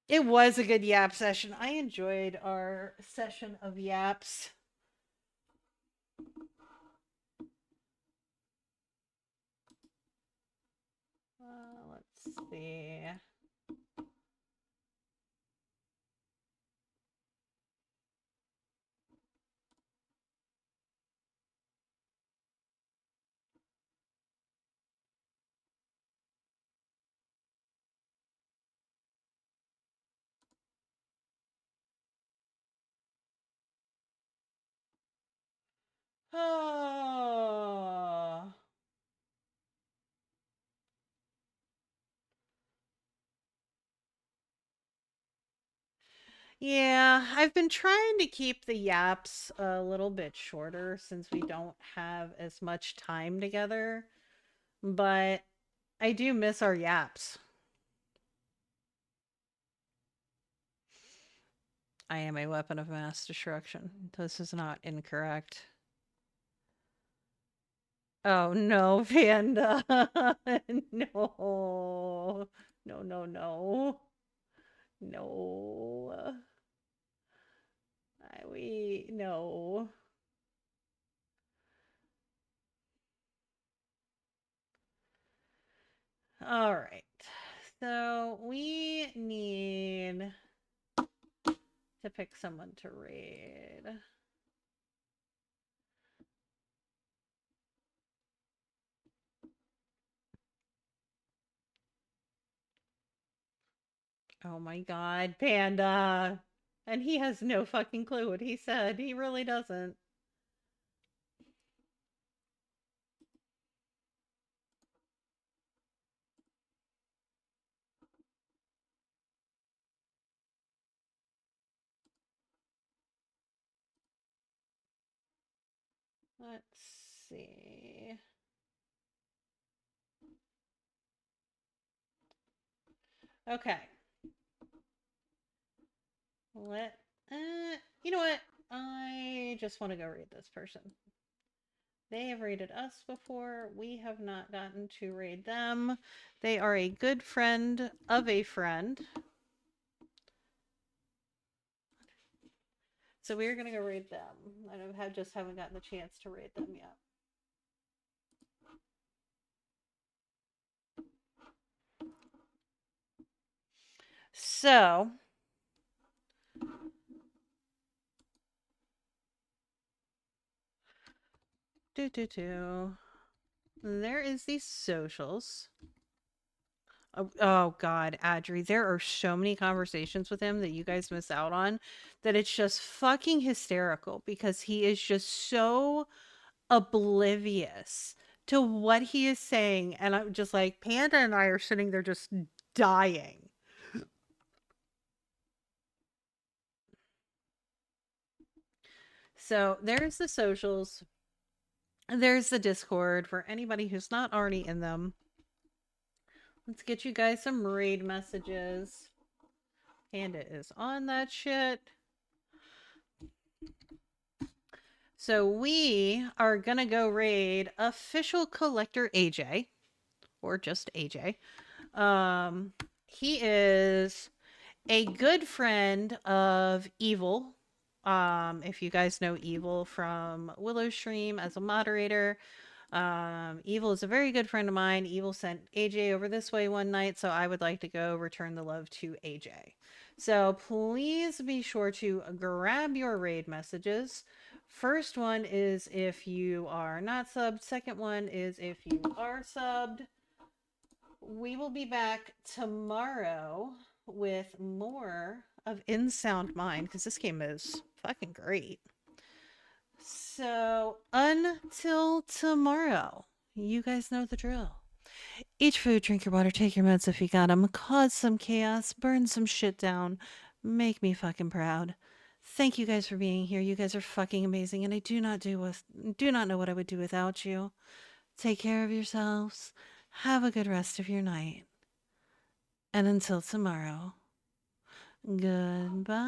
It was a good yap session. I enjoyed our session of yaps. Let's see. Yeah, I've been trying to keep the yaps a little bit shorter since we don't have as much time together, but I do miss our yaps. I am a weapon of mass destruction. This is not incorrect. Oh no, Panda. No. No, no, no. No. No. All right. So we need to pick someone to raid. Oh my god, Panda. And he has no fucking clue what he said. He really doesn't. Let's see. Okay. You know what? I just want to go raid this person. They have raided us before. We have not gotten to raid them. They are a good friend of a friend. So we're going to go raid them. I just haven't gotten the chance to raid them yet. So there is these socials. Oh god, Adri, there are so many conversations with him that you guys miss out on that it's just fucking hysterical because he is just so oblivious to what he is saying, and I'm just like, Panda and I are sitting there just dying. So there's the socials. There's the Discord for anybody who's not already in them. Let's get you guys some raid messages. Panda is on that shit. So we are gonna go raid Official Collector AJ, or just AJ. He is a good friend of Evil. If you guys know Evil from Willow Stream as a moderator, Evil is a very good friend of mine. Evil sent AJ over this way one night, so I would like to go return the love to AJ. So please be sure to grab your raid messages. First one is if you are not subbed. Second one is if you are subbed. We will be back tomorrow with more of In Sound Mind because this game is fucking great. So until tomorrow, you guys know the drill. Eat food, drink your water, take your meds if you got them, cause some chaos, burn some shit down, make me fucking proud. Thank you guys for being here. You guys are fucking amazing, and I do not know what I would do without you. Take care of yourselves. Have a good rest of your night. And until tomorrow, goodbye.